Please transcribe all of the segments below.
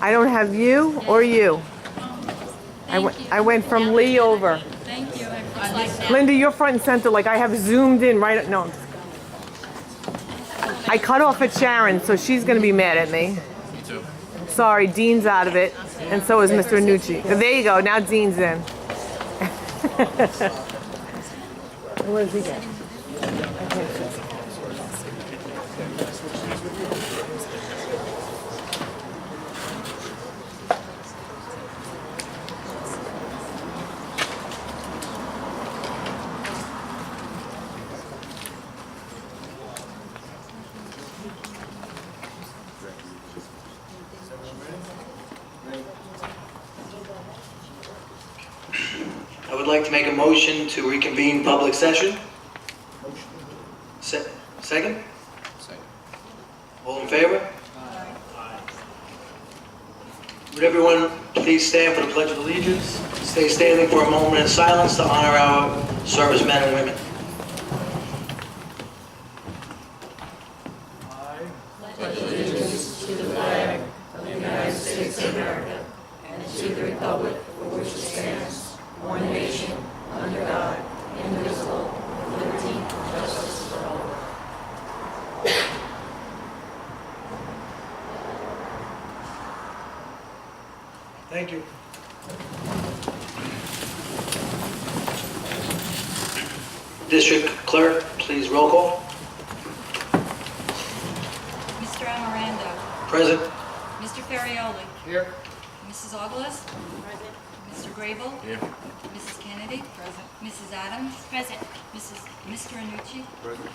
I don't have you or you. I went from Lee over. Thank you. I like that. Linda, you're front and center, like I have zoomed in right at, no. I cut off at Sharon, so she's gonna be mad at me. Me too. Sorry, Dean's out of it, and so is Mr. Nucci. There you go, now Dean's in. What does he get? I would like to make a motion to reconvene public session. Second? Second. All in favor? Aye. Would everyone please stand for the Pledge of Allegiance? Stay standing for a moment in silence to honor our servicemen and women. Thank you. District Clerk, please roll call. Mr. Amorando. Present. Mr. Ferrioli. Here. Mrs. August. Present. Mr. Grable. Here. Mrs. Kennedy. Present. Mrs. Adams. Present. Mr. Anucci. Present.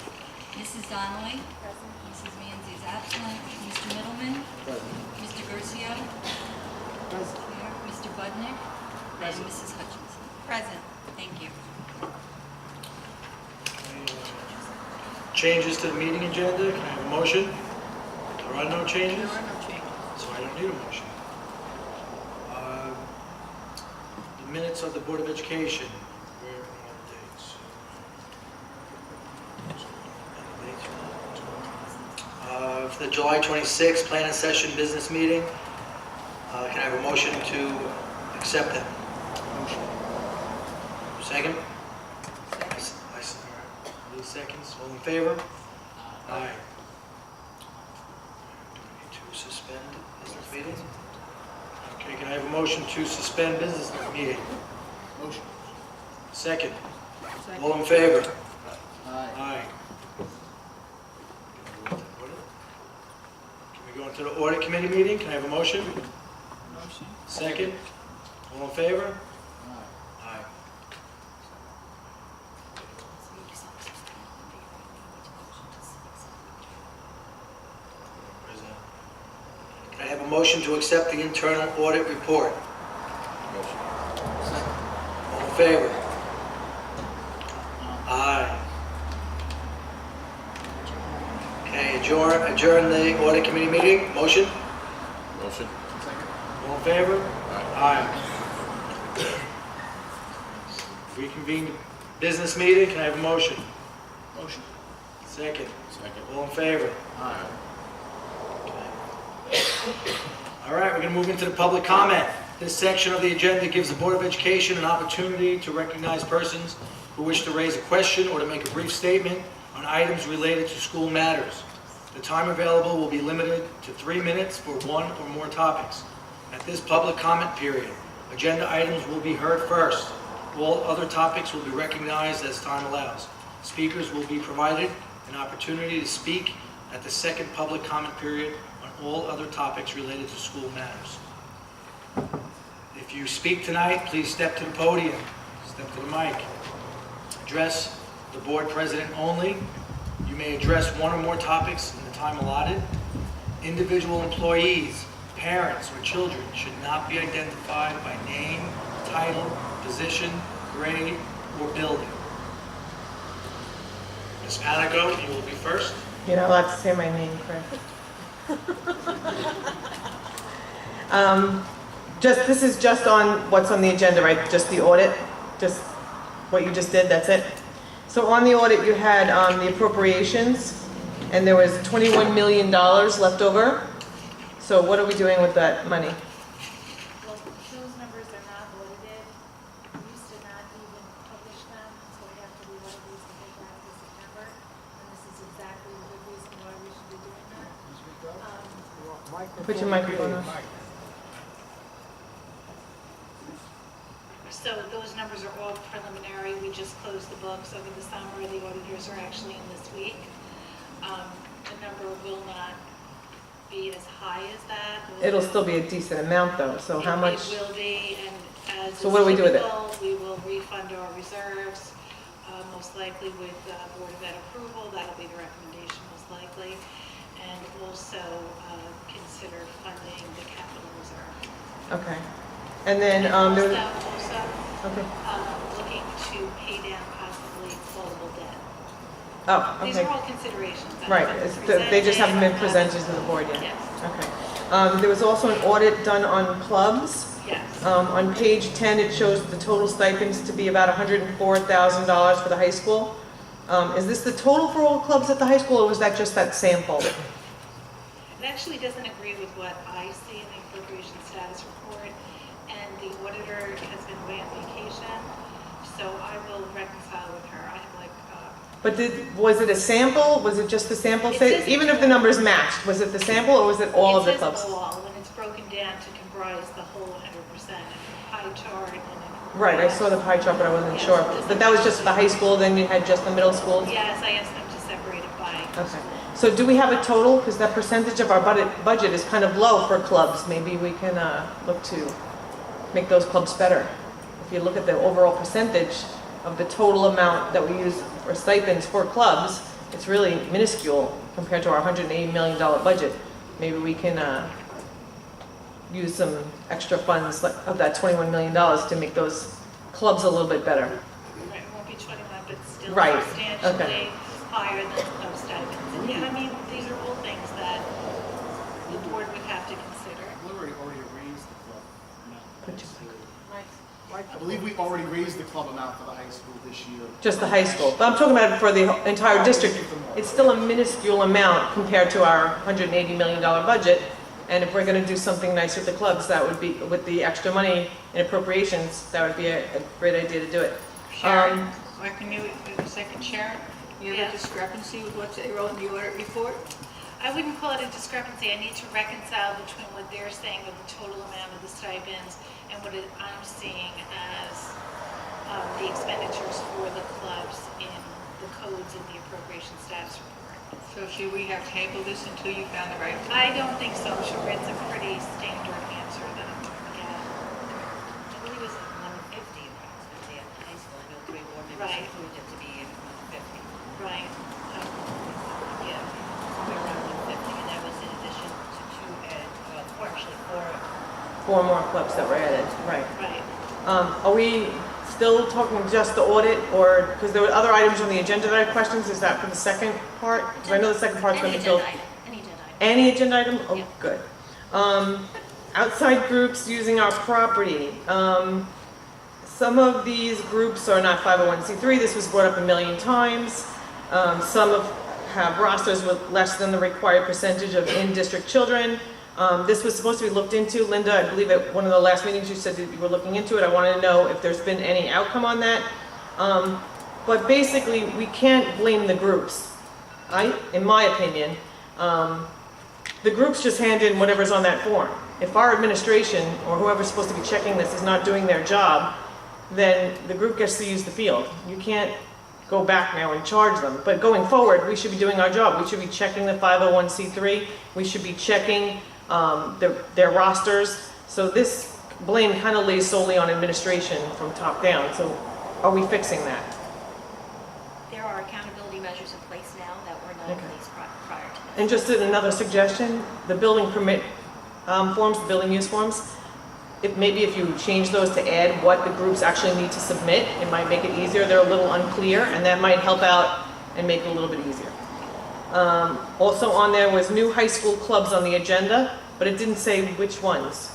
Mrs. Donnelly. Present. Mrs. Manzi is absent. Mr. Middleman. Present. Mr. Garcia. Present. Mr. Budnick. And Mrs. Hutchinson. Present. Thank you. Changes to the meeting agenda, can I have a motion? There are no changes? There are no changes. So I don't need a motion. The minutes of the Board of Education. Where are all the dates? For the July 26th planning session business meeting, can I have a motion to accept that? Motion. Second? Any seconds? All in favor? Aye. Do we need to suspend business meeting? Okay, can I have a motion to suspend business meeting? Motion. Second? All in favor? Aye. Can we go into the audit committee meeting? Can I have a motion? Motion. Second? All in favor? Aye. Can I have a motion to accept the internal audit report? Motion. All in favor? Aye. Okay, adjourn the audit committee meeting. Motion? Motion. All in favor? Aye. Aye. Reconvene business meeting. Can I have a motion? Motion. Second. Second. All in favor? Aye. All right, we're going to move into the public comment. This section of the agenda gives the Board of Education an opportunity to recognize persons who wish to raise a question or to make a brief statement on items related to school matters. The time available will be limited to 3 minutes for one or more topics. At this public comment period, agenda items will be heard first. All other topics will be recognized as time allows. Speakers will be provided an opportunity to speak at the second public comment period on all other topics related to school matters. If you speak tonight, please step to the podium, step to the mic. Address the board president only. You may address one or more topics in the time allotted. Individual employees, parents, or children should not be identified by name, title, position, grade, or building. Ms. Panico, you will be first. You're not allowed to say my name, Chris. This is just on what's on the agenda, right? Just the audit? Just what you just did, that's it? So on the audit, you had the appropriations, and there was $21 million left over. So what are we doing with that money? Well, those numbers are not audited. We used to not even publish them, so we have to re-audit these when they go out in September. And this is exactly the good reason why we should be doing that. Put your microphone on. So those numbers are all preliminary. We just closed the books over the summer. The auditors are actually in this week. The number will not be as high as that. It'll still be a decent amount though, so how much? It will be, and as So what do we do with it? typical, we will refund our reserves, most likely with Board of Ed approval. That'll be the recommendation most likely. And also consider funding the capital reserve. Okay. And then, there was, Also, okay. looking to pay down possibly callable debt. Oh, These okay. are all considerations. that Right, haven't been they just haven't been presented. presented to the board yet. Yes, Okay. There was also an audit done on clubs. yes. On page 10, it shows the total stipends to be about $104,000 for the high school. Is this the total for all clubs at the high school, or was that just that sample? It actually doesn't agree with what I see in the appropriation status report, and the auditor has been away on vacation, so I will reconcile with her. I have But was it a sample? Was it just the sample? It Say, says- even if the numbers matched, was it the sample or was it all of the It clubs? says all, when it's broken down to comprise the whole 100%, and pie chart, and then. Right, I saw the pie chart, but I wasn't Yes, sure. just- But that was just the high school, then you had just the middle school? Yes, I asked them to separate it by. Okay. So do we have a total? Because that percentage of our budget is kind of low for clubs. Maybe we can look to make those clubs better. If you look at the overall percentage of the total amount that we use for stipends for clubs, it's really minuscule compared to our $180 million budget. Maybe we can use some extra funds of that $21 million to make those clubs a little bit better. Right, it won't be 21, but still Right, substantially okay. higher than those stipends. And yeah, I mean, these are all things that the board would have to consider. We already raised the club amount. Put your I believe we already raised the club amount for the high school this year. Just the high school. But I'm talking about it for the entire district. It's still a minuscule amount compared to our $180 million budget. And if we're going to do something nice with the clubs, that would be, with the extra money in appropriations, that would be a great idea to do it. Sharon, or can you, second Sharon, you have Yeah. a discrepancy with what they wrote in the audit report? I wouldn't call it a discrepancy. I need to reconcile between what they're saying of the total amount of the stipends and what I'm seeing as the expenditures for the clubs in the codes in the appropriation status report. So should we have tabled this until you found the right? I don't think so. I'm sure it's a pretty standard answer that I'm going to get. I believe it was 150 approximately at the high school. I know 3 board members Right. approved it to be at 150. Right. Yeah, somewhere around 150, and that was in addition to 4 4 more clubs that were added, right. Right. Are we still talking just the audit, or, because there were other items on the agenda that I had questions, is that for the second part? Because I know the second part's going to be filled. Any agenda item. Any agenda item? Oh, Yeah. good. Outside groups using our property. Some of these groups are not 501c3. This was brought up a million times. Some have rosters with less than the required percentage of in-district children. This was supposed to be looked into. Linda, I believe at one of the last meetings you said that you were looking into it. I wanted to know if there's been any outcome on that. But basically, we can't blame the groups. In my opinion, the groups just hand in whatever's on that form. If our administration or whoever's supposed to be checking this is not doing their job, then the group gets to use the field. You can't go back now and charge them. But going forward, we should be doing our job. We should be checking the 501c3. We should be checking their rosters. So this blame kind of lays solely on administration from top down. So are we fixing that? There are accountability measures in place now that were not in Okay. place prior to this. And just another suggestion, the building permit forms, the building use forms, maybe if you change those to add what the groups actually need to submit, it might make it easier. They're a little unclear, and that might help out and make it a little bit easier. Also on there was new high school clubs on the agenda, but it didn't say which ones.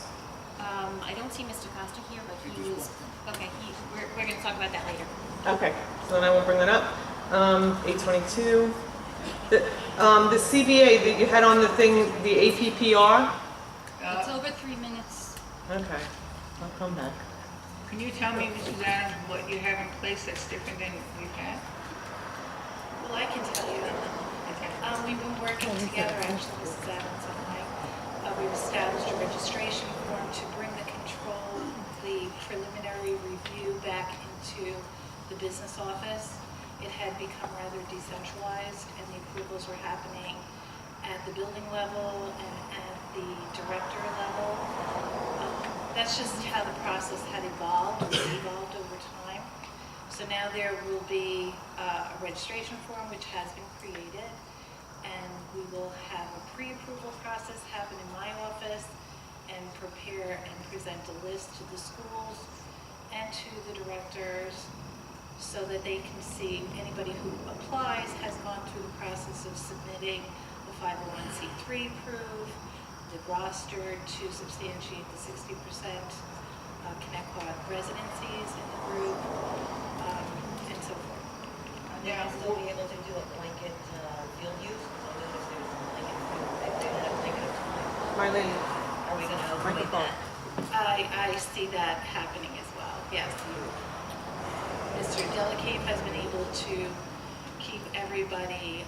I don't see Mr. Costa here, but he was, okay, we're going to talk about that later. Okay, so then I won't bring that up. 822. The CBA that you had on the thing, the APPR, Uh, It's over 3 minutes. Okay, I'll come back. Can you tell me, Mrs. Adams, what you have in place that's different than we've had? Well, I can tell you. Okay. We've been working together, actually, Mrs. Adams and I. We've established a registration form to bring the control, the preliminary review back into the business office. It had become rather decentralized, and the approvals were happening at the building level and at the director level. That's just how the process had evolved over time. So now there will be a registration form which has been created, and we will have a pre-approval process happen in my office and prepare and present a list to the schools and to the directors so that they can see anybody who applies has gone through the process of submitting the 501c3 proof, the roster to substantiate the 60% Connetquot residencies in the group, and so forth. They're also be able to do a blanket field use. I noticed there was a blanket field, they had a blanket of time. Marlene, Are we gonna avoid microphone. that? I see that happening as well, yes. Mr. Delicate has been able to keep everybody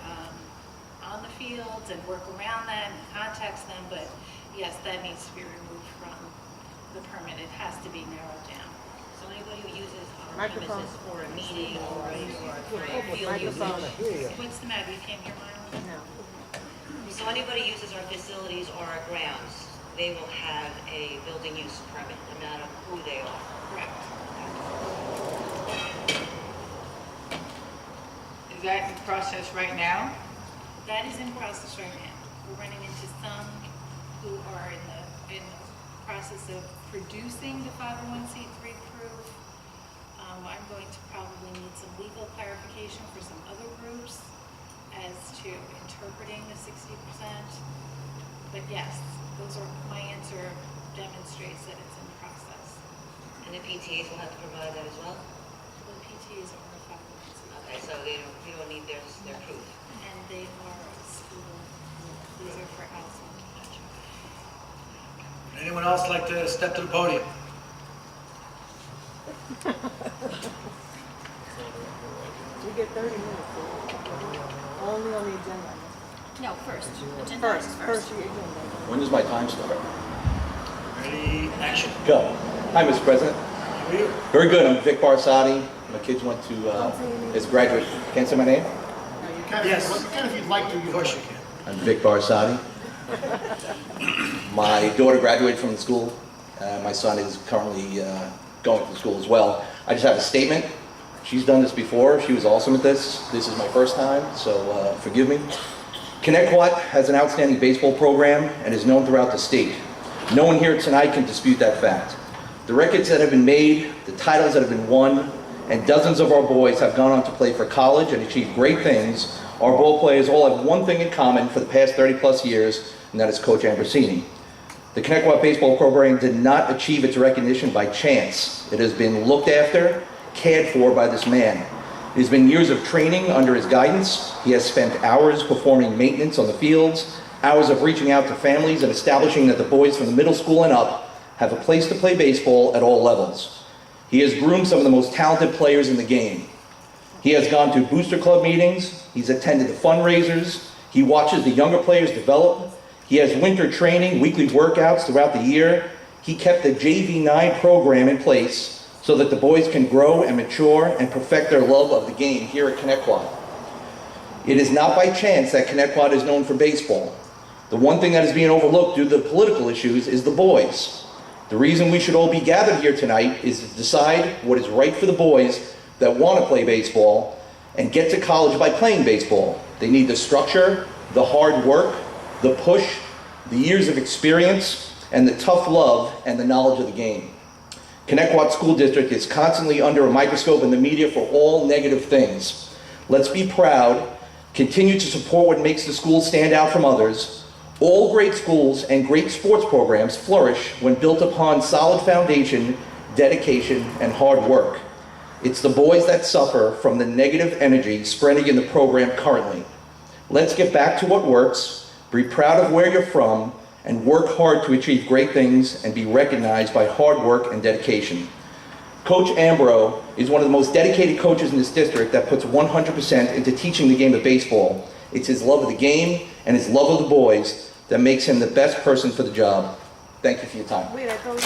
on the fields and work around that and contacts them, but yes, that needs to be removed from the permit. It has to be narrowed down. So anybody who uses our Microphone. premises for a meeting or for field use. Microphone. What's the matter, you can't hear Mylan? No. So anybody who uses our facilities or our grounds, they will have a building use permit, no matter who they are. Correct. Is that in process right now? That is in process right now. We're running into some who are in the process of producing the 501c3 proof. I'm going to probably need some legal clarification for some other groups as to interpreting the 60%. But yes, my answer demonstrates that it's in process. And the PTAs will have to provide that as well? The PTAs are a 501c3. Okay, so you don't need their proof. And they are a school. These are for outside. Anyone else like to step to the podium? We get 30 minutes. Only on the agenda. No, first. Agenda First, items first the agenda. When does my time start? Ready, action. Go. Hi, Mr. President. How are you? Very good. I'm Vic Barsati. My kids went to his graduate. Can't say my name? Now, you can, Yes. you can if you'd like to. Of course you can. I'm Vic Barsati. My daughter graduated from the school. My son is currently going to school as well. I just have a statement. She's done this before. She was awesome at this. This is my first time, so forgive me. Connetquot has an outstanding baseball program and is known throughout the state. No one here tonight can dispute that fact. The records that have been made, the titles that have been won, and dozens of our boys have gone on to play for college and achieve great things. Our ball players all have one thing in common for the past 30 plus years, and that is Coach Ambrosini. The Connetquot baseball program did not achieve its recognition by chance. It has been looked after, cared for by this man. It has been years of training under his guidance. He has spent hours performing maintenance on the fields, hours of reaching out to families and establishing that the boys from the middle school and up have a place to play baseball at all levels. He has groomed some of the most talented players in the game. He has gone to booster club meetings, he's attended the fundraisers, he watches the younger players develop, he has winter training, weekly workouts throughout the year. He kept the JV9 program in place so that the boys can grow and mature and perfect their love of the game here at Connetquot. It is not by chance that Connetquot is known for baseball. The one thing that is being overlooked due to the political issues is the boys. The reason we should all be gathered here tonight is to decide what is right for the boys that want to play baseball and get to college by playing baseball. They need the structure, the hard work, the push, the years of experience, and the tough love and the knowledge of the game. Connetquot School District is constantly under a microscope in the media for all negative things. Let's be proud, continue to support what makes the school stand out from others. All great schools and great sports programs flourish when built upon solid foundation, dedication, and hard work. It's the boys that suffer from the negative energy spreading in the program currently. Let's get back to what works, be proud of where you're from, and work hard to achieve great things and be recognized by hard work and dedication. Coach Ambrose is one of the most dedicated coaches in this district that puts 100% into teaching the game of baseball. It's his love of the game and his love of the boys that makes him the best person for the job. Thank you for your time. Wait, I go wrong.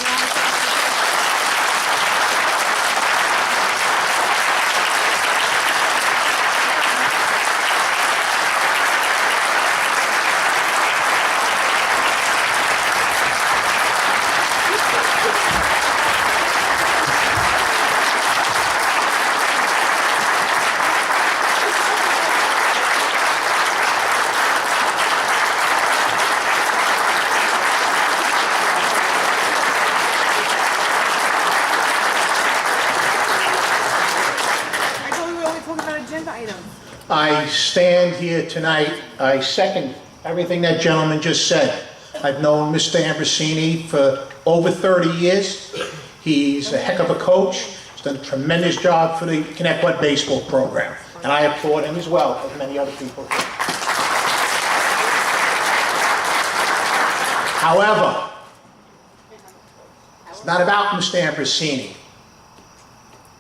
I stand here tonight, I second everything that gentleman just said. I've known Mr. Ambrosini for over 30 years. He's a heck of a coach. He's done a tremendous job for the Connetquot baseball program. And I applaud him as well, as many other people do. However, it's not about Mr. Ambrosini.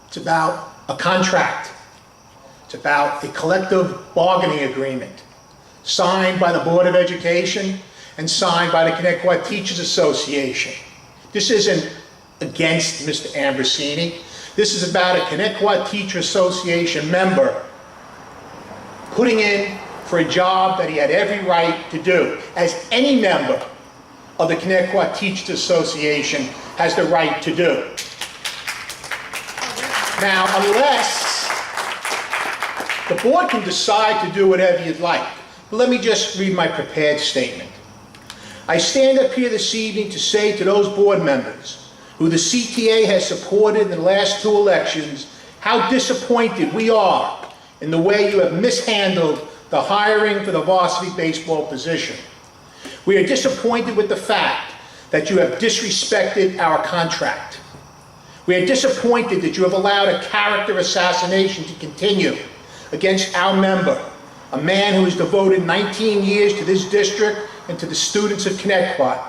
It's about a contract. It's about a collective bargaining agreement signed by the Board of Education and signed by the Connetquot Teachers Association. This isn't against Mr. Ambrosini. This is about a Connetquot Teacher Association member putting in for a job that he had every right to do, as any member of the Connetquot Teachers Association has the right to do. Now, unless the board can decide to do whatever you'd like. But let me just read my prepared statement. I stand up here this evening to say to those board members who the CTA has supported in the last 2 elections how disappointed we are in the way you have mishandled the hiring for the varsity baseball position. We are disappointed with the fact that you have disrespected our contract. We are disappointed that you have allowed a character assassination to continue against our member, a man who has devoted 19 years to this district and to the students of Connetquot,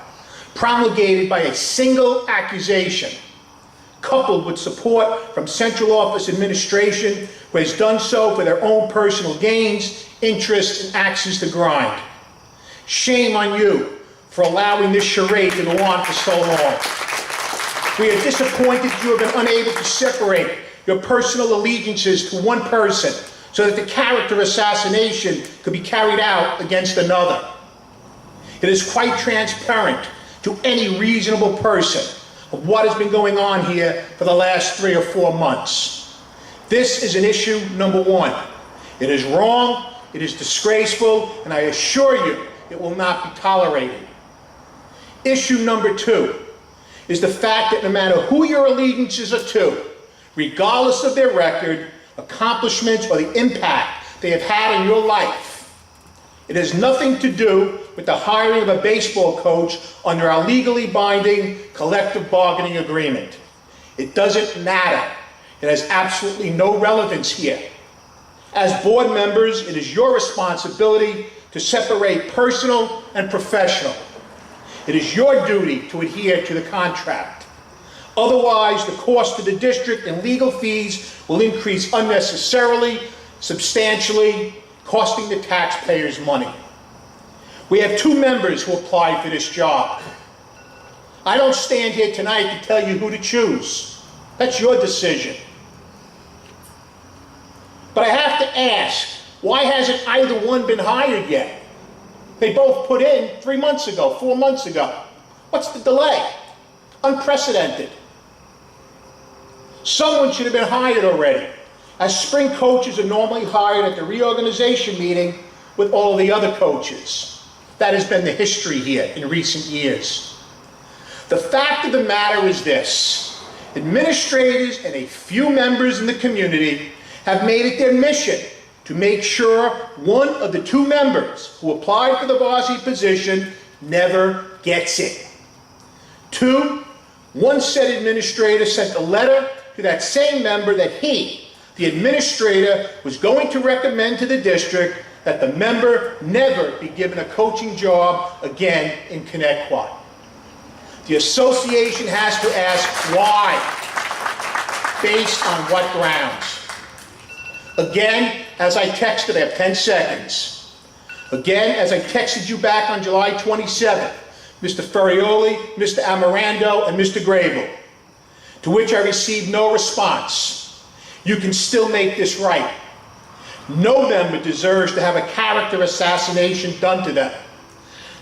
promulgated by a single accusation, coupled with support from central office administration, who has done so for their own personal gains, interests, and axes to grind. Shame on you for allowing this charade to go on for so long. We are disappointed you have been unable to separate your personal allegiances to one person so that the character assassination could be carried out against another. It is quite transparent to any reasonable person of what has been going on here for the last 3 or 4 months. This is an issue number 1. It is wrong, it is disgraceful, and I assure you it will not be tolerated. Issue number 2 is the fact that no matter who your allegiances are to, regardless of their record, accomplishments, or the impact they have had in your life, it has nothing to do with the hiring of a baseball coach under our legally binding collective bargaining agreement. It doesn't matter. It has absolutely no relevance here. As board members, it is your responsibility to separate personal and professional. It is your duty to adhere to the contract. Otherwise, the cost to the district and legal fees will increase unnecessarily, substantially, costing the taxpayers money. We have 2 members who applied for this job. I don't stand here tonight to tell you who to choose. That's your decision. But I have to ask, why hasn't either one been hired yet? They both put in 3 months ago, 4 months ago. What's the delay? Unprecedented. Someone should have been hired already, as spring coaches are normally hired at the reorganization meeting with all the other coaches. That has been the history here in recent years. The fact of the matter is this: administrators and a few members in the community have made it their mission to make sure one of the 2 members who applied for the varsity position never gets it. 2, one said administrator sent a letter to that same member that he, the administrator, was going to recommend to the district that the member never be given a coaching job again in Connetquot. The association has to ask why, based on what grounds. Again, as I texted, I have 10 seconds. Again, as I texted you back on July 27th, Mr. Ferrioli, Mr. Amirando, and Mr. Grable, to which I received no response. You can still make this right. No member deserves to have a character assassination done to them.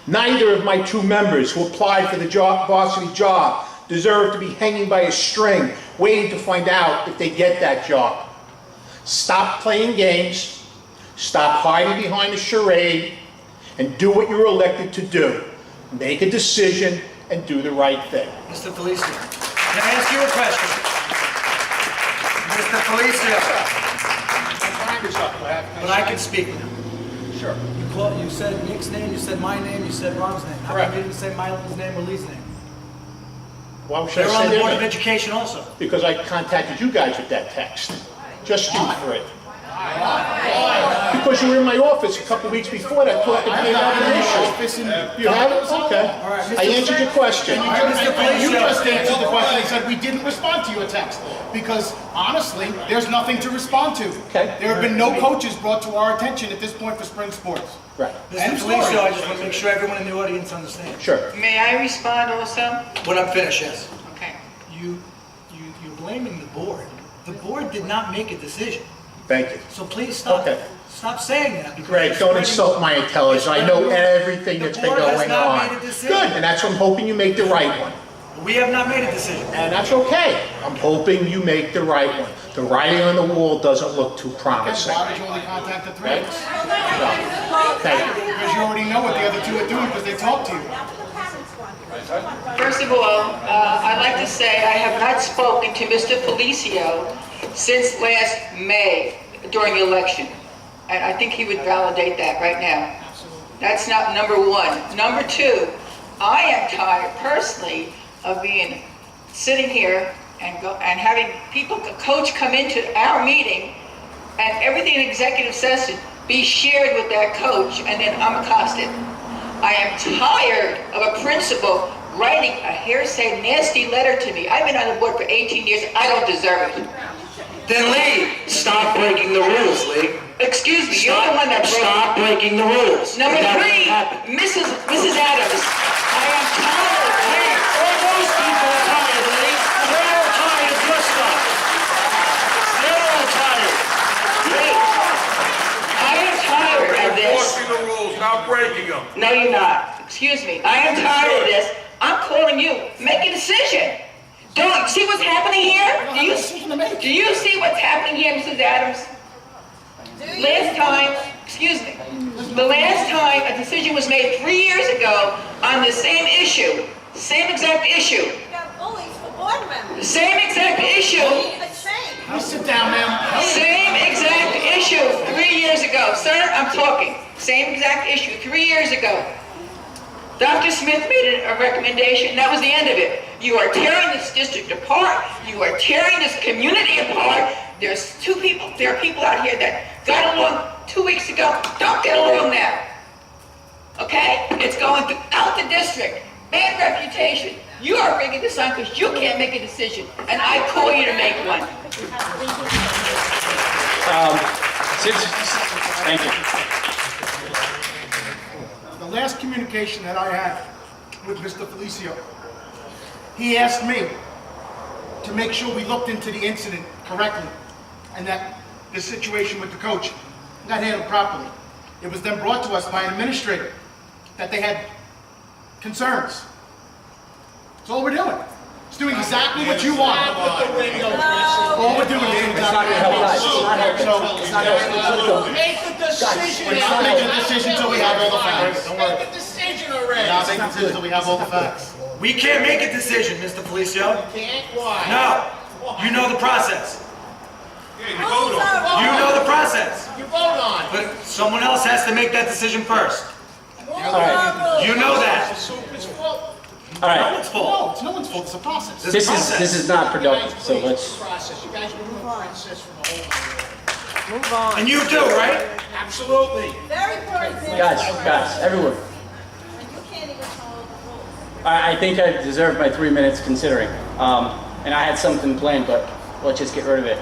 Neither of my two members who applied for the varsity job deserve to be hanging by a string, waiting to find out if they get that job. Stop playing games, stop hiding behind a charade, and do what you're elected to do. Make a decision and do the right thing. Mr. Felicio, can I ask you a question? Mr. Felicio, but I can speak with him. Sure. You said Nick's name, you said my name, you said Rom's name. How come you didn't say Milo's name or Lee's name? Why should They're I on say the Board their of name? Education also. Because I contacted you guys with that text. Just you three. Because you were in my office a couple weeks before that talking to me about an issue. You have it? Okay. I answered your question. You just answered the question and said we didn't respond to your text. Because honestly, there's nothing to respond to. Okay. There have been no coaches brought to our attention at this point for spring sports. Right. Mr. Felicio, I just want to make sure everyone in the audience understands. Sure. May I respond also? When I'm finished, yes. Okay. You're blaming the board. The board did not make a decision. Thank you. So please stop. Okay. Stop saying that. because Greg, you're don't spreading- insult my intelligence. I know everything that's been The board has going not on. made a decision. Good, and that's what I'm hoping you make the right one. We have not made a decision. And that's okay. I'm hoping you make the right one. The writing on the wall doesn't look too promising. Why did you only contact the three of us? Thank you. Because you already know what the other two are doing because they talked to you. First of all, I'd like to say I have not spoken to Mr. Felicio since last May during the election. And I think he would validate that right now. That's not number one. Number two, I am tired personally of sitting here and having people, coach come into our meeting and everything in executive session be shared with that coach and then I'm accosted. I am tired of a principal writing a hearsay, nasty letter to me. I've been on the board for 18 years. I don't deserve it. Then Lee, stop breaking the rules, Lee. Excuse me, you're the one that broke. Stop breaking the rules. Number That three, won't happen. Mrs. Adams, I am tired. Lee, all those people are tired, Lee. They're all tired of your stuff. They're all tired. Lee, I am tired of this. Enforcing the rules, not breaking them. No, you're not. Excuse me. I am tired of this. I'm calling you. Make a decision. Don't see what's happening here? Do you see what's happening here, Mrs. Adams? Last time, excuse me, the last time a decision was made 3 years ago on the same issue, same exact issue, same exact issue, Sit down, ma'am. same exact issue 3 years ago. Sir, I'm talking. Same exact issue 3 years ago. Dr. Smith made a recommendation, and that was the end of it. You are tearing this district apart. You are tearing this community apart. There are people out here that got along 2 weeks ago, don't get along now. Okay? It's going throughout the district. Bad reputation. You are bringing this on because you can't make a decision, and I call you to make one. Thank you. The last communication that I had with Mr. Felicio, he asked me to make sure we looked into the incident correctly and that the situation with the coach got handled properly. It was then brought to us by an administrator that they had concerns. That's all we're doing. It's doing exactly what you want. All we're doing is exactly what you want. Make the decision. We're not making a decision until we have all the facts. Make the decision already. We're not making a decision until we have all the facts. We can't make a decision, Mr. Felicio. Can't? Why? No. You know the process. You vote on it. You know the process. You vote on it. But someone else has to make that decision first. All You know that. Super's fault. All No, right, it's fault. It's no one's fault. It's a process. this is not productive, so let's. Process. You guys remove the process from the whole. Move on. And you do, right? Absolutely. Guys, everyone. I think I deserve my 3 minutes considering. And I had something planned, but let's just get rid of it.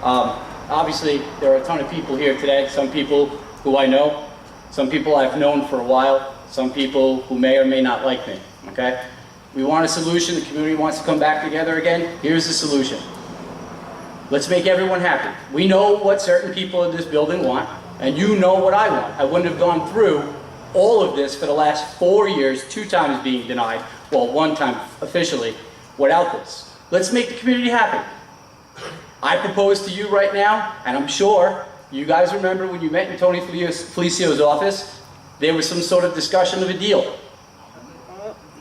Obviously, there are a ton of people here today. Some people who I know, some people I've known for a while, some people who may or may not like me, okay? We want a solution. The community wants to come back together again. Here's the solution. Let's make everyone happy. We know what certain people in this building want, and you know what I want. I wouldn't have gone through all of this for the last 4 years, 2 times being denied, well, 1 time officially, without this. Let's make the community happy. I propose to you right now, and I'm sure you guys remember when you met in Tony Felicio's office, there was some sort of discussion of a deal.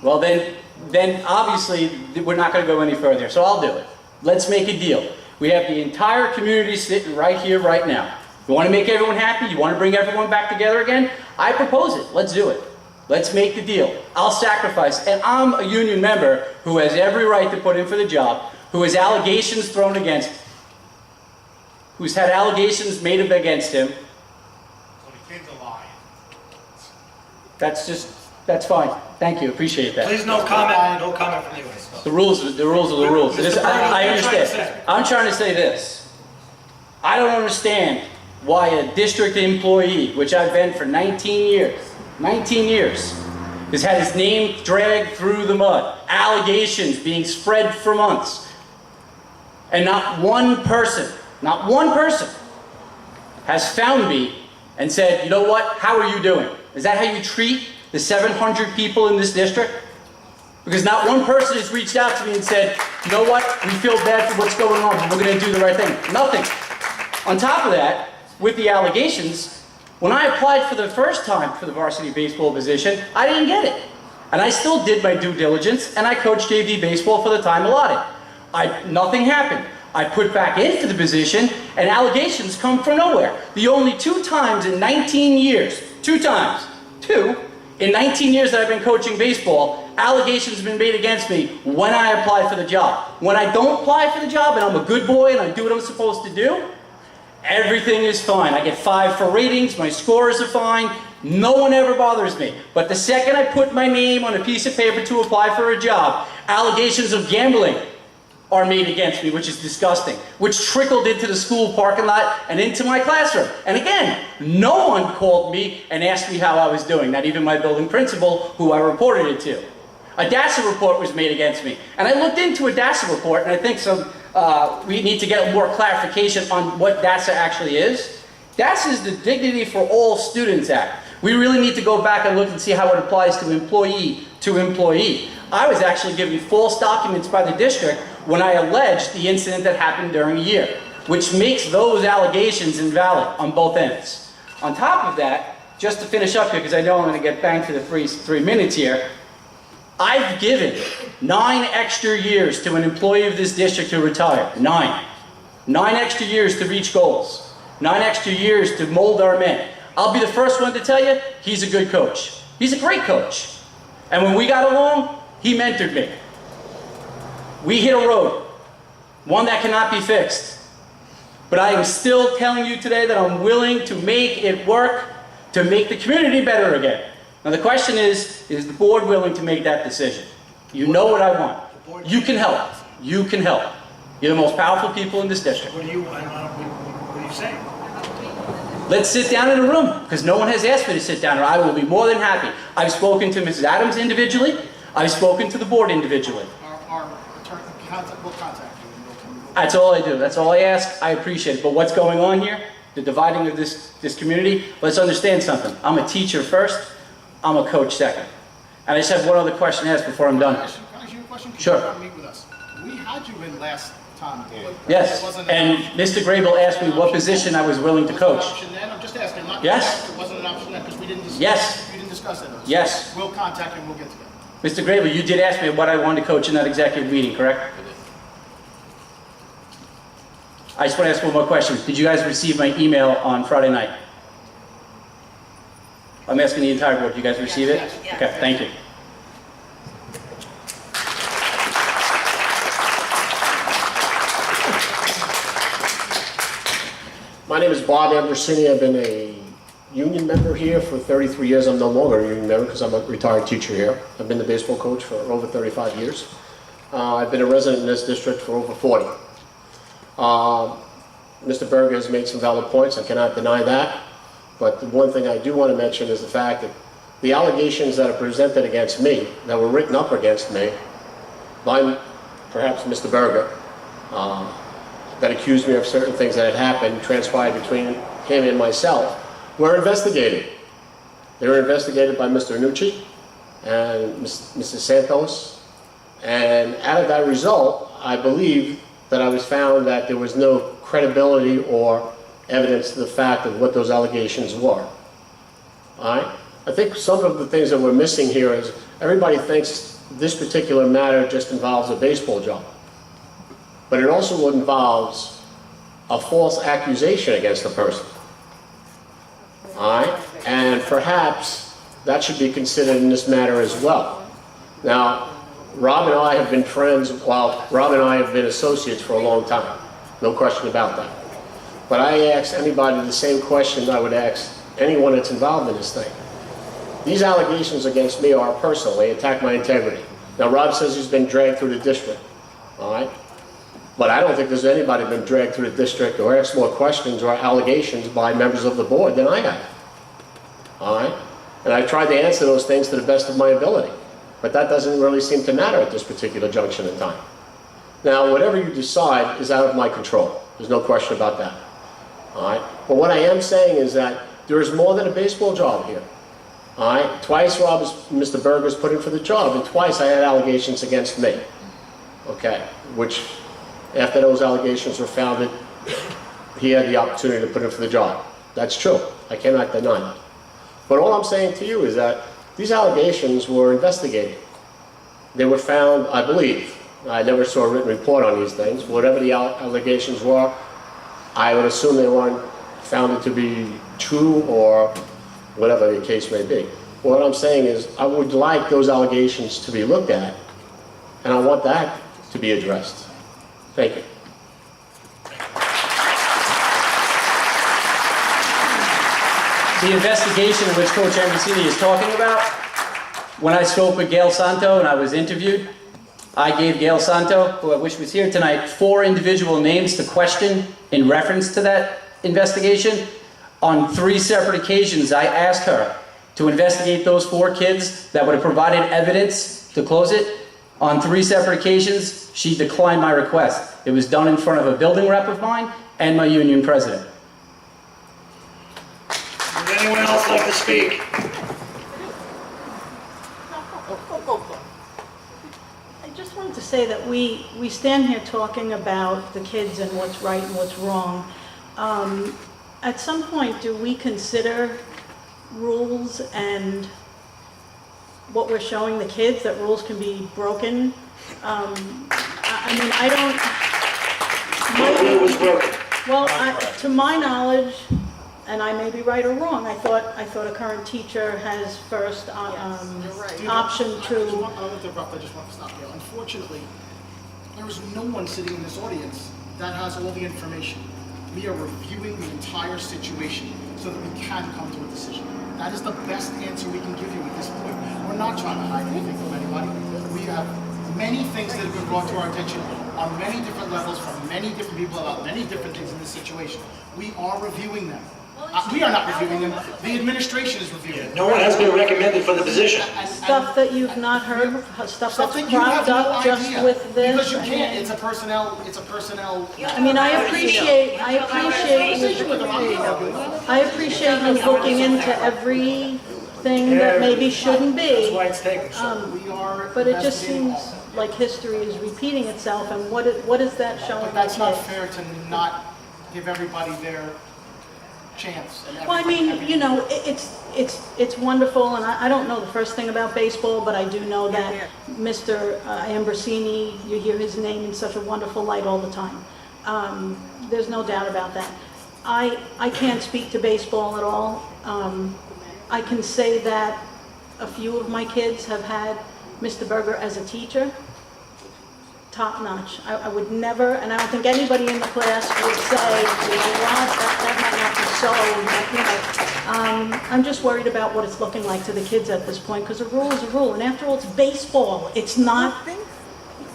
Well, then obviously we're not going to go any further, so I'll do it. Let's make a deal. We have the entire community sitting right here, right now. You want to make everyone happy? You want to bring everyone back together again? I propose it. Let's do it. Let's make the deal. I'll sacrifice. And I'm a union member who has every right to put in for the job, who has allegations thrown against, who's had allegations made against him. That's fine. Thank you. Appreciate that. Please, no comment from you. The rules are the rules. Mr. Bernie, I what are you trying to understand. say? I'm trying to say this. I don't understand why a district employee, which I've been for 19 years, has had his name dragged through the mud, allegations being spread for months, and not one person has found me and said, you know what, how are you doing? Is that how you treat the 700 people in this district? Because not one person has reached out to me and said, you know what, we feel bad for what's going on, but we're going to do the right thing. Nothing. On top of that, with the allegations, when I applied for the first time for the varsity baseball position, I didn't get it. And I still did my due diligence, and I coached JV baseball for the time allotted. Nothing happened. I put back in for the position, and allegations come from nowhere. The only 2 times in 19 years, 2 times, in 19 years that I've been coaching baseball, allegations have been made against me when I apply for the job. When I don't apply for the job and I'm a good boy and I do what I'm supposed to do, everything is fine. I get 5 for ratings, my scores are fine, no one ever bothers me. But the second I put my name on a piece of paper to apply for a job, allegations of gambling are made against me, which is disgusting, which trickled into the school parking lot and into my classroom. And again, no one called me and asked me how I was doing, not even my building principal, who I reported it to. A DASA report was made against me. And I looked into a DASA report, and I think we need to get more clarification on what DASA actually is. DASA is the Dignity for All Students Act. We really need to go back and look and see how it applies to employee to employee. I was actually given false documents by the district when I alleged the incident that happened during a year, which makes those allegations invalid on both ends. On top of that, just to finish up here, because I know I'm going to get banged for the 3 minutes here, I've given 9 extra years to an employee of this district to retire. 9. 9 extra years to reach goals. 9 extra years to mold our men. I'll be the first one to tell you, he's a good coach. He's a great coach. And when we got along, he mentored me. We hit a road, one that cannot be fixed. But I am still telling you today that I'm willing to make it work to make the community better again. Now the question is the board willing to make that decision? You know what I want. You can help. You can help. You're the most powerful people in this district. What are you saying? Let's sit down in a room, because no one has asked me to sit down, or I will be more than happy. I've spoken to Mrs. Adams individually. I've spoken to the board individually. Our attorney will contact you. That's all I do. That's all I ask. I appreciate it. But what's going on here, the dividing of this community, let's understand something. I'm a teacher first. I'm a coach second. And I just have one other question to ask before I'm done. Can I ask you a question? Sure. You come meet with us. We had you in last time. Yes. And Mr. Grable asked me what position I was willing to coach. I'm just asking. Yes. It wasn't an option then because we didn't discuss. Yes. We didn't discuss it. Yes. We'll contact you and we'll get together. Mr. Grable, you did ask me what I wanted to coach in that executive meeting, correct? I just want to ask one more question. Did you guys receive my email on Friday night? I'm asking the entire board. Did you guys receive it? Yes. Okay, thank you. My name is Bob Ambrosini. I've been a union member here for 33 years. I'm no longer a union member because I'm a retired teacher here. I've been the baseball coach for over 35 years. I've been a resident in this district for over 40. Mr. Berger has made some valid points. I cannot deny that. But the one thing I do want to mention is the fact that the allegations that are presented against me, that were written up against me by perhaps Mr. Berger, that accused me of certain things that had happened, transpired between him and myself, were investigated. They were investigated by Mr. Nucci and Mrs. Santos, and out of that result, I believe that I was found that there was no credibility or evidence to the fact of what those allegations were. All right? I think some of the things that we're missing here is everybody thinks this particular matter just involves a baseball job. But it also involves a false accusation against a person. All right? And perhaps that should be considered in this matter as well. Now, Rob and I have been friends, well, Rob and I have been associates for a long time. No question about that. But I ask anybody the same question I would ask anyone that's involved in this thing. These allegations against me are personal. They attack my integrity. Now, Rob says he's been dragged through the district. All right? But I don't think there's anybody been dragged through the district or asked more questions or allegations by members of the board than I have. All right? And I've tried to answer those things to the best of my ability. But that doesn't really seem to matter at this particular junction in time. Now, whatever you decide is out of my control. There's no question about that. All right? But what I am saying is that there is more than a baseball job here. All right? Twice Mr. Berger's put in for the job, and twice I had allegations against me. Okay? Which, after those allegations were founded, he had the opportunity to put in for the job. That's true. I cannot deny that. But all I'm saying to you is that these allegations were investigated. They were found, I believe, I never saw a written report on these things, whatever the allegations were, I would assume they weren't founded to be true or whatever the case may be. What I'm saying is I would like those allegations to be looked at, and I want that to be addressed. Thank you. The investigation which Coach Ambrosini is talking about, when I spoke with Gail Santo and I was interviewed, I gave Gail Santo, who I wish was here tonight, 4 individual names to question in reference to that investigation. On 3 separate occasions, I asked her to investigate those 4 kids that would have provided evidence to close it. On 3 separate occasions, she declined my request. It was done in front of a building rep of mine and my union president. Would anyone else like to speak? I just wanted to say that we stand here talking about the kids and what's right and what's wrong. At some point, do we consider rules and what we're showing the kids, that rules can be broken? I mean, I don't... What rule was broken? Well, to my knowledge, and I may be right or wrong, I thought a current teacher has first option to... I'll interrupt, I just want to stop there. Unfortunately, there is no one sitting in this audience that has all the information. We are reviewing the entire situation so that we can come to a decision. That is the best answer we can give you at this point. We're not trying to hide anything from anybody. We have many things that have been brought to our attention on many different levels from many different people about many different things in this situation. We are reviewing them. We are not reviewing them. The administration is reviewing them. No one has been recommended for the position. Stuff that you've not heard, stuff that's Something you have cropped no up just idea, with this. because you can't. It's a personnel. I mean, I appreciate you looking into everything that maybe shouldn't be. That's why it's taken so. But it just seems like history is repeating itself, and what is that showing? But that's not fair to not give everybody their chance. Well, I mean, you know, it's wonderful, and I don't know the first thing about baseball, but I do know that Mr. Ambrosini, you hear his name in such a wonderful light all the time. There's no doubt about that. I can't speak to baseball at all. I can say that a few of my kids have had Mr. Berger as a teacher. top-notch. I would never, and I don't think anybody in the class would say, you know what, that might not be so, I'm just worried about what it's looking like to the kids at this point, because a rule is a rule, and after all, it's baseball. It's not,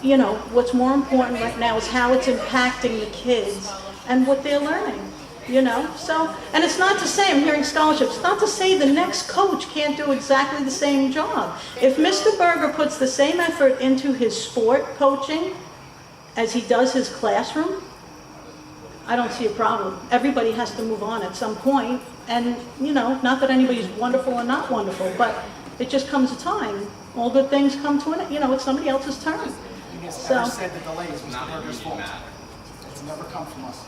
you know, what's more important right now is how it's impacting the kids and what they're learning, you know? So, and it's not to say, I'm hearing scholarships, it's not to say the next coach can't do exactly the same job. If Mr. Berger puts the same effort into his sport coaching as he does his classroom, I don't see a problem. Everybody has to move on at some point, and, you know, not that anybody's wonderful or not wonderful, but it just comes a time. All good things come to an end, you know, it's somebody else's turn. So I said the delay is Mr. Berger's fault. It's never come from us.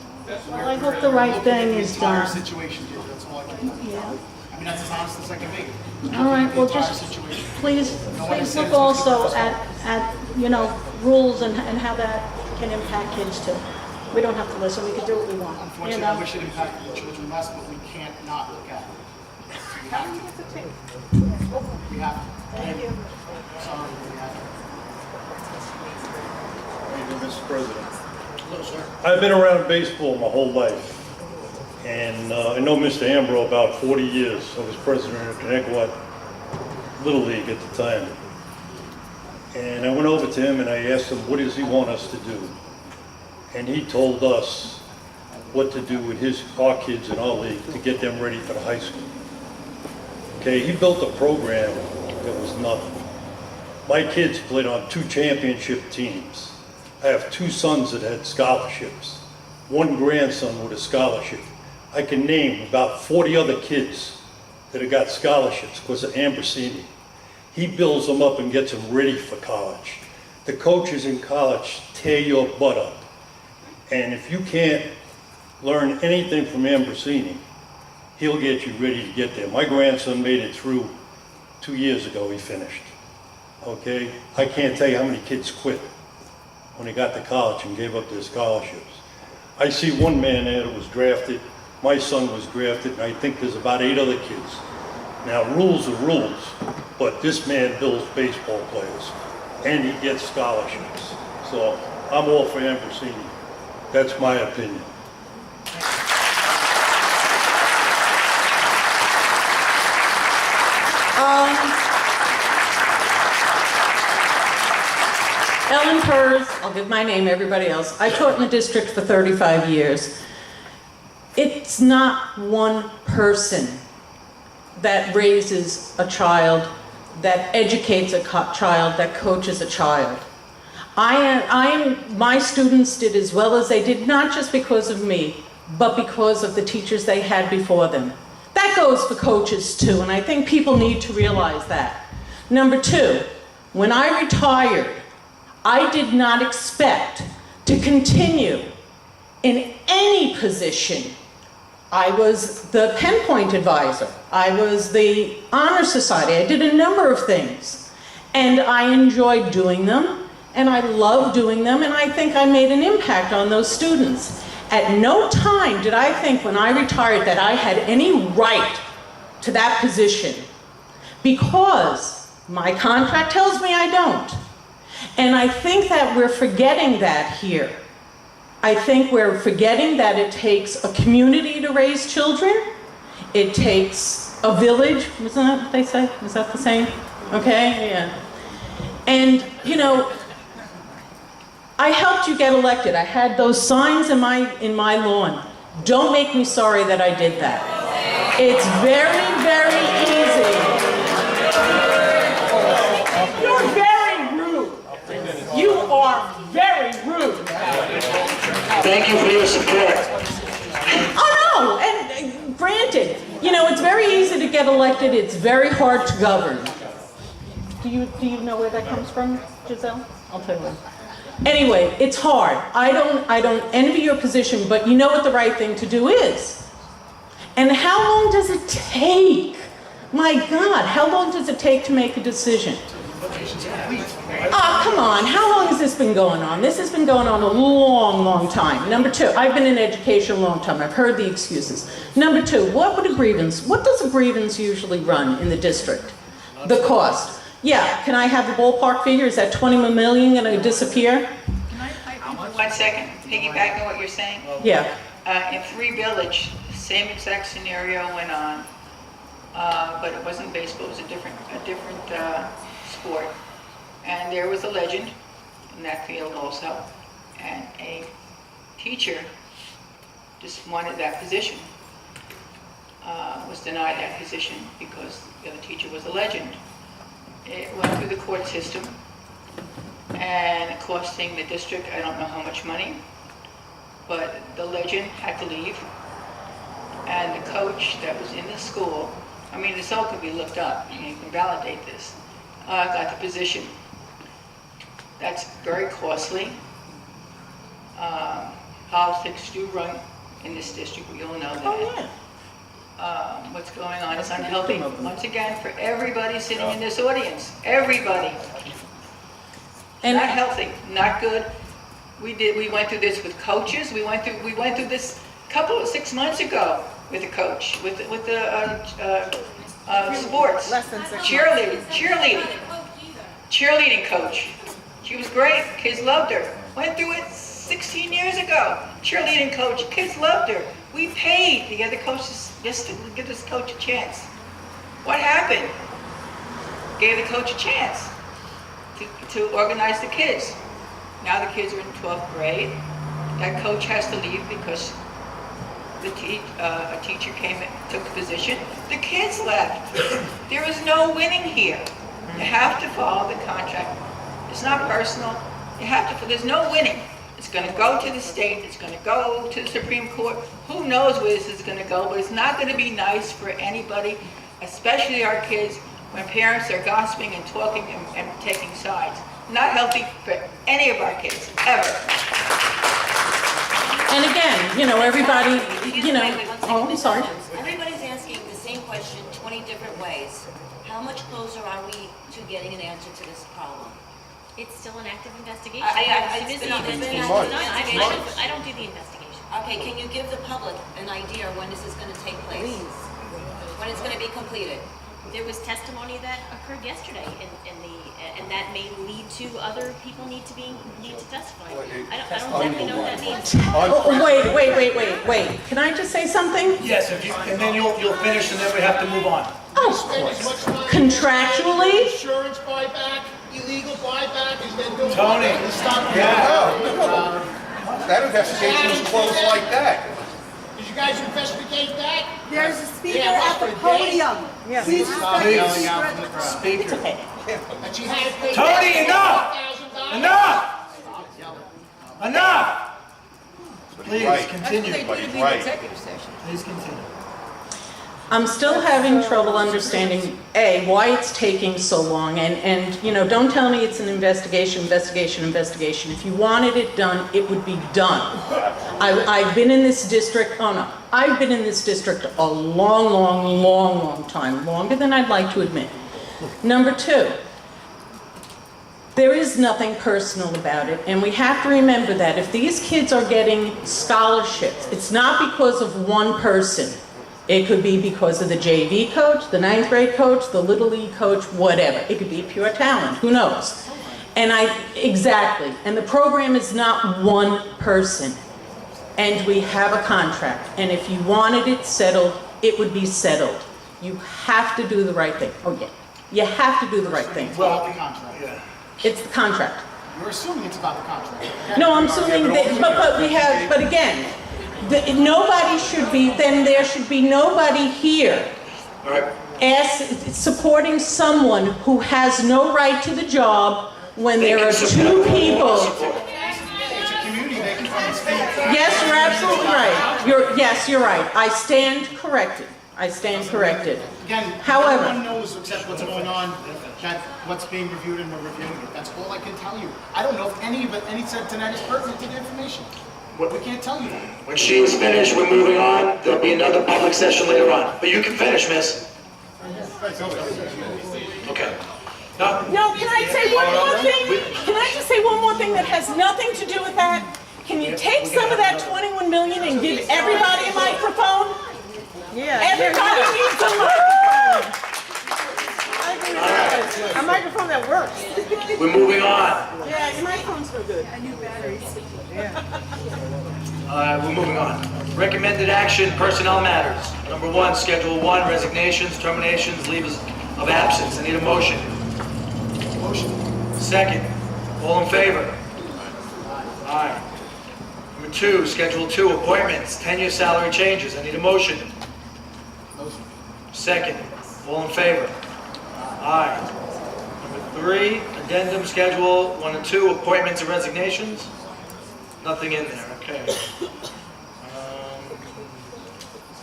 Well, I hope the right thing is done. Entire situation, that's all I can do. Yeah. I mean, that's as honest as I can be. All right, well, just please look also at, you know, rules and how that can impact kids too. We don't have to listen, we can do what we want, you Unfortunately, know? I wish it impacted the children less, but we can't not look at it. We have to. We have to. Thank you. Sorry, we have to. Thank you, Mr. President. Hello, sir. I've been around baseball my whole life, and I know Mr. Ambrose about 40 years. I was president of Connetquot Little League at the time. And I went over to him and I asked him, what does he want us to do? And he told us what to do with our kids in our league to get them ready for the high school. Okay, he built a program that was nothing. My kids played on 2 championship teams. I have 2 sons that had scholarships, 1 grandson with a scholarship. I can name about 40 other kids that have got scholarships because of Ambrosini. He builds them up and gets them ready for college. The coaches in college tear your butt up. And if you can't learn anything from Ambrosini, he'll get you ready to get there. My grandson made it through 2 years ago, he finished. Okay? I can't tell you how many kids quit when they got to college and gave up their scholarships. I see one man there that was drafted, my son was drafted, and I think there's about 8 other kids. Now, rules are rules, but this man builds baseball players, and he gets scholarships. So I'm all for Ambrosini. That's my opinion. Ellen Purz, I'll give my name, everybody else. I taught in the district for 35 years. It's not one person that raises a child, that educates a child, that coaches a child. My students did as well as they did, not just because of me, but because of the teachers they had before them. That goes for coaches too, and I think people need to realize that. Number 2, when I retired, I did not expect to continue in any position. I was the Penn Point advisor. I was the Honor Society. I did a number of things. And I enjoyed doing them, and I loved doing them, and I think I made an impact on those students. At no time did I think when I retired that I had any right to that position, because my contract tells me I don't. And I think that we're forgetting that here. I think we're forgetting that it takes a community to raise children. It takes a village. Isn't that what they say? Is that the same? Okay, yeah. And, you know, I helped you get elected. I had those signs in my lawn. Don't make me sorry that I did that. It's very, very easy. You're very rude. You are very rude. Thank you for your support. Oh no, and granted, you know, it's very easy to get elected. It's very hard to govern. Do you know where that comes from, Giselle? I'll tell you. Anyway, it's hard. I don't envy your position, but you know what the right thing to do is. And how long does it take? My God, how long does it take to make a decision? Oh, come on. How long has this been going on? This has been going on a long, long time. Number 2, I've been in education a long time. I've heard the excuses. Number 2, what does a grievance usually run in the district? The cost. Yeah, can I have the ballpark figure? Is that 20 million going to disappear? 1 second, piggybacking on what you're saying. Yeah. In 3 Village, same exact scenario went on, but it wasn't baseball, it was a different sport. And there was a legend in that field also, and a teacher just wanted that position, was denied that position because the other teacher was a legend. It went through the court system, and costing the district, I don't know how much money, but the legend had to leave, and the coach that was in the school, I mean, this all could be looked up, and you can validate this, got the position. That's very costly. Politics do run in this district, we all know that. Oh, yeah. What's going on is unhealthy, once again, for everybody sitting in this audience, everybody. And Not healthy, not good. We went through this with coaches, we went through this 6 months ago with a coach, with the sports. Less than 6 cheerleading coach. She was great, kids loved her. Went through it 16 years ago. Cheerleading coach, kids loved her. We paid the other coaches just to give this coach a chance. What happened? Gave the coach a chance to organize the kids. Now the kids are in 12th grade. That coach has to leave because a teacher came and took the position. The kids left. There is no winning here. You have to follow the contract. It's not personal. You have to, there's no winning. It's going to go to the state. It's going to go to the Supreme Court. Who knows where this is going to go, but it's not going to be nice for anybody, especially our kids, when parents are gossiping and talking and taking sides. Not healthy for any of our kids, ever. And again, everybody, oh, I'm sorry. Everybody's asking the same question 20 different ways. How much closer are we to getting an answer to this problem? It's still an active investigation. It's been I don't do the investigation. Okay, can you give the public an idea when this is going to take place? When it's going to be completed? There was testimony that occurred yesterday, and that may lead to other people need to testify. I don't exactly know what that means. Oh, wait. Can I just say something? Yes, and then you'll finish, and then we have to move on. Oh, contractually? Insurance buyback, illegal buyback, is then doing. Tony, Stop. yeah. That investigation was closed like that. Did you guys investigate that? There's a speaker Yeah, at the what, for a day? podium. Yes. Please Stop respect yelling the out spread of the crowd. Speaker. That she had to pay Tony, enough! $1,000? Enough! Enough! Please continue. Please continue. I'm still having trouble understanding, A, why it's taking so long, and don't tell me it's an investigation. If you wanted it done, it would be done. I've been in this district, I've been in this district a long time, longer than I'd like to admit. Number 2, there is nothing personal about it, and we have to remember that if these kids are getting scholarships, it's not because of one person. It could be because of the JV coach, the 9th grade coach, the Little League coach, whatever. It could be pure talent, who knows? And the program is not one person. And we have a contract. And if you wanted it settled, it would be settled. You have to do the right thing. Oh yeah, you have to do the right thing. Well, the contract. Yeah. It's the contract. You're assuming it's about the contract. No, I'm assuming that, but again, nobody should be, then there should be nobody here All right. supporting someone who has no right to the job when there are 2 people. It's a community, they can come and speak. Yes, you're absolutely right. You're right. I stand corrected. Again, However, no one knows except what's going on, that what's being reviewed and we're reviewing it. That's all I can tell you. I don't know if any said tonight is pertinent to the information. We can't tell you that. When she is finished, we're moving on. There'll be another public session later on. But you can finish, miss. Okay. No, can I say one more thing? Can I just say one more thing that has nothing to do with that? Can you take some of that 21 million and give everybody a microphone? Yeah. Everybody needs a microphone! A microphone that works. We're moving on. Yeah, your microphone's so good. We're moving on. Recommended action, personnel matters. Number 1, Schedule 1, resignations, terminations, leaves of absence. I need a motion. Motion. Second. All in favor? Aye. Number 2, Schedule 2, appointments, tenure salary changes. I need a motion. Motion. Second. All in favor? Aye. Number 3, addendum, Schedule 1 and 2, appointments and resignations. Nothing in there, okay.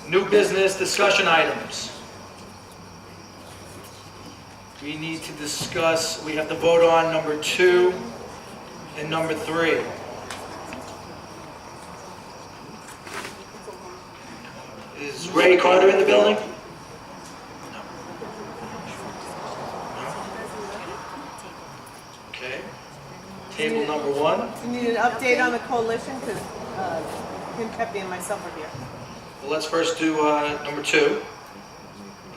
New business discussion items. We need to discuss, we have to vote on number 2 and number 3. Is Ray Carter in the building? No. Okay. Table number 1. You need an update on the coalition, because Kim Pepe and myself are here. Well, let's first do number 2.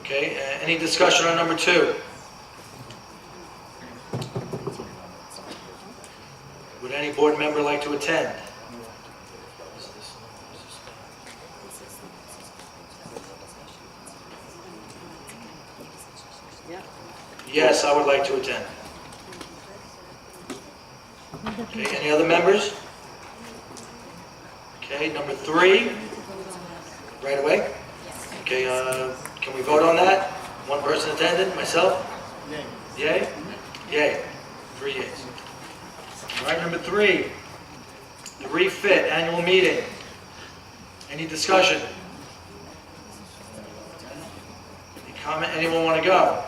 Okay, any discussion on number 2? Would any board member like to attend? Yes, I would like to attend. Okay, any other members? Okay, number 3. Right away? Okay, can we vote on that? One person attended, myself? Yay? Yay. 3 yeas. All right, number 3. The refit annual meeting. Any discussion? Any comment? Anyone want to go?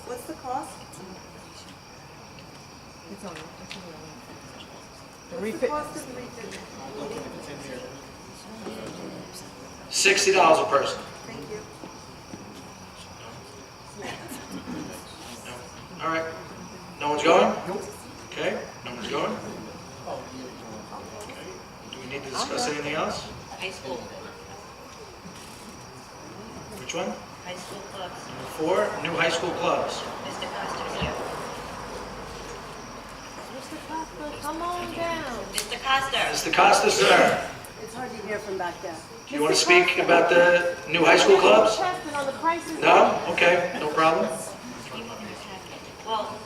What's the cost? It's on. The refit. $60 a person. Thank you. No. All right. No one's going? Okay. No one's going? Okay. Do we need to discuss anything else? High school, Which one? high school clubs. Number 4, new high school clubs. Mr. Costa's here. Mr. Costa, come on down. Mr. Costa. Mr. Costa, sir. It's hard to hear from back there. Do you want to speak about the new high school clubs? On the prices. No? Okay, no problem. Well,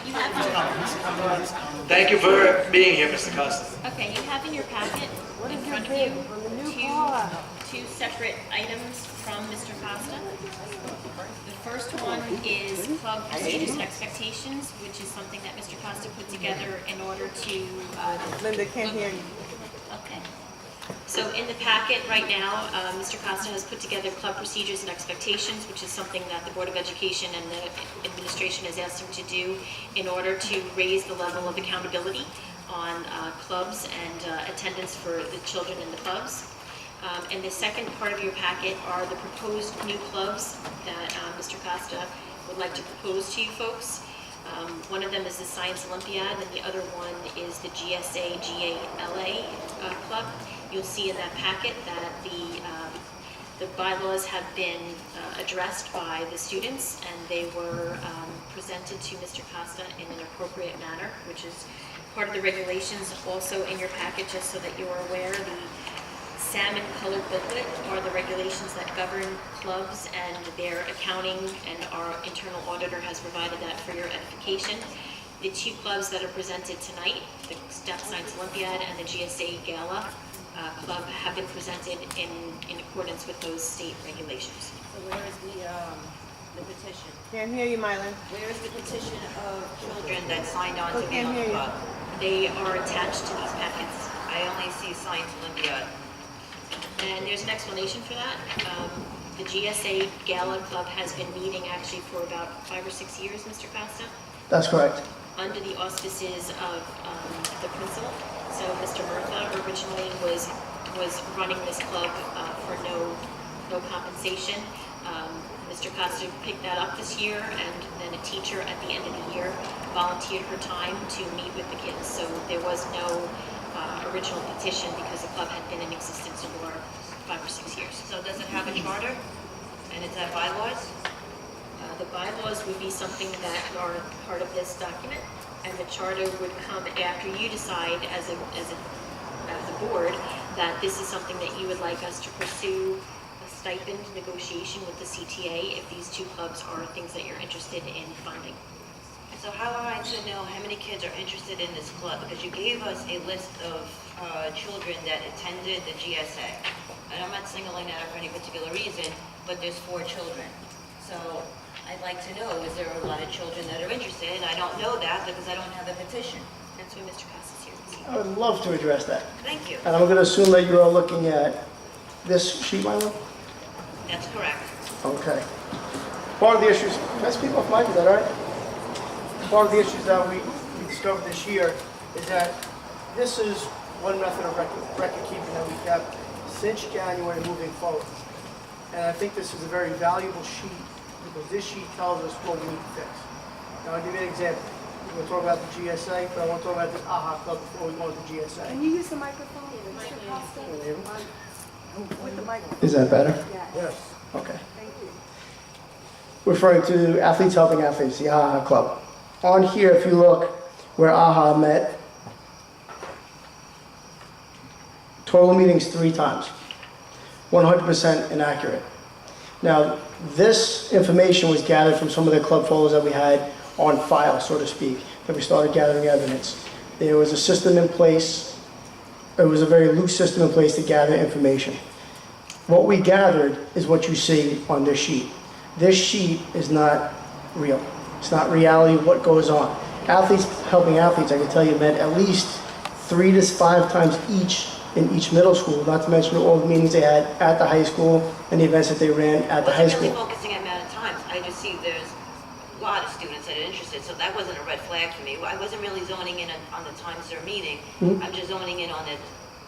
You have, Thank you for being here, Mr. Costa. okay, you have in your packet in front of you two separate items from Mr. Costa. The first one is club procedures and expectations, which is something that Mr. Costa put together in order to... Linda can't hear you. Okay. So in the packet right now, Mr. Costa has put together club procedures and expectations, which is something that the Board of Education and the administration has asked him to do in order to raise the level of accountability on clubs and attendance for the children in the clubs. And the second part of your packet are the proposed new clubs that Mr. Costa would like to propose to you folks. One of them is the Science Olympiad, and the other one is the GSA GALA club. You'll see in that packet that the bylaws have been addressed by the students, and they were presented to Mr. Costa in an appropriate manner, which is part of the regulations also in your packet, just so that you're aware. The salmon-colored booklet are the regulations that govern clubs and their accounting, and our internal auditor has provided that for your edification. The 2 clubs that are presented tonight, the Science Olympiad and the GSA Gala Club, have been presented in accordance with those state regulations. So where is the petition? Can't hear you, Mylan. Where is the petition of children that signed on to be Can't on the hear you. club? They are attached to these packets. I only see Science Olympiad. And there's an explanation for that. The GSA Gala Club has been meeting actually for about 5 or 6 years, Mr. Costa, That's correct. under the auspices of the principal. So Mr. Murtha originally was running this club for no compensation. Mr. Costa picked that up this year, and then a teacher at the end of the year volunteered her time to meet with the kids. So there was no original petition because the club had been in existence for 5 or 6 years. So does it have a charter? And is that bylaws? The bylaws would be something that are part of this document, and the charter would come after you decide as a board that this is something that you would like us to pursue a stipend negotiation with the CTA if these two clubs are things that you're interested in funding. So how am I to know how many kids are interested in this club? Because you gave us a list of children that attended the GSA. And I'm not singling out for any particular reason, but there's 4 children. So I'd like to know, is there a lot of children that are interested? And I don't know that because I don't have a petition. That's why Mr. Costa is here this evening. I would love to address that. Thank you. And I'm going to assume that you're all looking at this sheet, Milo? That's correct. Okay. Part of the issues, can I speak off mic, is that all right? Part of the issues that we discovered this year is that this is one method of record keeping that we kept since January moving forward. And I think this is a very valuable sheet because this sheet tells us what we need to fix. Now I'll give you an example. We're going to talk about the GSA, but I want to talk about this AHA club before we go into GSA. Can you use the microphone, Mr. Costa? With the microphone. Is that better? Yes. Okay. Thank you. Referring to Athletes Helping Athletes, the AHA club. On here, if you look where AHA met, total meetings 3 times, 100% inaccurate. Now, this information was gathered from some of the club photos that we had on file, so to speak, that we started gathering evidence. There was a system in place, it was a very loose system in place to gather information. What we gathered is what you see on this sheet. This sheet is not real. It's not reality of what goes on. Athletes Helping Athletes, I can tell you, met at least 3 to 5 times each in each middle school, not to mention all the meetings they had at the high school and the events that they ran at the high school. I'm really focusing on amount of times. I just see there's a lot of students that are interested, so that wasn't a red flag for me. I wasn't really zoning in on the times they're meeting. Mhm. I'm just zoning in on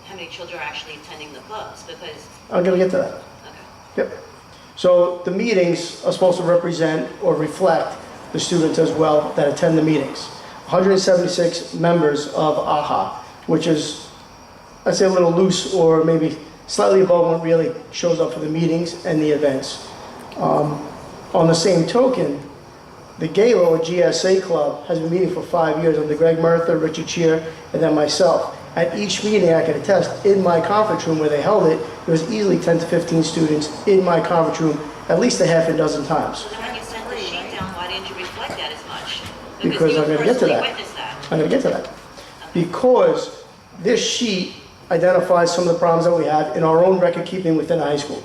how many children are actually attending the clubs, because... I'm going to get to that. Okay. Yep. So the meetings are supposed to represent or reflect the students as well that attend the meetings. 176 members of AHA, which is, I'd say, a little loose or maybe slightly above what really shows up for the meetings and the events. On the same token, the GALO, or GSA Club, has been meeting for 5 years under Greg Murtha, Richard Cheer, and then myself. At each meeting, I can attest, in my conference room where they held it, there was easily 10 to 15 students in my conference room at least a half a dozen times. So then when you sent the sheet down, why didn't you reflect that as much? Because I'm going to get to you that. witnessed that. I'm going to get to that. Because this sheet identifies some of the problems that we have in our own record keeping within the high school.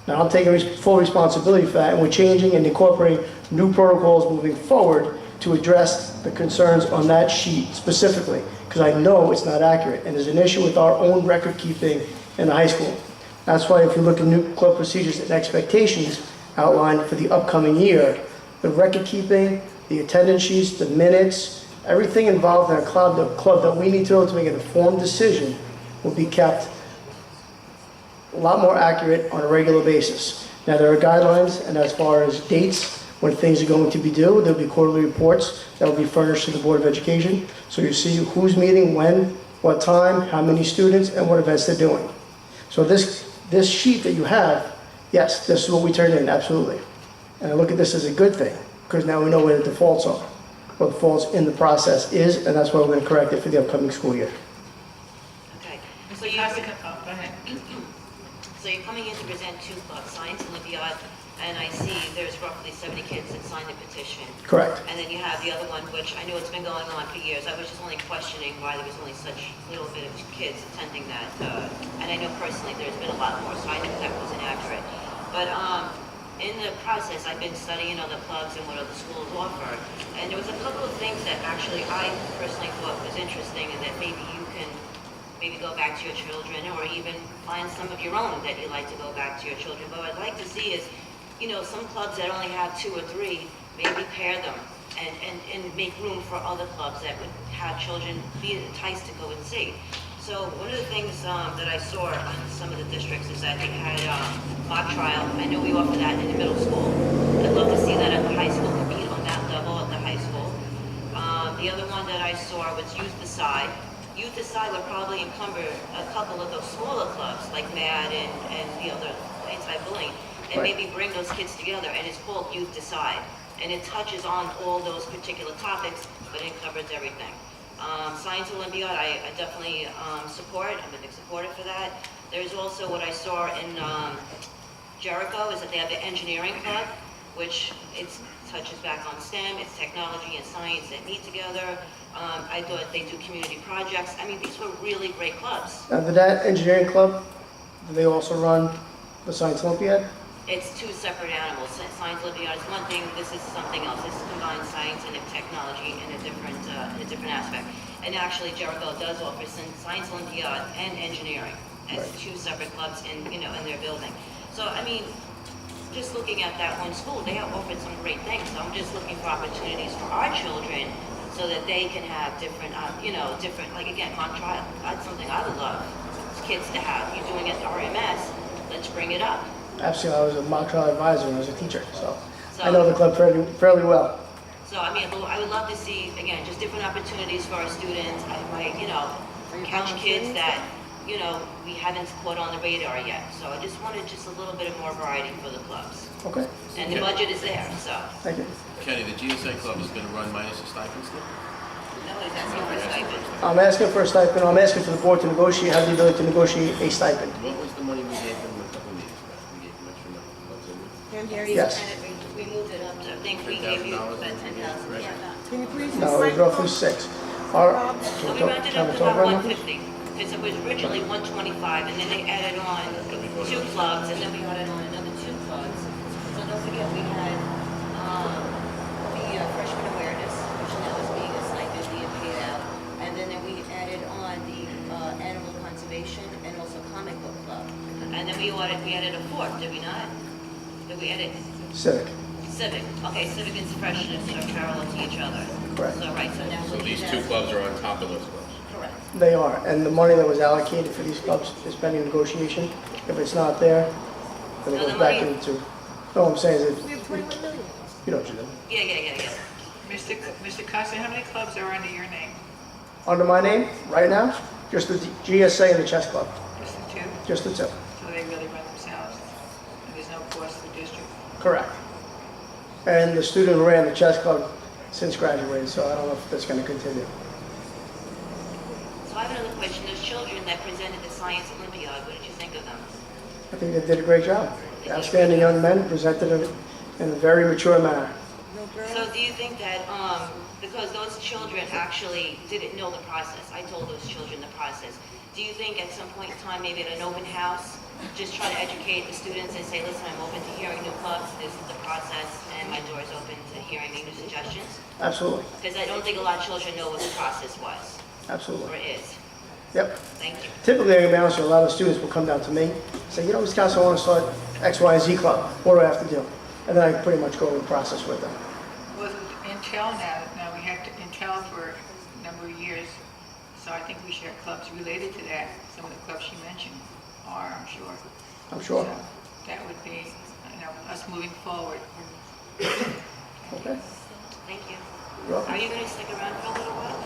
Now, I'm taking full responsibility for that, and we're changing and incorporating new protocols moving forward to address the concerns on that sheet specifically, because I know it's not accurate, and there's an issue with our own record keeping in the high school. That's why if you look at new club procedures and expectations outlined for the upcoming year, the record keeping, the attendance sheets, the minutes, everything involved in a club, the club that we need to know to make an informed decision will be kept a lot more accurate on a regular basis. Now, there are guidelines, and as far as dates, when things are going to be due, there'll be quarterly reports that will be furnished to the Board of Education. So you see who's meeting, when, what time, how many students, and what events they're doing. So this sheet that you have, yes, this is what we turned in, absolutely. And I look at this as a good thing, because now we know where the defaults are. What the defaults in the process is, and that's why we're going to correct it for the upcoming school year. Okay. So you have to go ahead. So you're coming in to present 2 clubs, Science and Olympiad, and I see there's roughly 70 kids that signed the petition. Correct. And then you have the other one, which I know it's been going on for years. I was just only questioning why there was only such little bit of kids attending that. And I know personally there's been a lot more, so I knew that was inaccurate. But in the process, I've been studying other clubs and what other schools offer. And there was a couple of things that actually I personally thought was interesting and that maybe you can maybe go back to your children or even find some of your own that you like to go back to your children. But what I'd like to see is, you know, some clubs that only have 2 or 3, maybe pair them and make room for other clubs that would have children be enticed to go and see. So one of the things that I saw on some of the districts is that they had mock trial. I know we offer that in the middle school. I'd love to see that at the high school, compete on that level at the high school. The other one that I saw was use the side. Youth Aside would probably encumber a couple of those smaller clubs, like MAD and the other anti-bullying, and Right. maybe bring those kids together, and it's called Youth Decide. And it touches on all those particular topics, but it covers everything. Science Olympiad, I definitely support. I'm a big supporter for that. There's also what I saw in Jericho, is that they have the engineering club, which it touches back on STEM, it's technology and science that meet together. I thought they do community projects. I mean, these were really great clubs. Now, did that engineering club, do they also run the Science Olympiad? It's two separate animals. Science Olympiad is one thing, this is something else. This is combined science and technology in a different aspect. And actually, Jericho does offer Science Olympiad and engineering as two separate clubs in their building. So, I mean, just looking at that one school, they have offered some great things. So I'm just looking for opportunities for our children so that they can have different, like again, mock trial. That's something I would love kids to have. You're doing it at RMS, let's bring it up. Absolutely, I was a mock trial advisor when I was a teacher, so I know the club fairly well. So, I mean, I would love to see, again, just different opportunities for our students. I might, catch kids that, we haven't put on the radar yet. So I just wanted just a little bit of more variety for the clubs. Okay. And the budget is there, so. Thank you. Kenny, the GSA club is going to run minus the stipends still? No, he's asking for a stipend. I'm asking for a stipend, I'm asking for the board to negotiate, have the ability to negotiate a stipend. What was the money we gave them a couple meetings back? We gave them extra money for clubs, didn't we? Yes. We moved it up to, I think we gave you about 10,000. Yeah. Can you please No, it was roughly 6. Our, So we rounded up to about 150, because it was originally 125, and then they added on 2 clubs, and then we added on another 2 clubs. So don't forget, we had the freshman awareness, which now is being a stipend being paid out, and then we added on the animal conservation and also comic book club. And then we added a 4th, did we not? Did we edit? Civic. Civic. Okay, civic and freshness are parallel to each other. Correct. So, right, so now So these 2 clubs are on top of those clubs? Correct. They are, and the money that was allocated for these clubs is pending negotiation. If it's not there, then it So goes the back money- into, no, I'm saying is, We have 21 million. you know what you do. Yeah. Mr. Costa, how many clubs are under your name? Under my name, right now, just the GSA and the chess club, Just the 2? just the 2. So they really run themselves, and there's no cost to the district? Correct. And the student who ran the chess club since graduated, so I don't know if that's going to continue. So I have another question. Those children that presented the Science Olympiad, what did you think of them? I think they did a great job. Outstanding young men, presented it in a very mature manner. So do you think that, because those children actually didn't know the process, I told those children the process, do you think at some point in time, maybe at an open house, just try to educate the students and say, listen, I'm open to hearing new clubs, this is the process, and my door is open to hearing new suggestions? Absolutely, Because I don't think a lot of children know what the process was, or absolutely. is. Yep. Thank you. Typically, I'm going to be honest with you, a lot of students will come down to me, say, you know, Mr. Costa, I want to start X, Y, and Z club. What do I have to do? And then I pretty much go through the process with them. Well, Intel now we had Intel for a number of years, so I think we should have clubs related to that. Some of the clubs she mentioned are, I'm sure. I'm sure. So that would be, us moving forward. Okay, Thank you. you're welcome. Are you going to stick around for a little while?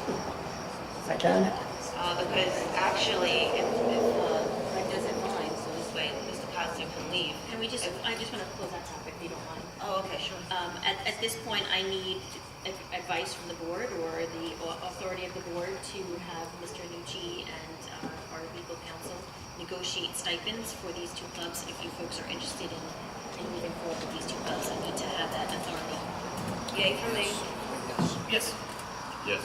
I can. Because actually, if Greg doesn't mind, so this way Mr. Costa can leave. And I just want to close that topic, if you don't mind. Oh, okay, sure. At this point, I need advice from the board or the authority of the board to have Mr. Nucci and our legal counsel negotiate stipends for these 2 clubs. If you folks are interested in moving forward with these 2 clubs, I need to have that authority. Yay for me. Yes. Yes.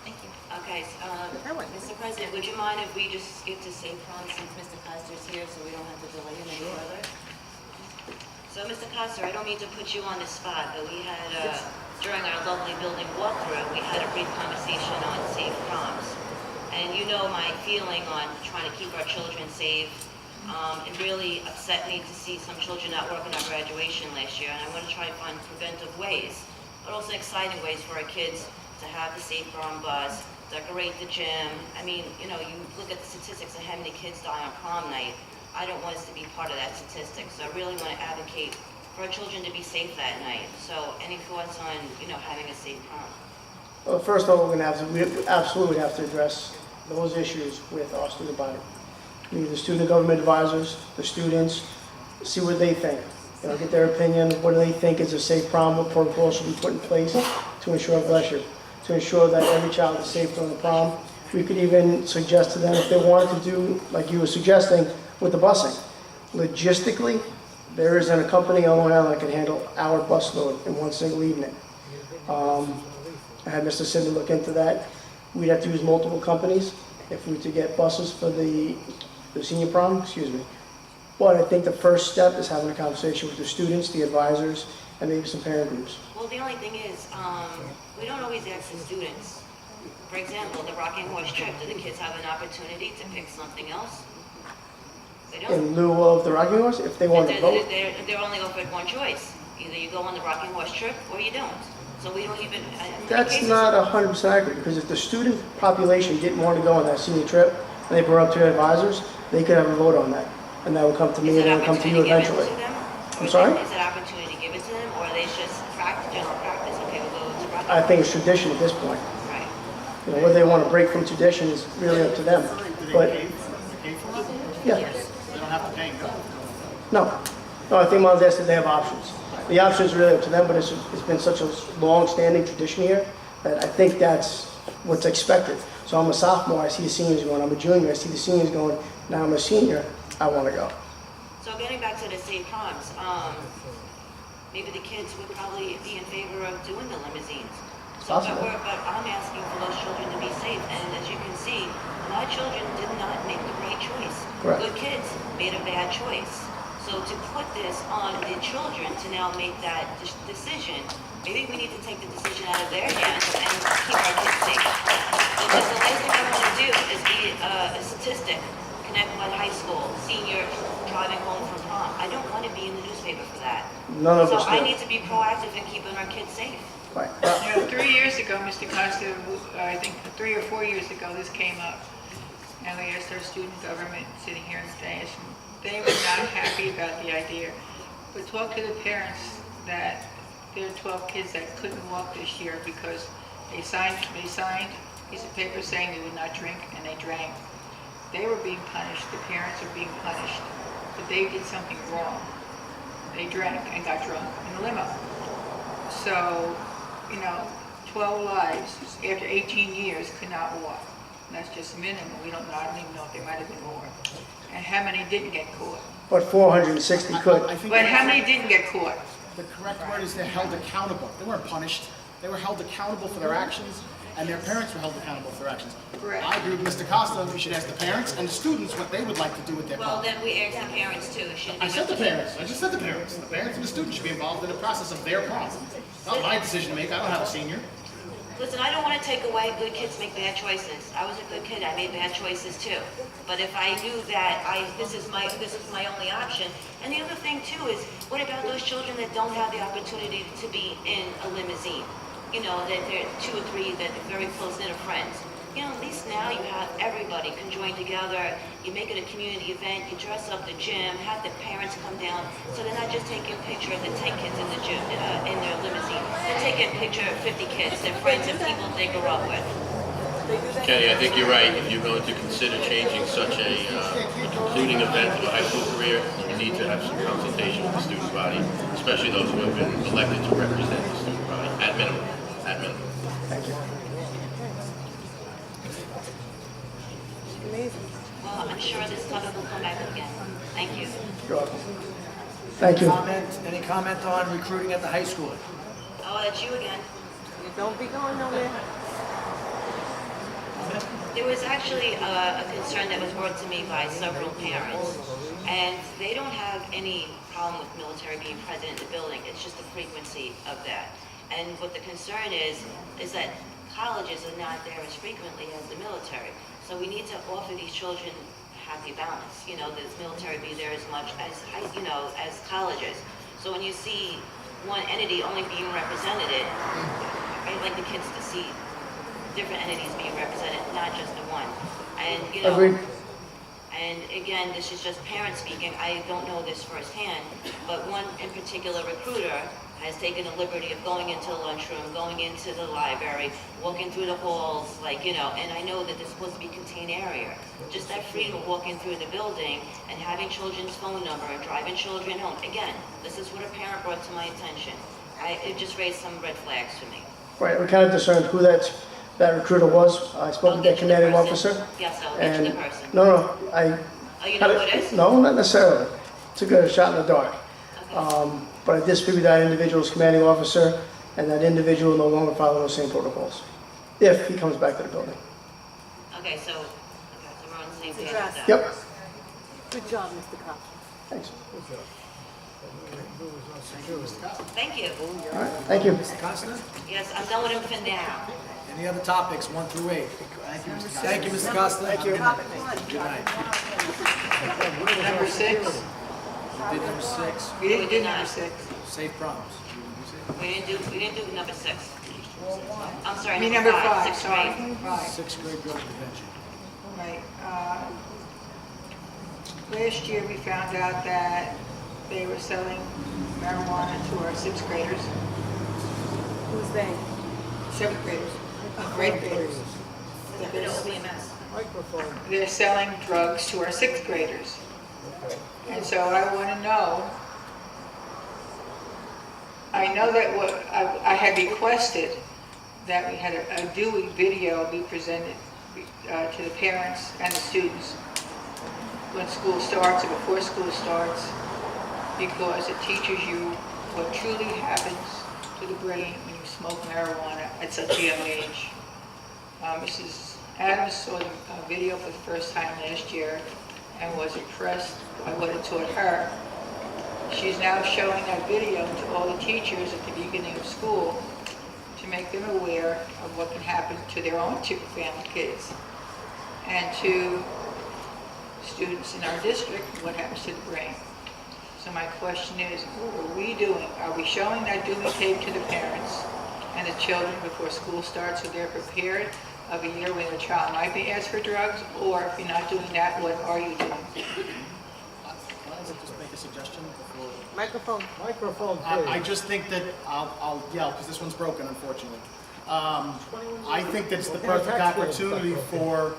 Thank you. Okay, Mr. President, would you mind if we just skip to Safe Prom since Mr. Costa's here so we don't have to delay him any further? So, Mr. Costa, I don't mean to put you on the spot, but we had, during our lovely building walkthrough, we had a brief conversation on safe proms. And you know my feeling on trying to keep our children safe. It really upset me to see some children not working on graduation last year, and I want to try to find preventive ways, but also exciting ways for our kids to have the safe prom bus, decorate the gym. I mean, you look at the statistics of how many kids die on prom night. I don't want us to be part of that statistic, so I really want to advocate for our children to be safe that night. So any thoughts on, having a safe prom? Well, first of all, we absolutely have to address those issues with our student body. We need the student government advisors, the students, see what they think. You know, get their opinion, what do they think is a safe prom, what protocols should be put in place to ensure, bless you, to ensure that every child is safe during the prom. We could even suggest to them if they wanted to do, like you were suggesting, with the busing. Logistically, there isn't a company on Long Island that can handle our bus load in one single evening. I had Mr. Sidney look into that. We'd have to use multiple companies if we were to get buses for the senior prom, excuse me. But I think the first step is having a conversation with the students, the advisors, and maybe some parent groups. Well, the only thing is, we don't always ask the students. For example, the rocking horse trip, do the kids have an opportunity to pick something else? They don't. In lieu of the rocking horse, if they want to vote. They're only offered one choice. Either you go on the rocking horse trip or you don't. So we don't even. That's not 100% accurate, because if the student population didn't want to go on that senior trip, and they brought up to their advisors, they could have a vote on that. And that would come to me, and it would come to you eventually. I'm sorry? Is it opportunity given to them, or are they just general practice? Okay, we'll go to rocking. I think it's tradition at this point. Right. You know, whether they want to break from tradition is really up to them. But, yeah. They don't have to pay and go. No. No, I think Mom's asked if they have options. The option is really up to them, but it's been such a long-standing tradition here that I think that's what's expected. So I'm a sophomore, I see the seniors going. I'm a junior, I see the seniors going. Now I'm a senior, I want to go. So getting back to the safe proms, maybe the kids would probably be in favor of doing the limousines. So, but I'm asking for those children to be safe, and as you can see, a lot of children did not make the right choice. Correct. Good kids made a bad choice. So to put this on the children to now make that decision, maybe we need to take the decision out of their hands and keep our kids safe. Because the last thing I want to do is be a statistic, Connetquot High School, senior driving home from prom. I don't want to be in the newspaper for that. None of us So I do. need to be proactive in keeping our kids safe. Right. You know, 3 years ago, Mr. Costa, I think 3 or 4 years ago, this came up. And we asked our student government sitting here in the dais, and they were not happy about the idea. But talk to the parents that there are 12 kids that couldn't walk this year because they signed a piece of paper saying they would not drink, and they drank. They were being punished, the parents are being punished, but they did something wrong. They drank and got drunk in a limo. So, 12 lives after 18 years could not walk. And that's just minimum. I don't even know if there might have been more. And how many didn't get caught? But 460 could. But how many didn't get caught? The correct word is they're held accountable. They weren't punished. They were held accountable for their actions, and their parents were held accountable for their actions. Correct. I agree with Mr. Costa. We should ask the parents and the students what they would like to do with their Well, prom. then we ask the parents too. I said the parents. I just said the parents. The parents and the students should be involved in the process of their prom. It's not my decision to make. I don't have a senior. Listen, I don't want to take away good kids make bad choices. I was a good kid. I made bad choices too. But if I knew that this is my only option. And the other thing too is, what about those children that don't have the opportunity to be in a limousine? That they're 2 or 3 that are very close knit of friends. At least now you have everybody can join together. You make it a community event. You dress up the gym. Have the parents come down, so they're not just taking a picture of the 10 kids in the gym in their limousine. They're taking a picture of 50 kids, their friends and people they grew up with. Kenny, I think you're right. If you're going to consider changing such a concluding event to a high school career, you need to have some consultation with the student body, especially those who have been elected to represent the student body, at minimum. At minimum. Thank you. Well, I'm sure this topic will come back again. Thank you. You're welcome. Thank you. Any comment on recruiting at the high school? Oh, that's you again. Don't be going nowhere. There was actually a concern that was brought to me by several parents, and they don't have any problem with military being present in the building. It's just the frequency of that. And what the concern is that colleges are not there as frequently as the military. So we need to offer these children happy balance. The military be there as much as as colleges. So when you see one entity only being represented, I'd like the kids to see different entities being represented, not just the one. And Agreed. and again, this is just parents speaking. I don't know this firsthand, but one in particular recruiter has taken the liberty of going into the lunchroom, going into the library, walking through the halls, like, you know, and I know that this is supposed to be a contained area. Just that freedom of walking through the building and having children's phone number and driving children home. Again, this is what a parent brought to my attention. It just raised some red flags for me. Right, we're kind of discerned who that recruiter was. I spoke with that commanding officer. Yes, I'll get you the person. No, Oh, you know who it is? No, not necessarily. Took a shot in the dark. But I did speak with that individual's commanding officer, and that individual no longer follow those same protocols, if he comes back to the building. Okay, so we're on the same page with that. Yep. Good job, Mr. Cox. Thanks. Thank you. All right, thank you. Mr. Costa? Yes, I'm done with him for now. Any other topics, 1 through 8? Thank you, Mr. Costa. Thank you. Good night. Number 6? We did number 6. We didn't do number 6. Safe proms. We didn't do number 6. I'm sorry, I mean, number number 5, 6th sorry. grade. Right. 6th grade drug prevention. Right. Last year, we found out that they were selling marijuana to our 6th graders. Who's they? 7th graders, grade graders. They're selling drugs to our 6th graders. And so I want to know, I know that what I had requested that we had a Dewey video be presented to the parents and the students when school starts or before school starts, because it teaches you what truly happens to the brain when you smoke marijuana at such a young age. Mrs. Adams saw the video for the first time last year and was impressed by what it taught her. She's now showing that video to all the teachers at the beginning of school to make them aware of what can happen to their own family kids and to students in our district, what happens to the brain. So my question is, what are we doing? Are we showing that Dewey tape to the parents and the children before school starts so they're prepared of a year when a child might be asked for drugs? Or if you're not doing that, what are you doing? Just make a suggestion before. Microphone. Microphone, I just think that, I'll yell because this one's broken, unfortunately. I think that's the perfect opportunity for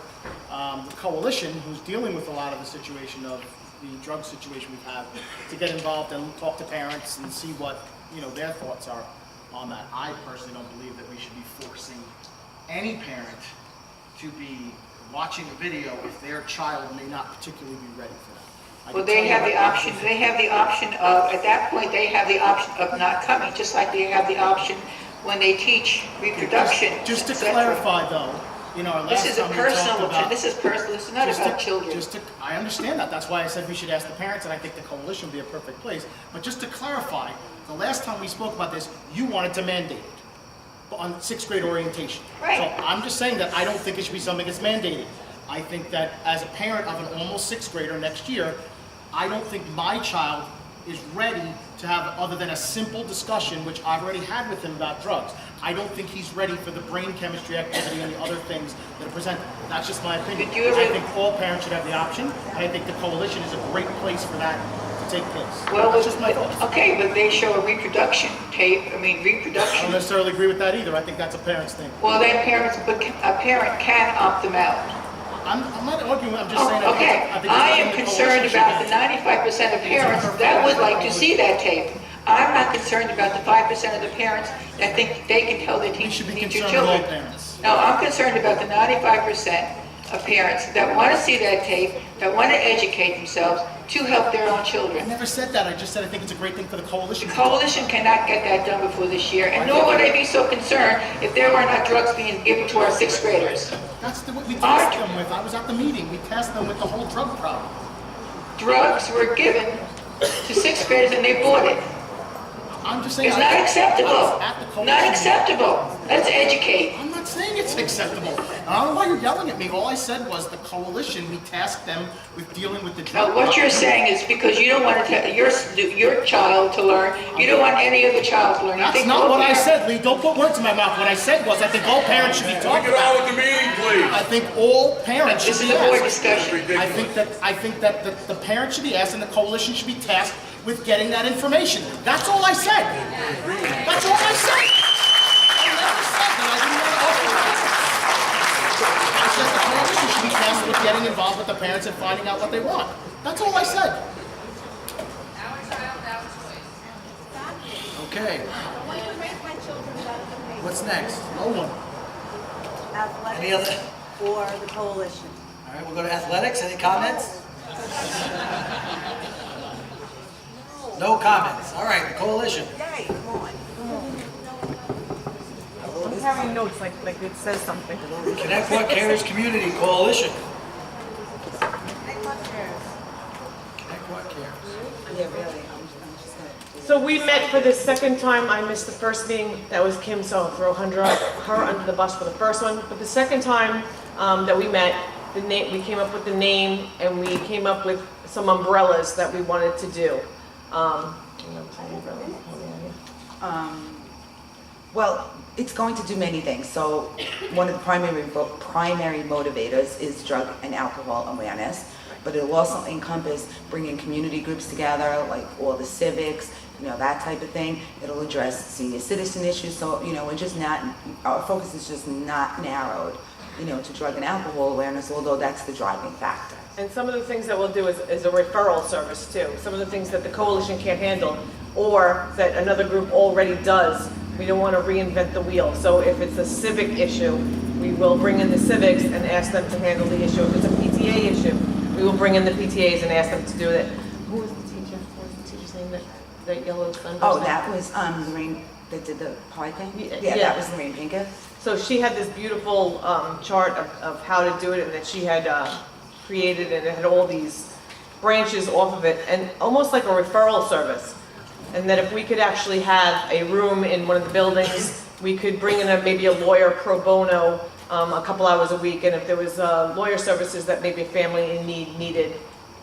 the coalition, who's dealing with a lot of the situation of the drug situation we have, to get involved and talk to parents and see what, their thoughts are on that. I personally don't believe that we should be forcing any parent to be watching a video if their child may not particularly be ready for that. Well, they have the option, at that point, they have the option of not coming, just like they have the option when they teach reproduction. Just to clarify though, our last This is a time we personal, talked about. this is not about children. I understand that. That's why I said we should ask the parents, and I think the coalition would be a perfect place. But just to clarify, the last time we spoke about this, you wanted to mandate it on 6th grade orientation. Right. So I'm just saying that I don't think it should be something that's mandated. I think that as a parent of an almost 6th grader next year, I don't think my child is ready to have, other than a simple discussion, which I've already had with him about drugs. I don't think he's ready for the brain chemistry activity and the other things that are presented. That's just my opinion. I think all parents should have the option. I think the coalition is a great place for that to take place. Well, that's just my thoughts. Okay, but they show a reproduction tape, I reproduction. don't necessarily agree with that either. I think that's a parent's thing. Well, then a parent can opt them out. I'm not arguing, I'm just saying. Okay, I am concerned about the 95% of parents that would like to see that tape. I'm not concerned about the 5% of the parents that think they can tell their teacher children. No, I'm concerned about the 95% of parents that want to see that tape, that want to educate themselves to help their own children. I never said that. I just said I think it's a great thing for the coalition. The coalition cannot get that done before this year, and nor would I be so concerned if there were not drugs being given to our 6th graders. That's what we tasked them with. I was at the meeting. We tasked them with the whole drug problem. Drugs were given to 6th graders and they bought it. I'm just saying. It's not acceptable. At the coalition. Not acceptable. Let's educate. I'm not saying it's acceptable. I don't know why you're yelling at me. All I said was the coalition, we tasked them with dealing with the drug. Now, what you're saying is because you don't want to your child to learn, you don't want any other child to learn. You That's think not all what I parents- said, Lee. Don't put words in my mouth. What I said was, I think all parents should be talking Get on about. with the meeting, please. I think all parents should This be is a board asked. discussion. I think that the parents should be asked and the coalition should be tasked with getting that information. That's all I said. That's all I said. I never said that I didn't want to authorize it. I said the coalition should be tasked with getting involved with the parents and finding out what they want. That's all I said. Okay, what's next? No one. Any other? Or the coalition. All right, we'll go to athletics. Any comments? No comments. All right, the coalition. Yay, come on. I'm having notes like it says something. Connetquot Cares Community Coalition. Connetquot Cares. Yeah, really. So we met for the second time. I missed the first meeting. That was Kim, so I'll throw her under the bus for the first one. But the second time that we met, we came up with the name and we came up with some umbrellas that we wanted to do. Well, it's going to do many things. So one of the primary motivators is drug and alcohol awareness, but it'll also encompass bringing community groups together, like all the civics, that type of thing. It'll address senior citizen issues. So, we're just our focus is just not narrowed, to drug and alcohol awareness, although that's the driving factor. And some of the things that we'll do is a referral service too. Some of the things that the coalition can't handle or that another group already does. We don't want to reinvent the wheel. So if it's a civic issue, we will bring in the civics and ask them to handle the issue. If it's a PTA issue, we will bring in the PTAs and ask them to do it. Who was the teacher? What was the teacher's name that yellow sun? Oh, that was Lorraine that did the pie thing? Yeah, that was Lorraine Pincus. So she had this beautiful chart of how to do it and that she had created, and it had all these branches off of it, and almost like a referral service. And that if we could actually have a room in one of the buildings, we could bring in maybe a lawyer pro bono a couple hours a week, and if there was lawyer services that maybe a family in need needed,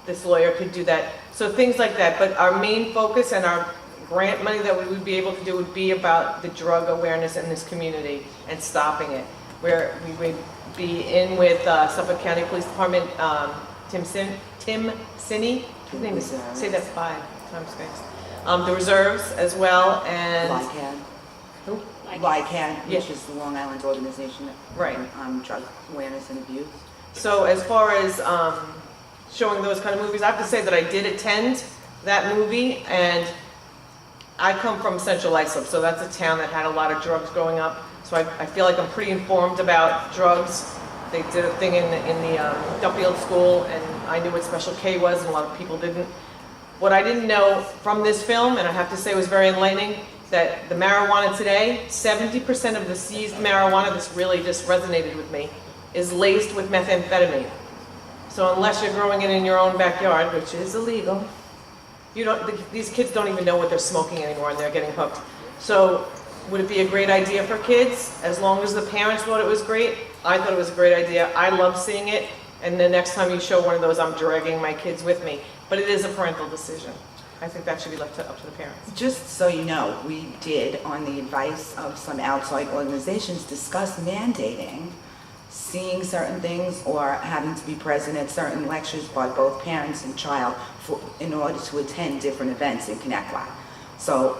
this lawyer could do that. So things like that. But our main focus and our grant money that we would be able to do would be about the drug awareness in this community and stopping it. Where we would be in with Suffolk County Police Department, Tim Sinney, his name is, say that 5 times fast. The reserves as well, and LICAD. Who? LICAD, which Yeah. is the Long Island Organization Right. on Drug Awareness and Abuse. So as far as showing those kind of movies, I have to say that I did attend that movie, and I come from Central Islip, so that's a town that had a lot of drugs growing up. So I feel like I'm pretty informed about drugs. They did a thing in the Duffield School, and I knew what Special K was, and a lot of people didn't. What I didn't know from this film, and I have to say was very enlightening, that the marijuana today, 70% of the seized marijuana, this really just resonated with me, is laced with methamphetamine. So unless you're growing it in your own backyard, which is illegal, these kids don't even know what they're smoking anymore, and they're getting hooked. So would it be a great idea for kids? As long as the parents thought it was great, I thought it was a great idea. I love seeing it, and the next time you show one of those, I'm dragging my kids with me. But it is a parental decision. I think that should be left up to the parents. Just so you know, we did, on the advice of some outside organizations, discuss mandating seeing certain things or having to be present at certain lectures by both parents and child in order to attend different events in Connetquot. So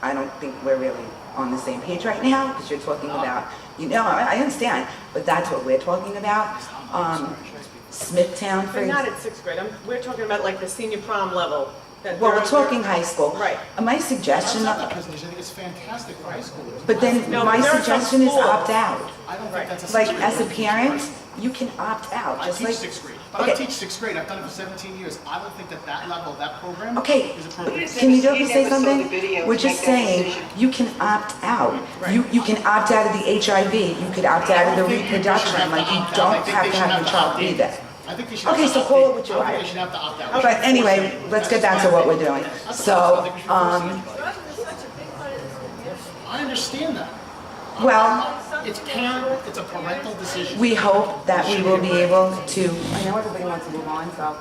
I don't think we're really on the same page right now, because you're talking about, I understand, but that's what we're talking about. Smithtown, for But not at 6th grade. We're talking about like the senior prom level. Well, we're talking high school. Right. My suggestion, That's not the position. I think it's fantastic for high school. but then No, my but there are some suggestion is schools. opt out. I don't think that's a Like, 6th grade. as a parent, you can opt out, I just teach like. 6th grade, but Okay. I teach 6th grade. I've done it for 17 years. I don't think that level, that program Okay, is appropriate. can you You say never saw the something? video We're to just make that saying, decision. you can opt out. You can opt out of the HIV, you could opt out of the I think you should reproduction, have to like you opt out. I don't think have they to should have your child opt be in. there. I think they should have Okay, to so opt call in. it what you I don't think like. they should have to opt out. But anyway, let's get back to what we're doing. So, I understand that. Well, It's it's a parental decision. we hope that we will be able to, I know everybody wants to move on, so.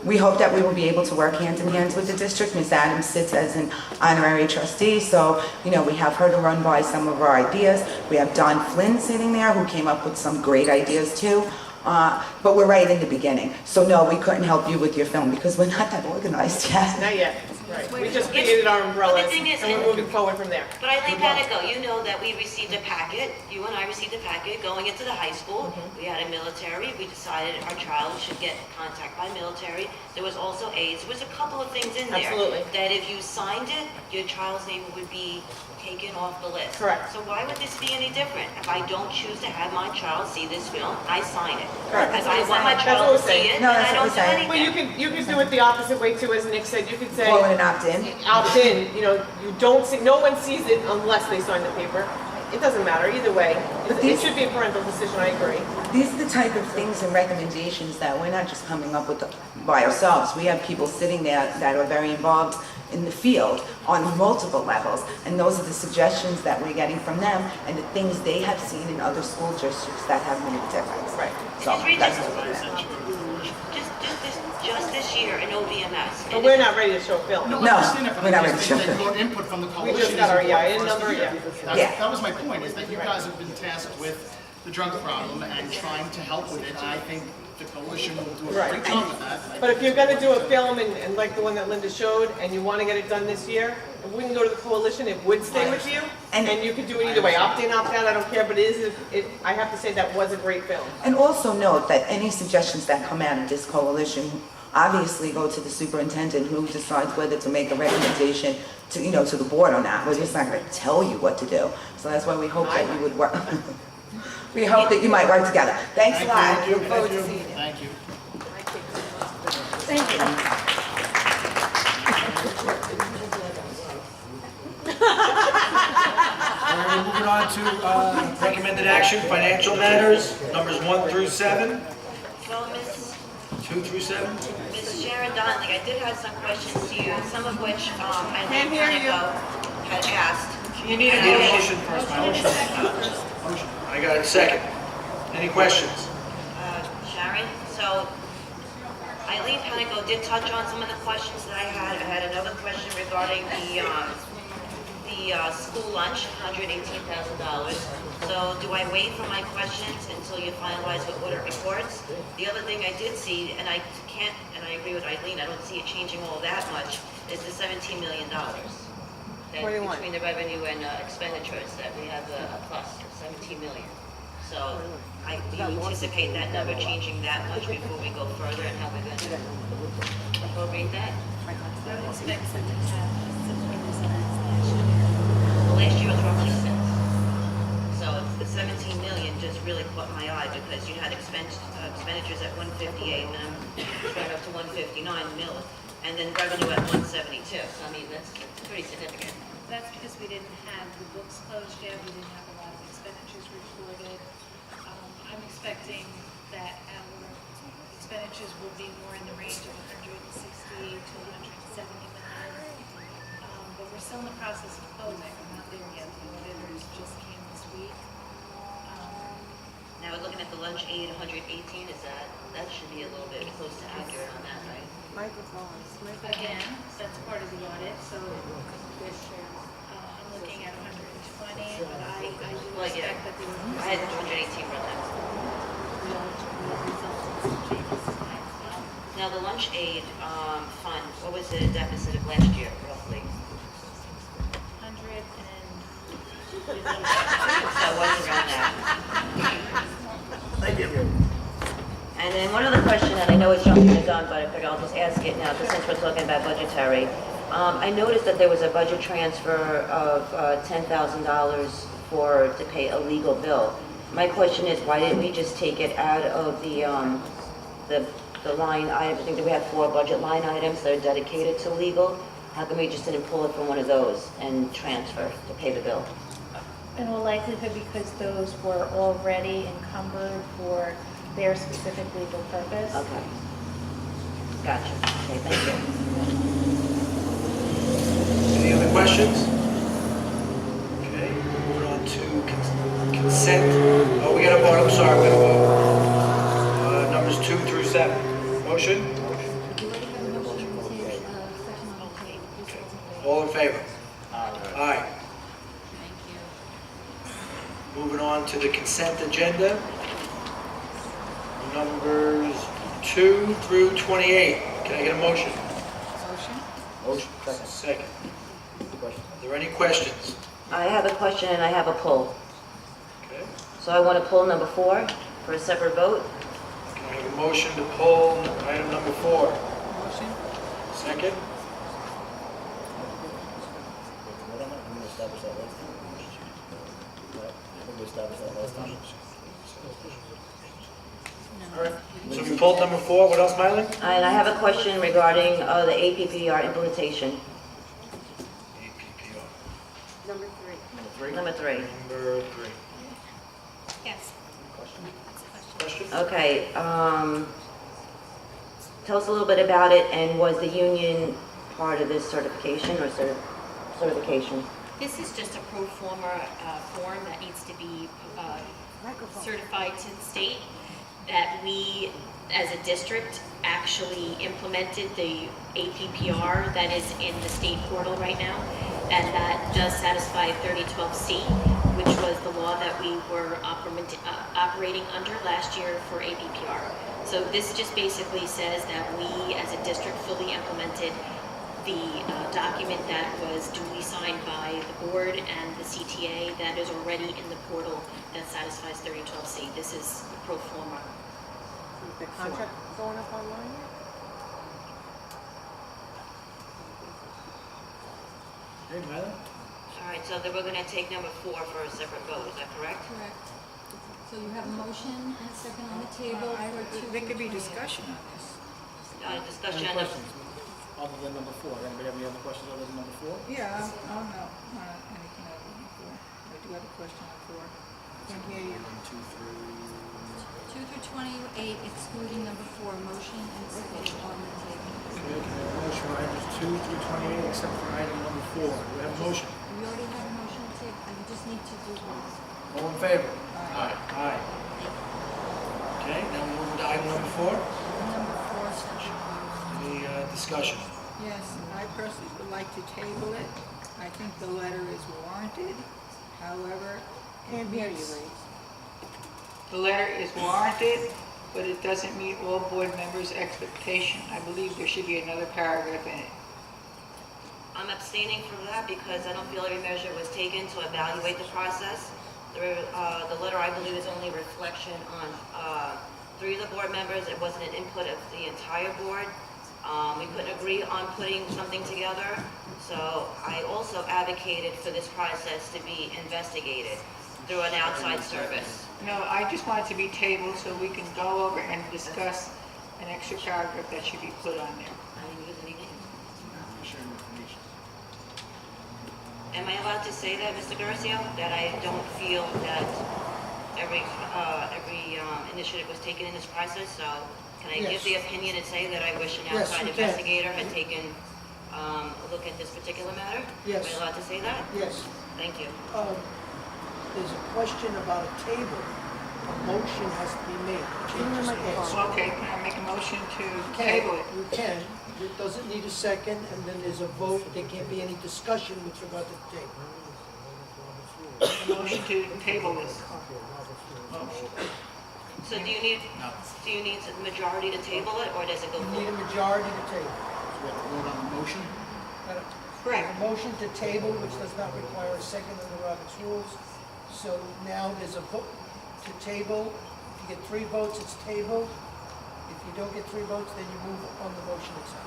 We hope that we will be able to work hand in hand with the district. Ms. Adams sits as an honorary trustee, so, we have her to run by some of our ideas. We have Don Flynn sitting there, who came up with some great ideas too. But we're right in the beginning. So no, we couldn't help you with your film because we're not that organized yet. Not yet, right. We just created our umbrellas, But the thing is, and we're moving forward from there. But Eileen Panico, you know that we received a packet, you and I received a packet going into the high school. We had a military, we decided our child should get contact by military. There was also AIDS, there was a couple of things in there. Absolutely. That if you signed it, your child's name would be taken off the list. Correct. So why would this be any different? If I don't choose to have my child see this film, I sign it. Correct. Because I want my That's child what to we're see saying. it, No, and that's I what don't we're do saying. anything. Well, you could do it the opposite way too, as Nick said. You could say, Call it an opt-in. opt in, you don't see, no one sees it unless they sign the paper. It doesn't matter, either way. It should be a parental decision, I agree. These are the type of things and recommendations that we're not just coming up with by ourselves. We have people sitting there that are very involved in the field on multiple levels, and those are the suggestions that we're getting from them and the things they have seen in other school districts that have made a difference. Right. So that's what we're Just this year in OVMS. But we're not ready to show film. No, we're not ready to show That film. your input from the We coalition just is got our important EIN for us to number, hear. yeah. Yeah. That was my point, is that you guys have been tasked with the drug problem and trying to help with it, and I think the coalition will do a great job with that. But if you're gonna do a film and like the one that Linda showed, and you wanna get it done this year, if we can go to the coalition, it would stay with you, and you could do it either way, opt in, opt out, I don't care, but I have to say that was a great film. And also note that any suggestions that come out of this coalition obviously go to the superintendent, who decides whether to make a recommendation to, to the board or not. We're just not going to tell you what to do. So that's why we hope that you would work. We hope that you might work together. Thanks a lot. Look forward to seeing you. Thank you. Thank you. We're moving on to recommended action, financial matters, numbers 1 through 7. Well, Ms. 2 through 7. Ms. Sharon Donnelly, I did have some questions to you, some of which Eileen Can't hear you. Panico had asked. You need a motion first, my motion. Motion. I got a second. Any questions? Sharon, so Eileen Panico did touch on some of the questions that I had. I had another question regarding the school lunch, $118,000. So do I wait for my questions until you finalize with audit reports? The other thing I did see, and I can't, and I agree with Eileen, I don't see it changing all that much, is the $17 million. What do you want? Between the revenue and expenditures, that we have a plus of 17 million. So do you anticipate that number changing that much before we go further, and how we're going to appropriate that? I would expect them to have similar results Well, last year was roughly 6. So the 17 million just really caught my eye because you had expenditures at 158, and then right up to 159 mil, and then revenue at 172. So I mean, that's pretty significant. That's because we didn't have the books closed yet, we didn't have a lot of expenditures reported. I'm expecting that our expenditures will be more in the range of 160 to 170 million. But we're still in the process of closing, we're not there yet, the auditors just came this week. Now we're looking at the lunch aid, 118. That should be a little bit close to accurate on that, right? Again, that's part of the audit, so I'm looking at 120, but I do expect that the I had 218 written down. Now the lunch aid fund, what was the deficit of last year roughly? 100 and So it wasn't around that. Thank you. And then one other question, and I know it's jumping the gun, but I figure I'll just ask it now, just since we're talking about budgetary. I noticed that there was a budget transfer of $10,000 to pay a legal bill. My question is, why didn't we just take it out of the line item? I think that we have 4 budget line items that are dedicated to legal. How come we just didn't pull it from one of those and transfer to pay the bill? in all likelihood because those were already encumbered for their specific legal purpose. Okay. Gotcha. Okay, thank you. Any other questions? Okay, moving on to All in favor? Aye. Aye. Moving on to the consent agenda. Numbers 2 through 28. Can I get a motion? Motion. Second. Are there any questions? I have a question and I have a pull. Okay. So I want to pull number 4 for a separate vote. Can I have a motion to pull item number 4? Motion? Second. All right. So we pulled number 4. What else, Mylan? And I have a question regarding the APPR implementation. Number 3. Number 3. Number 3. Yes. Question? Okay, tell us a little bit about it, and was the union part of this certification or certification? This is just a pro forma form that needs to be certified to the state, that we, as a district, actually implemented the APPR that is in the state portal right now, and that does satisfy 3012C, which was the law that we were operating under last year for APPR. So this just basically says that we, as a district, fully implemented the document that was duly signed by the board and the CTA that is already in the portal that satisfies 3012C. This is the pro forma. The contract going up online yet? Hey, Mylan? All right, so then we're going to take number 4 for a separate vote, is that correct? Correct. So you have a motion and a second on the table for 2. There could be discussion on this. Discussion Any of... questions other than number 4? Anybody have any other questions other than number 4? Yeah, oh no, not anything other than 4. I do have a question on 4. Can't hear you. 2 through... 2 through 28, excluding number 4, motion and a second on the table. Okay, can I have a motion for items 2 through 28 except for item number 4? Do we have a motion? We already have a motion on the table, and you just need to do both. All in favor? Aye. Aye. Okay, now we move to item number 4. Number 4, section. Any discussion? Yes, I personally would like to table it. I think the letter is warranted. However, Can't hear you, Lee. the letter is warranted, but it doesn't meet all board members' expectation. I believe there should be another paragraph in it. I'm abstaining from that because I don't feel every measure was taken to evaluate the process. The letter, I believe, is only a reflection on 3 of the board members. It wasn't an input of the entire board. We couldn't agree on putting something together. So I also advocated for this process to be investigated through an outside service. No, I just want it to be tabled so we can go over and discuss an extra paragraph that should be put on there. Am I allowed to say that, Mr. Garcia, that I don't feel that every initiative was taken in this process? So can I give the opinion and say that I wish an Yes, outside you can. investigator had taken a look at this particular matter? Yes. Am I allowed to say that? Yes. Thank you. There's a question about a table. A motion has to be made. Okay, can I make a motion to Can, table it? you can. It doesn't need a second, and then there's a vote. There can't be any discussion with regard to the table. Motion to table this. So do you need a majority to table it, or does it go You need a forward? majority to table. We have to vote on the motion? Correct. A motion to table, which does not require a second under Robert's rules. So now there's a vote to table. If you get 3 votes, it's tabled. If you don't get 3 votes, then you move on the motion itself.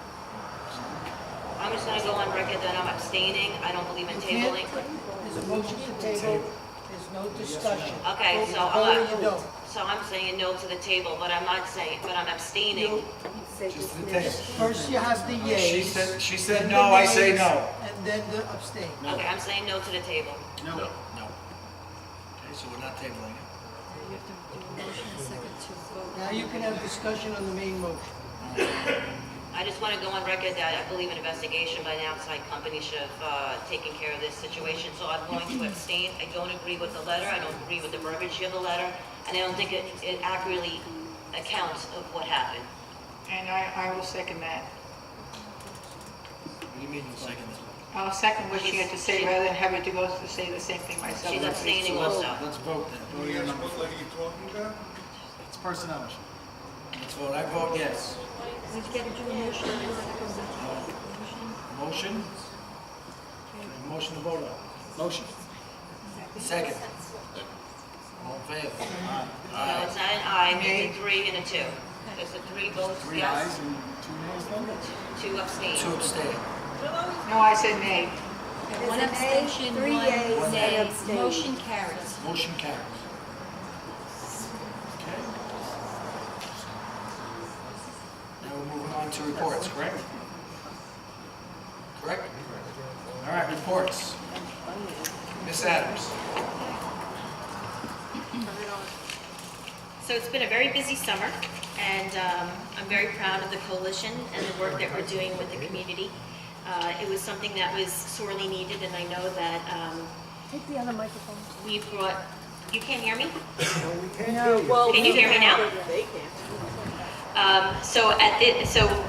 I'm just going to go on record that I'm abstaining. I don't believe in You can't- tabling. There's a motion to table. There's no discussion. Okay, so You vote or you I'm don't. saying no to the table, but I'm abstaining. Just the table. First you have the yeas. She said then no, the I say nays, no. And then the abstain. Okay, I'm saying no to the table. No. No. Okay, so we're not tabling it. You have to do a motion and a second to vote. Now you can have discussion on the main motion. I just want to go on record that I believe an investigation by an outside company should have taken care of this situation, so I'm going to abstain. I don't agree with the letter, I don't agree with the verbiage of the letter, and I don't think it accurately accounts of what happened. And I will second that. What do you mean you second this? I'll second what she had to say rather than having to go to say the same thing myself. She's abstaining also. Let's vote then. Voting on number 4. It's personnel. Let's vote. I vote yes. Let's get into a motion. Motion? Motion to vote on. Motion. Second. All in favor? Aye. No, it's not an aye, it's a 3 and a 2. It's a 3 votes 3 yes, ayes and 2 nays then? 2 abstain. 2 abstain. No, I said nay. One abstention, Three one yeas and nay. abstain. Motion carries. Motion carries. Okay. Now we're moving on to reports, correct? Correct? All right, reports. Ms. Adams. So it's been a very busy summer, and I'm very proud of the coalition and the work that we're doing with the community. It was something that was sorely needed, and I know that Take the other microphone. we brought, you can't hear me? No, well. Can you hear me now? They can. So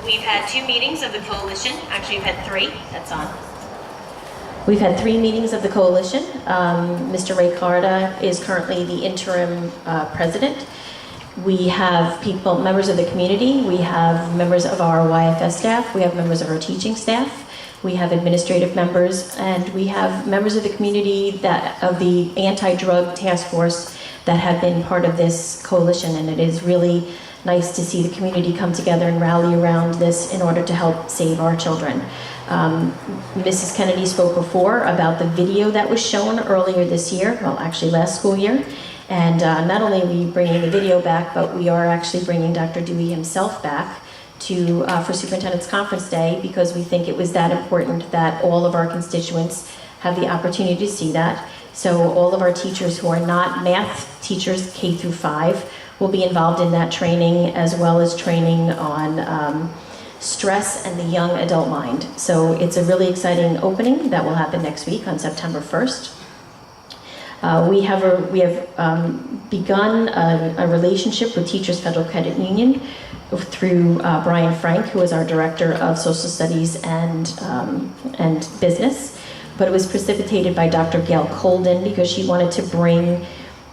we've had 2 meetings of the coalition. Actually, we've had 3. That's on. We've had 3 meetings of the coalition. Mr. Ray Carta is currently the interim president. We have members of the community. We have members of our YFS staff. We have members of our teaching staff. We have administrative members, and we have members of the community of the anti-drug task force that have been part of this coalition, and it is really nice to see the community come together and rally around this in order to help save our children. Mrs. Kennedy spoke before about the video that was shown earlier this year, well, actually last school year, and not only are we bringing the video back, but we are actually bringing Dr. Dewey himself back for Superintendent's Conference Day, because we think it was that important that all of our constituents have the opportunity to see that. So all of our teachers who are not math teachers K through 5 will be involved in that training, as well as training on stress and the young adult mind. So it's a really exciting opening that will happen next week on September 1st. We have begun a relationship with Teachers Federal Credit Union through Brian Frank, who is our Director of Social Studies and Business. But it was precipitated by Dr. Gail Colden, because she wanted to bring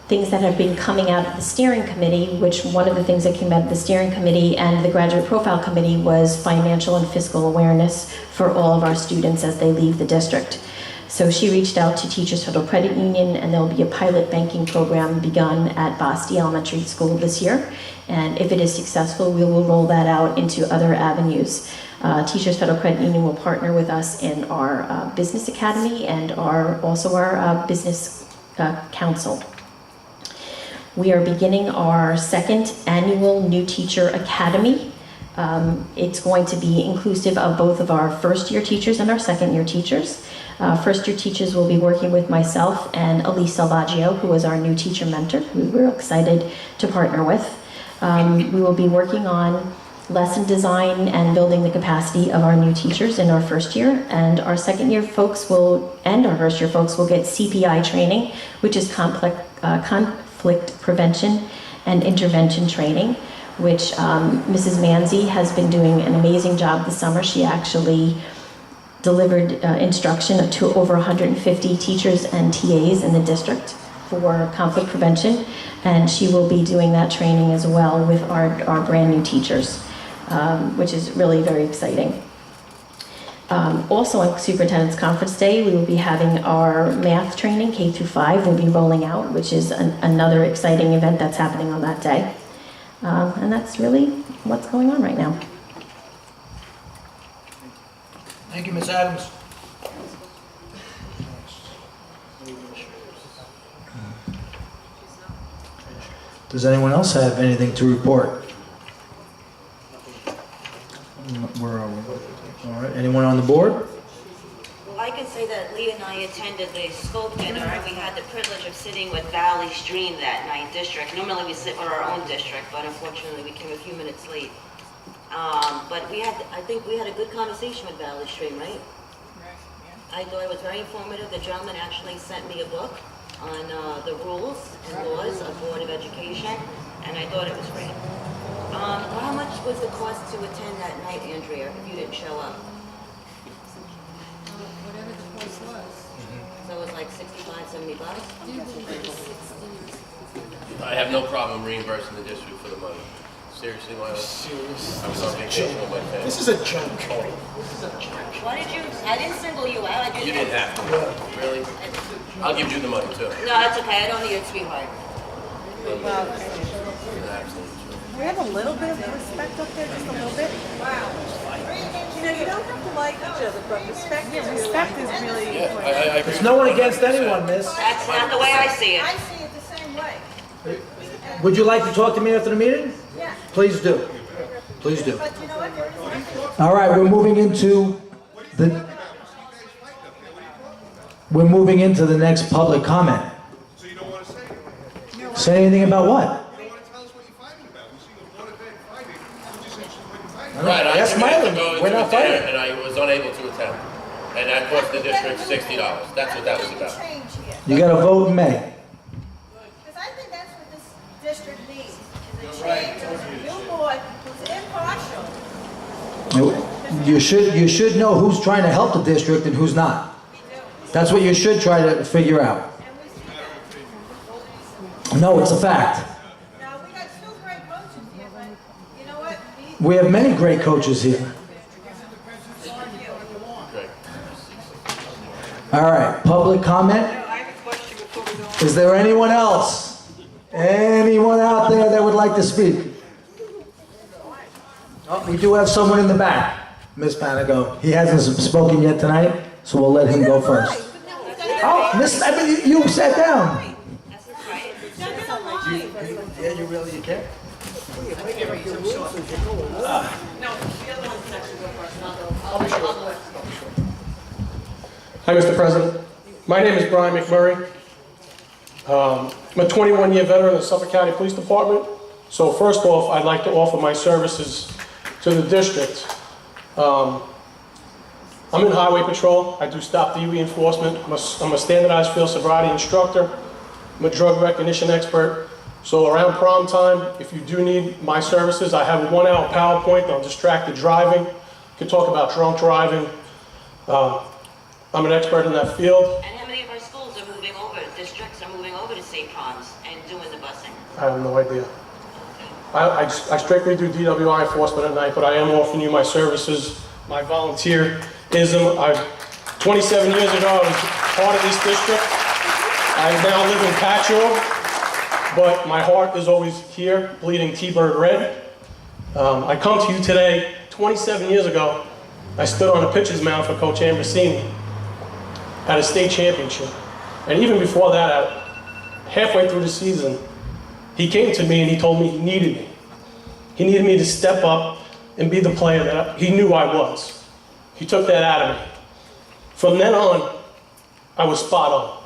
things that have been coming out of the steering committee, which one of the things that came out of the steering committee and the graduate profile committee was financial and fiscal awareness for all of our students as they leave the district. So she reached out to Teachers Federal Credit Union, and there will be a pilot banking program begun at Boston Elementary School this year. And if it is successful, we will roll that out into other avenues. Teachers Federal Credit Union will partner with us in our business academy and also our business council. We are beginning our 2nd annual New Teacher Academy. It's going to be inclusive of both of our first-year teachers and our second-year teachers. First-year teachers will be working with myself and Elise Salvaggio, who is our new teacher mentor, who we're excited to partner with. We will be working on lesson design and building the capacity of our new teachers in our first year, and our second-year folks and our first-year folks will get CPI training, which is conflict prevention and intervention training, which Mrs. Manzi has been doing an amazing job this summer. She actually delivered instruction to over 150 teachers and TAs in the district for conflict prevention, and she will be doing that training as well with our brand new teachers, which is really very exciting. Also on Superintendent's Conference Day, we will be having our math training, K through 5, will be rolling out, which is another exciting event that's happening on that day. And that's really what's going on right now. Thank you, Ms. Adams. Does anyone else have anything to report? Where are we? All right, anyone on the board? Well, I can say that Lee and I attended the scope dinner, and we had the privilege of sitting with Valley Stream that night district. Normally we sit with our own district, but unfortunately we came a few minutes late. But I think we had a good conversation with Valley Stream, right? I thought it was very informative. The gentleman actually sent me a book on the rules and laws of Board of Education, and I thought it was great. How much was the cost to attend that night, Andrea, if you didn't show up? Whatever $70? I have no problem reimbursing the district for the money. Seriously, why not? I was on vacation with my family. This is a joke. Why did you, I didn't single you out, I did. You didn't have to. Really? I'll give you the money too. No, that's okay, I don't need it to be hard. We have a little bit of respect up there, just a little bit. Wow. You know, you don't have to like each other, but respect is really important. There's no one against anyone, miss. That's not the way I see it. I see it the same way. Would you like to talk to me after the meeting? Yeah. Please do. Please do. But you know what, there is All right, we're moving into the next public comment. Say anything about what? Right, I That's committed to smiling. go We're to not a dinner fighting. and I was unable to attend. And that cost the district $60. That's what that was about. change here. You got to vote in May. Because I think that's what this district needs, is a change, a new board who's impartial. You should know who's trying to help the district and who's not. That's what you should try to figure out. No, it's a fact. Now, we got two great coaches here, but you know what? We have many great coaches here. All right, public comment? Is there anyone else? Anyone out there that would like to speak? Oh, we do have someone in the back, Miss Panico. He hasn't spoken yet tonight, so we'll let him go first. Oh, Miss, I mean, you sat down. Yeah, you really, you can. Hi, Mr. President. My name is Brian McMurray. I'm a 21-year veteran of the Suffolk County Police Department. So first off, I'd like to offer my services to the district. I'm in Highway Patrol. I do stop DUI enforcement. I'm a standardized field sobriety instructor. I'm a drug recognition expert. So around prom time, if you do need my services, I have a 1-hour PowerPoint on distracted driving. You can talk about drunk driving. I'm an expert in that field. And how many of our schools are moving over, districts are moving over to St. Proms and doing the busing? I have no idea. I strictly do DWI enforcement at night, but I am offering you my services, my volunteerism. 27 years ago, I was part of this district. I now live in Patchogue, but my heart is always here, bleeding T-bird red. I come to you today, 27 years ago, I stood on a pitcher's mound for Coach Ambrosini at a state championship. And even before that, halfway through the season, he came to me and he told me he needed me. He needed me to step up and be the player that he knew I was. He took that out of me. From then on, I was spot on.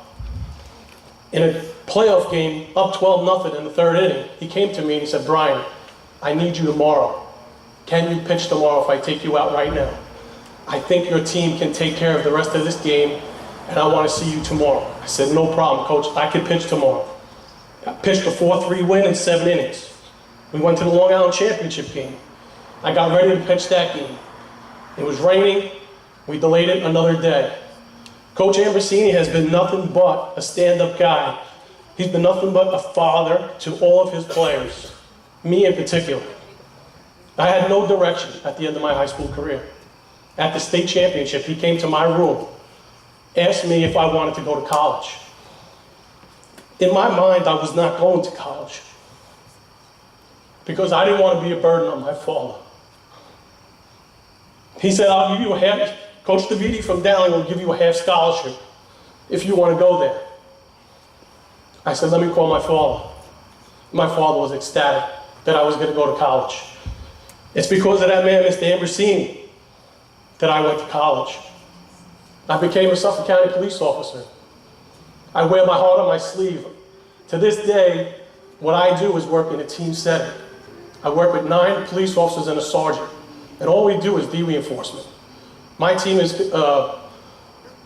In a playoff game, up 12-0 in the third inning, he came to me and he said, Brian, I need you tomorrow. Can you pitch tomorrow if I take you out right now? I think your team can take care of the rest of this game, and I want to see you tomorrow. I said, no problem, Coach. I can pitch tomorrow. I pitched a 4-3 win in 7 innings. We went to the Long Island Championship game. I got ready to pitch that game. It was raining. We delayed it another day. Coach Ambrosini has been nothing but a stand-up guy. He's been nothing but a father to all of his players, me in particular. I had no direction at the end of my high school career. At the state championship, he came to my room, asked me if I wanted to go to college. In my mind, I was not going to college because I didn't want to be a burden on my father. He said, I'll give you a half, Coach DeViti from Dowling will give you a half scholarship if you want to go there. I said, let me call my father. My father was ecstatic that I was going to go to college. It's because of that man, Mr. Ambrosini, that I went to college. I became a Suffolk County police officer. I wear my heart on my sleeve. To this day, what I do is work in a team setting. I work with 9 police officers and a sergeant, and all we do is DUI enforcement. My team is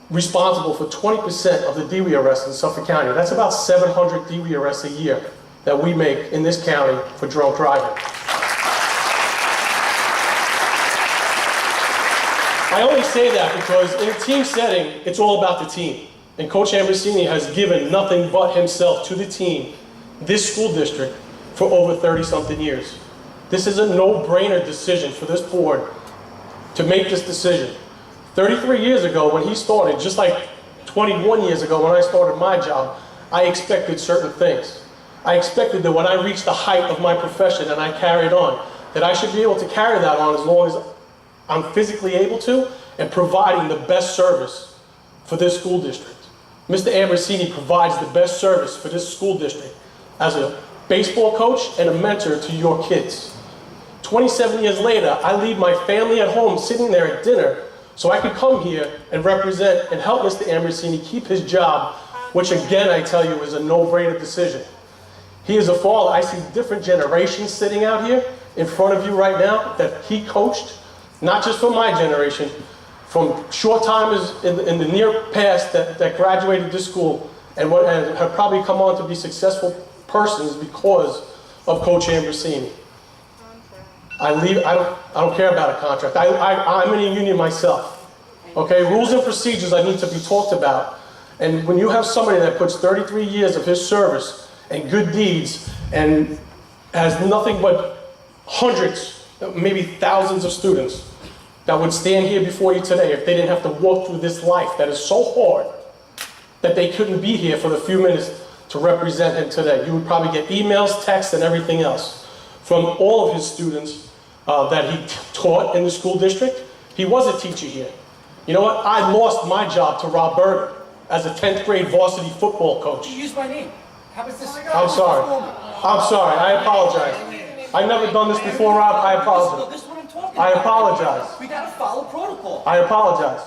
responsible for 20% of the DUI arrests in Suffolk County. That's about 700 DUI arrests a year that we make in this county for drunk driving. I only say that because in a team setting, it's all about the team. and Coach Ambrosini has given nothing but himself to the team, this school district, for over 30-something years. This is a no-brainer decision for this board to make this decision. 33 years ago when he started, just like 21 years ago when I started my job, I expected certain things. I expected that when I reached the height of my profession and I carried on, that I should be able to carry that on as long as I'm physically able to and providing the best service for this school district. Mr. Ambrosini provides the best service for this school district as a baseball coach and a mentor to your kids. 27 years later, I leave my family at home sitting there at dinner so I could come here and represent and help Mr. Ambrosini keep his job, which again I tell you is a no-brainer decision. He is a father. I see different generations sitting out here in front of you right now that he coached, not just from my generation, from short-timers in the near past that graduated this school and have probably come on to be successful persons because of Coach Ambrosini. I don't care about a contract. I'm in a union myself. Okay, rules and procedures I need to be talked about. And when you have somebody that puts 33 years of his service and good deeds and has nothing but hundreds, maybe thousands of students that would stand here before you today if they didn't have to walk through this life that is so hard that they couldn't be here for the few minutes to represent him today. You would probably get emails, texts, and everything else from all of his students that he taught in the school district. He was a teacher here. You know what? I lost my job to Rob Berger as a 10th grade varsity football coach. You used my name. How was this? I'm sorry. I'm sorry. I apologize. I've never done this before, Rob. I apologize. This is what I'm talking I about. apologize. We gotta follow protocol. I apologize.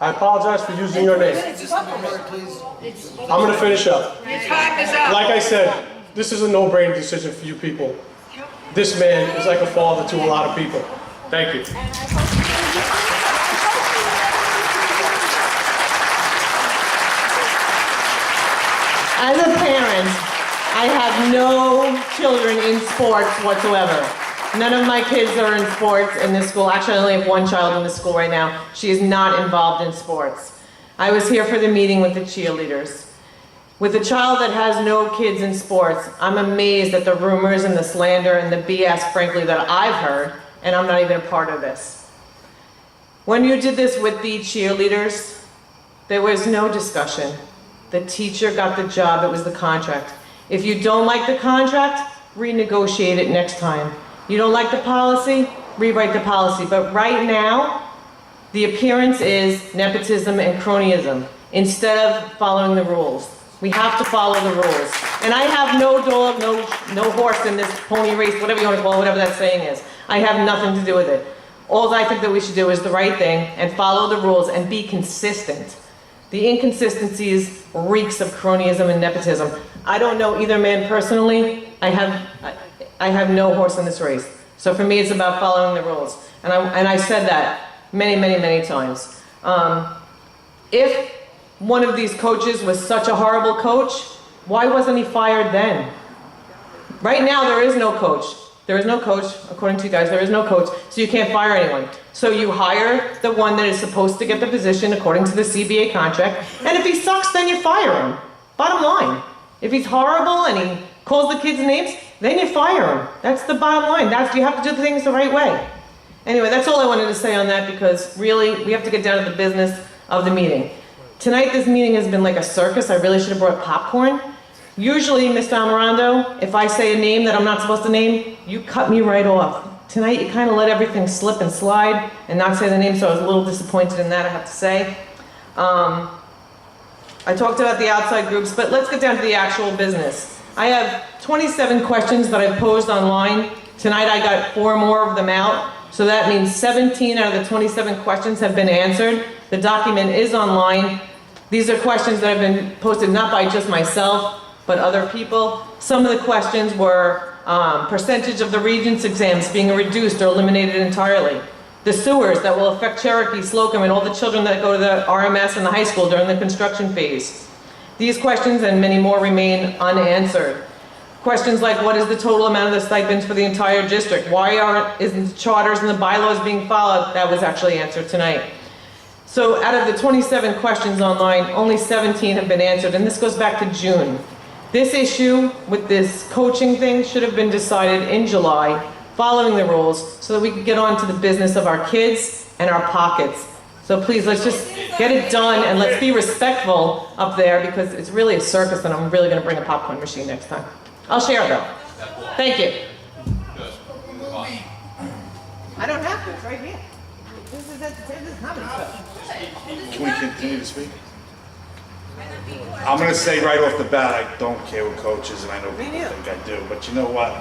I apologize for using your name. I'm going to finish up. Your time is up. Like I said, this is a no-brainer decision for you people. This man is like a father to a lot of people. Thank you. As a parent, I have no children in sports whatsoever. None of my kids are in sports in this school. Actually, I only have one child in this school right now. She is not involved in sports. I was here for the meeting with the cheerleaders. With a child that has no kids in sports, I'm amazed at the rumors and the slander and the BS, frankly, that I've heard, and I'm not even a part of this. When you did this with the cheerleaders, there was no discussion. The teacher got the job, it was the contract. If you don't like the contract, renegotiate it next time. You don't like the policy, rewrite the policy. But right now, the appearance is nepotism and cronyism instead of following the rules. We have to follow the rules. And I have no dog, no horse in this pony race, whatever you want to call it, whatever that saying is. I have nothing to do with it. All I think that we should do is the right thing and follow the rules and be consistent. The inconsistencies reeks of cronyism and nepotism. I don't know either man personally. I have no horse in this race. So for me, it's about following the rules. And I said that many times. If one of these coaches was such a horrible coach, why wasn't he fired then? Right now, there is no coach. There is no coach, according to you guys, there is no coach, so you can't fire anyone. So you hire the one that is supposed to get the position according to the CBA contract, and if he sucks, then you fire him. Bottom line. If he's horrible and he calls the kids names, then you fire him. That's the bottom line. You have to do things the right way. Anyway, that's all I wanted to say on that because really, we have to get down to the business of the meeting. Tonight, this meeting has been like a circus. I really should have brought popcorn. Usually, Mr. Almirando, if I say a name that I'm not supposed to name, you cut me right off. Tonight, you kind of let everything slip and slide and not say the name, so I was a little disappointed in that, I have to say. I talked about the outside groups, but let's get down to the actual business. I have 27 questions that I posed online. Tonight, I got 4 more of them out, so that means 17 out of the 27 questions have been answered. The document is online. These are questions that have been posted not by just myself, but other people. Some of the questions were percentage of the Regents exams being reduced or eliminated entirely. The sewers that will affect Cherokee, Slocum, and all the children that go to the RMS and the high school during the construction phase. These questions and many more remain unanswered. Questions like, what is the total amount of the stipends for the entire district? Why isn't the charters and the bylaws being followed? That was actually answered tonight. So out of the 27 questions online, only 17 have been answered, and this goes back to June. This issue with this coaching thing should have been decided in July, following the rules, so that we could get on to the business of our kids and our pockets. So please, let's just get it done, and let's be respectful up there, because it's really a circus, and I'm really gonna bring a popcorn machine next time. I'll share though. Thank you. I don't have to, it's right here. This is comedy stuff. Can we continue to speak? I'm going to say right off the bat, I don't care what coaches, and I know people think I do, but you know what?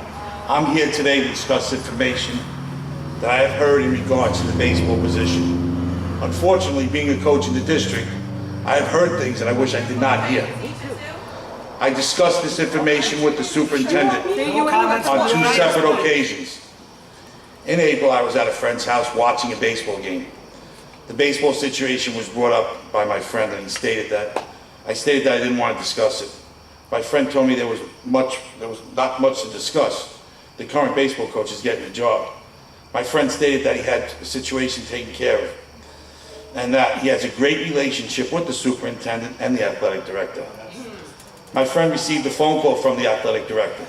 I'm here today to discuss information that I have heard in regards to the baseball position. Unfortunately, being a coach in the district, I have heard things that I wish I did not hear. I discussed this information with the superintendent on 2 separate occasions. In April, I was at a friend's house watching a baseball game. The baseball situation was brought up by my friend, and I stated that I didn't want to discuss it. My friend told me there was not much to discuss. The current baseball coach is getting a job. My friend stated that he had the situation taken care of, and that he has a great relationship with the superintendent and the athletic director. My friend received a phone call from the athletic director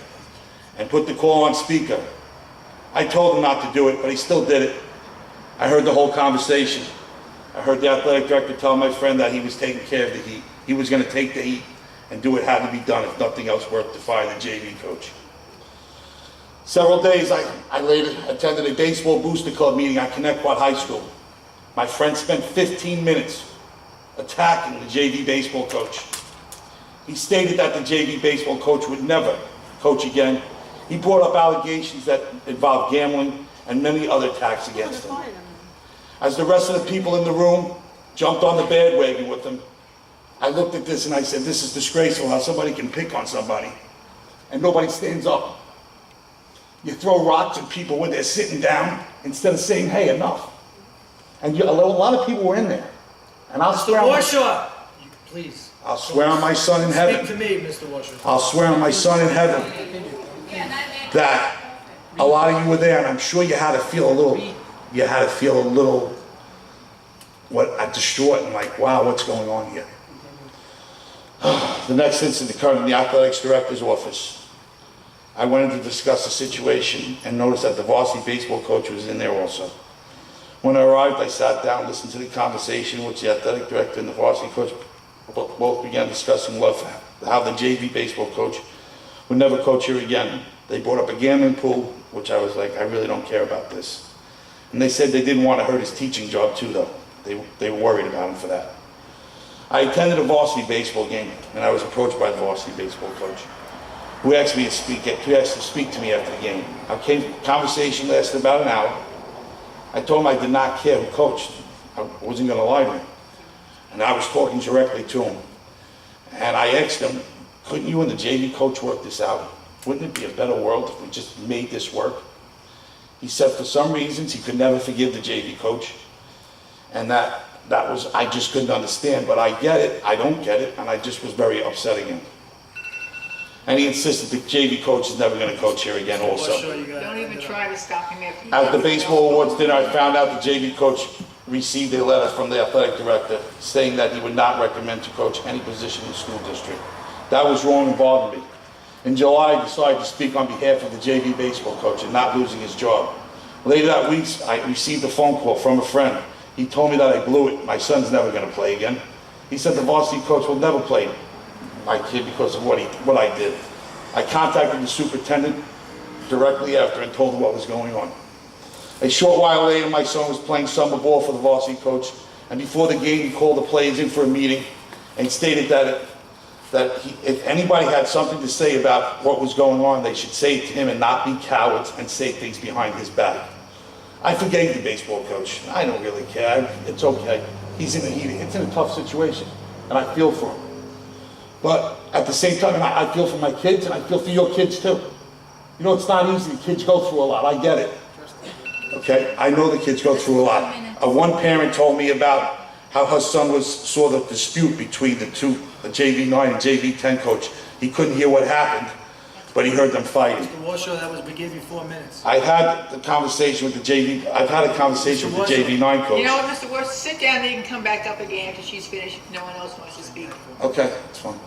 and put the call on speaker. I told him not to do it, but he still did it. I heard the whole conversation. I heard the athletic director tell my friend that he was taking care of the heat. He was going to take the heat and do what had to be done, if nothing else, worked to fire the JV coach. Several days I later attended a baseball booster club meeting at Connetquot High School. My friend spent 15 minutes attacking the JV baseball coach. He stated that the JV baseball coach would never coach again. He brought up allegations that involved gambling and many other attacks against him. As the rest of the people in the room jumped on the bandwagon with him, I looked at this and I said, this is disgraceful how somebody can pick on somebody and nobody stands up. You throw rocks at people when they're sitting down instead of saying, hey, enough. And a lot of people were in there. And I'll swear on Please. I'll swear on my son in heaven. Speak to me, Mr. Washer. I'll swear on my son in heaven that a lot of you were there, and I'm sure you had to feel a little, distraught and like, wow, what's going on here? The next incident occurred in the athletics director's office. I went in to discuss the situation and noticed that the varsity baseball coach was in there also. When I arrived, I sat down, listened to the conversation, which the athletic director and the varsity coach both began discussing how the JV baseball coach would never coach here again. They brought up a gambling pool, which I was like, I really don't care about this. And they said they didn't want to hurt his teaching job too, though. They were worried about him for that. I attended a varsity baseball game, and I was approached by the varsity baseball coach, who asked to speak to me after the game. Our conversation lasted about an hour. I told him I did not care who coached. I wasn't going to lie to him. And I was talking directly to him. And I asked him, couldn't you and the JV coach work this out? Wouldn't it be a better world if we just made this work? He said for some reasons he could never forgive the JV coach. And that was, I just couldn't understand, but I get it, I don't get it, and I just was very upsetting him. And he insisted the JV coach is never going to coach here again also. Don't even try to stop him after. At the baseball awards dinner, I found out the JV coach received a letter from the athletic director saying that he would not recommend to coach any position in the school district. That was wrong and bothered me. In July, I decided to speak on behalf of the JV baseball coach and not losing his job. Later that week, I received a phone call from a friend. He told me that I blew it. My son's never going to play again. He said the varsity coach will never play my kid because of what I did. I contacted the superintendent directly after and told him what was going on. A short while later, my son was playing summer ball for the varsity coach, and before the game, he called the players in for a meeting and stated that if anybody had something to say about what was going on, they should say it to him and not be cowards and say things behind his back. I forgave the baseball coach. I don't really care. It's okay. It's in a tough situation, and I feel for him. But at the same time, I feel for my kids, and I feel for your kids too. You know, it's not easy. The kids go through a lot. I get it. Okay? I know the kids go through a lot. One parent told me about how her son saw the dispute between the JV 9 and JV 10 coach. He couldn't hear what happened, but he heard them fighting. Mr. Warshaw, we gave you 4 minutes. I had the conversation with the JV, I've had a conversation with the JV9 coach. You know what, Mr. Worth, sit down, you can come back up again after she's finished, if no one else wants to speak. Okay, that's fine.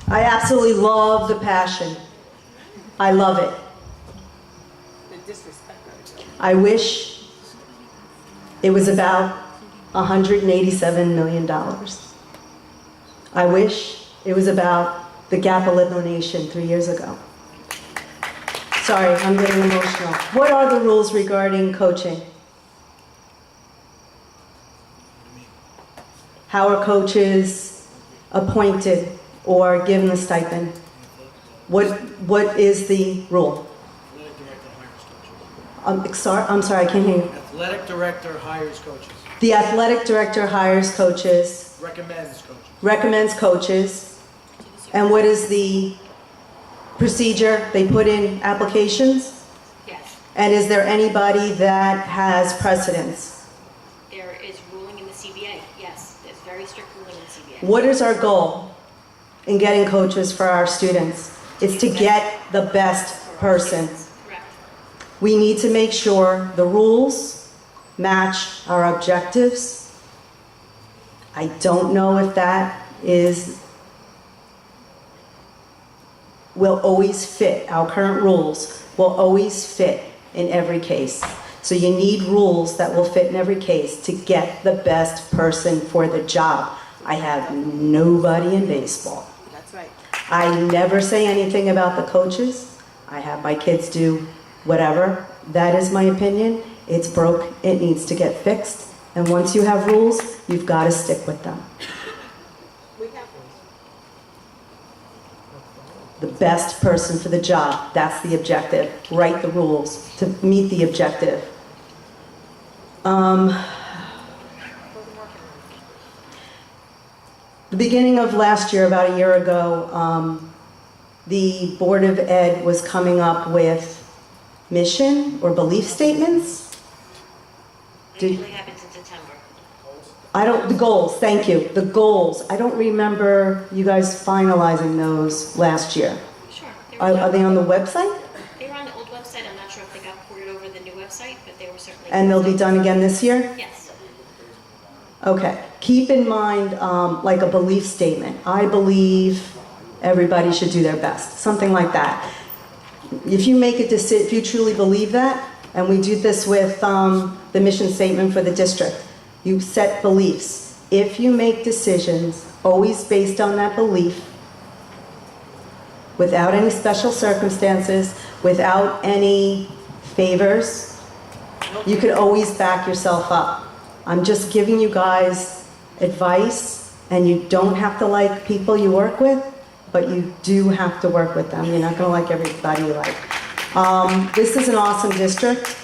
I absolutely love the passion. I love it. I wish it was about $187 million. I wish it was about the gap elimination 3 years ago. Sorry, I'm getting emotional. What are the rules regarding coaching? How are coaches appointed or given a stipend? What is the rule? I'm sorry, I can't hear you. Athletic director hires coaches. The athletic director hires coaches, Recommends coaches. and what is the procedure? They put in applications? Yes. And is there anybody that has precedence? There is ruling in the CBA, yes. There's very strict ruling in the CBA. What is our goal in getting coaches for our students? It's to get the best person. Correct. We need to make sure the rules match our objectives. I don't know if that will always fit. Our current rules will always fit in every case. So you need rules that will fit in every case to get the best person for the job. I have nobody in baseball. That's right. I never say anything about the coaches. I have my kids do whatever. That is my opinion. It's broke. It needs to get fixed. And once you have rules, you've got to stick with them. The best person for the job. That's the objective. Write the rules to meet the objective. The beginning of last year, about a year ago, the Board of Ed was coming up with mission or belief statements. It usually happens in September. The goals, thank you, the goals. I don't remember you guys finalizing those last year. Sure. Are they on the website? They were on the old website. I'm not sure if they got ported over the new website, but they were certainly. And they'll be done again this year? Yes. Okay. Keep in mind, like a belief statement. I believe everybody should do their best, something like that. If you make a decision, if you truly believe that, and we do this with the mission statement for the district, you set beliefs. If you make decisions always based on that belief, without any special circumstances, without any favors, you can always back yourself up. I'm just giving you guys advice, and you don't have to like people you work with, but you do have to work with them. You're not going to like everybody you like. This is an awesome district.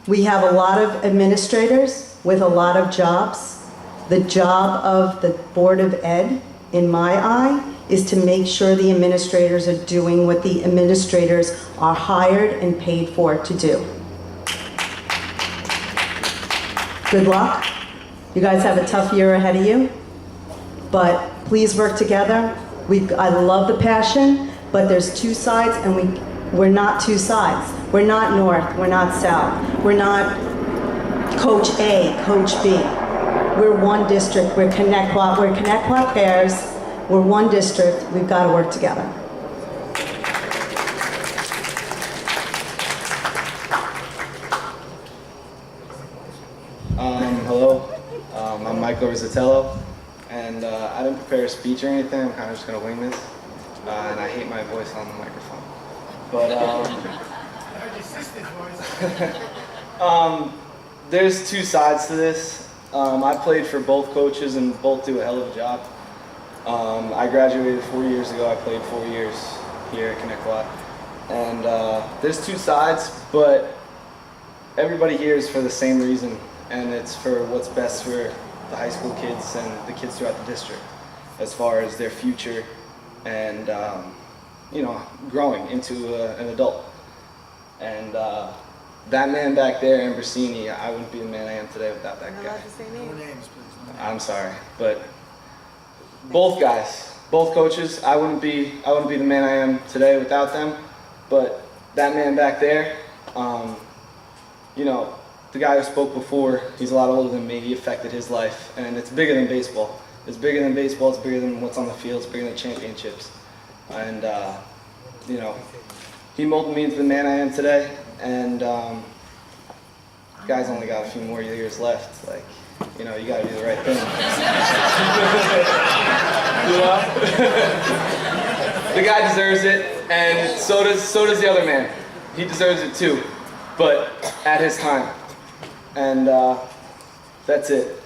We have a lot of administrators with a lot of jobs. The job of the Board of Ed, in my eye, is to make sure the administrators are doing what the administrators are hired and paid for to do. Good luck. You guys have a tough year ahead of you, but please work together. I love the passion, but there's two sides, and we're not two sides. We're not north, we're not south. We're not Coach A, Coach B. We're one district, we're Connetquot pairs, we're one district, we've got to work together. Hello, I'm Michael Rizzatello, and I didn't prepare a speech or anything. I'm kind of just going to wing this, and I hate my voice on the microphone. But there's two sides to this. I played for both coaches, and both do a hell of a job. I graduated 4 years ago. I played 4 years here at Connetquot, and there's two sides, but everybody here is for the same reason. And it's for what's best for the high school kids and the kids throughout the district, as far as their future and growing into an adult. And that man back there, Ambrosini, I wouldn't be the man I am today without that guy. No names, please. I'm sorry, but both guys, both coaches, I wouldn't be the man I am today without them. But that man back there, you know, the guy who spoke before, he's a lot older than me. He affected his life, and it's bigger than baseball. It's bigger than baseball. It's bigger than what's on the field. It's bigger than championships. And you know, he molded me into the man I am today. And the guy's only got a few more years left. Like, you know, you got to do the right thing. You know, the guy deserves it, and so does the other man. He deserves it too, but at his time. And that's it.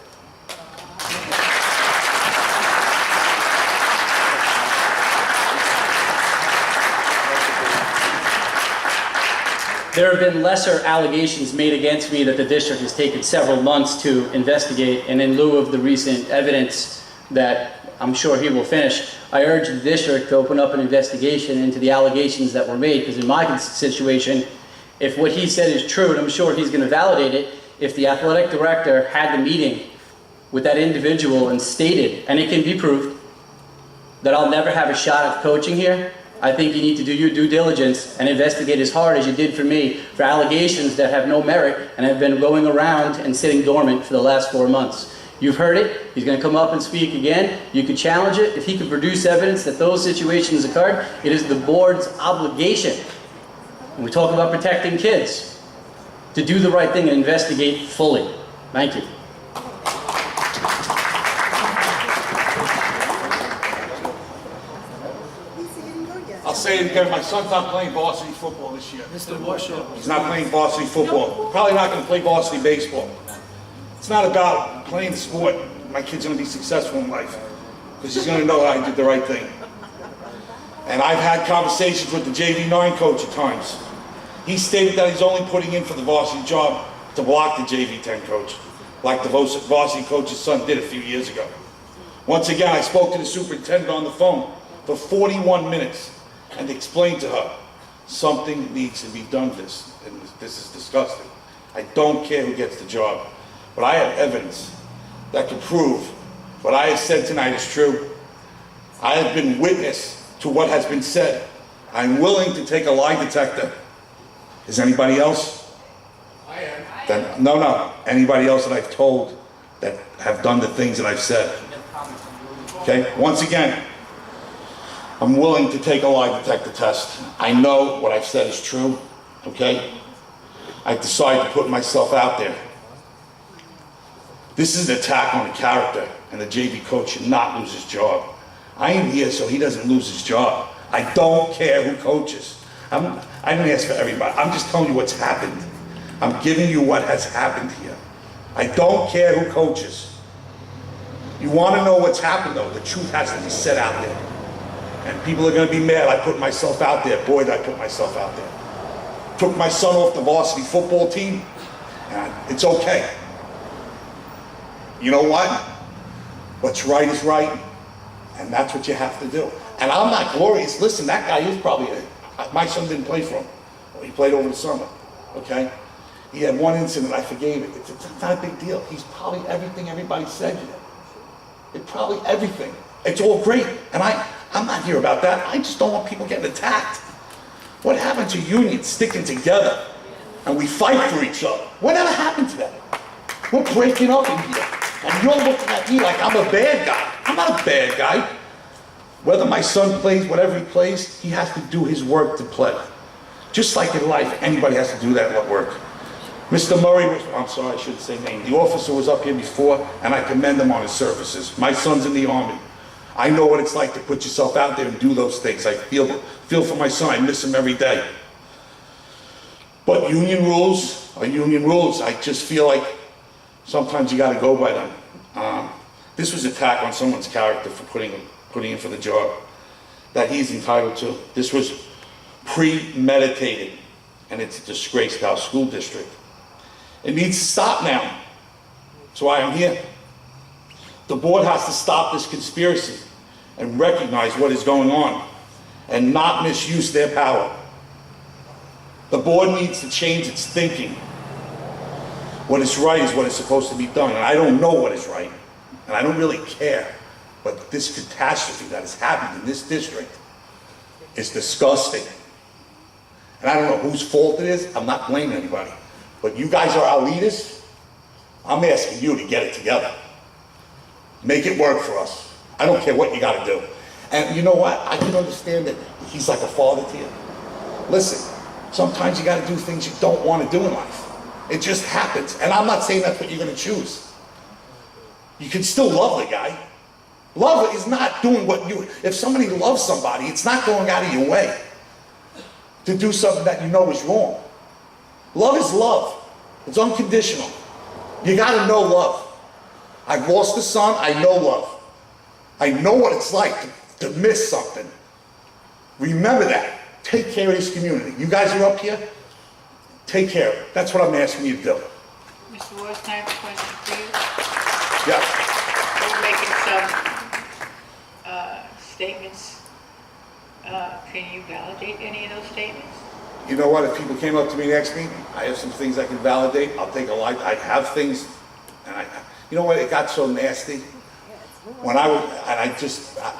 There have been lesser allegations made against me that the district has taken several months to investigate, and in lieu of the recent evidence that I'm sure he will finish, I urge the district to open up an investigation into the allegations that were made, because in my situation, if what he said is true, and I'm sure he's going to validate it, if the athletic director had the meeting with that individual and stated, and it can be proved, that I'll never have a shot at coaching here, I think you need to do your due diligence and investigate as hard as you did for me for allegations that have no merit and have been going around and sitting dormant for the last 4 months. You've heard it. He's going to come up and speak again. You could challenge it. If he could produce evidence that those situations occurred, it is the board's obligation, when we talk about protecting kids, to do the right thing and investigate fully. Thank you. I'll say it again, my son's not playing varsity football this year. Mr. Warshaw. He's not playing varsity football. Probably not going to play varsity baseball. It's not about playing the sport. My kid's going to be successful in life because he's going to know I did the right thing. And I've had conversations with the JV9 coach at times. He stated that he's only putting in for the varsity job to block the JV10 coach, like the varsity coach's son did a few years ago. Once again, I spoke to the superintendent on the phone for 41 minutes and explained to her, something needs to be done this, and this is disgusting. I don't care who gets the job, but I have evidence that can prove what I have said tonight is true. I have been witness to what has been said. I'm willing to take a lie detector. Is anybody else? I am. Then, no. Anybody else that I've told that have done the things that I've said. Okay, once again, I'm willing to take a lie detector test. I know what I've said is true, okay? I decided to put myself out there. This is an attack on the character, and the JV coach should not lose his job. I am here so he doesn't lose his job. I don't care who coaches. I didn't ask for everybody. I'm just telling you what's happened. I'm giving you what has happened here. I don't care who coaches. You want to know what's happened, though. The truth has to be said out there. And people are going to be mad I put myself out there. Boy, did I put myself out there. Took my son off the varsity football team, and it's okay. You know what? What's right is right, and that's what you have to do. And I'm not glorious. Listen, that guy is probably, my son didn't play for him. He played over the summer, okay? He had one incident, I forgave it. It's not a big deal. He's probably everything everybody said here. It's probably everything. It's all great, and I'm not here about that. I just don't want people getting attacked. What happened to unions sticking together and we fight for each other? Whatever happened to that? We're breaking up in here, and you're looking at me like I'm a bad guy. I'm not a bad guy. Whether my son plays, whatever he plays, he has to do his work to play. Just like in life, anybody has to do that work. Mr. Murray was, I'm sorry, I shouldn't say name. The officer was up here before, and I commend him on his services. My son's in the Army. I know what it's like to put yourself out there and do those things. I feel for my son. I miss him every day. But union rules are union rules. I just feel like sometimes you got to go by them. This was an attack on someone's character for putting in for the job that he's entitled to. This was premeditated, and it's a disgrace to our school district. It needs to stop now. That's why I'm here. The board has to stop this conspiracy and recognize what is going on and not misuse their power. The board needs to change its thinking. What is right is what is supposed to be done, and I don't know what is right, and I don't really care. But this catastrophe that has happened in this district is disgusting. And I don't know whose fault it is. I'm not blaming anybody. But you guys are our leaders. I'm asking you to get it together. Make it work for us. I don't care what you got to do. And you know what? I can understand that he's like a father to you. Listen, sometimes you got to do things you don't want to do in life. It just happens. And I'm not saying that's what you're going to choose. You can still love the guy. Love is not doing what you... If somebody loves somebody, it's not going out of your way to do something that you know is wrong. Love is love. It's unconditional. You got to know love. I've lost a son. I know love. I know what it's like to miss something. Remember that. Take care of this community. You guys are up here. Take care of it. That's what I'm asking you to do. Mr. Ward, can I have a question for you? Yeah. We're making some statements. Can you validate any of those statements? You know what? If people came up to me next meeting, I have some things I can validate. I'll take a light. I have things, and you know what? It got so nasty. When I would, and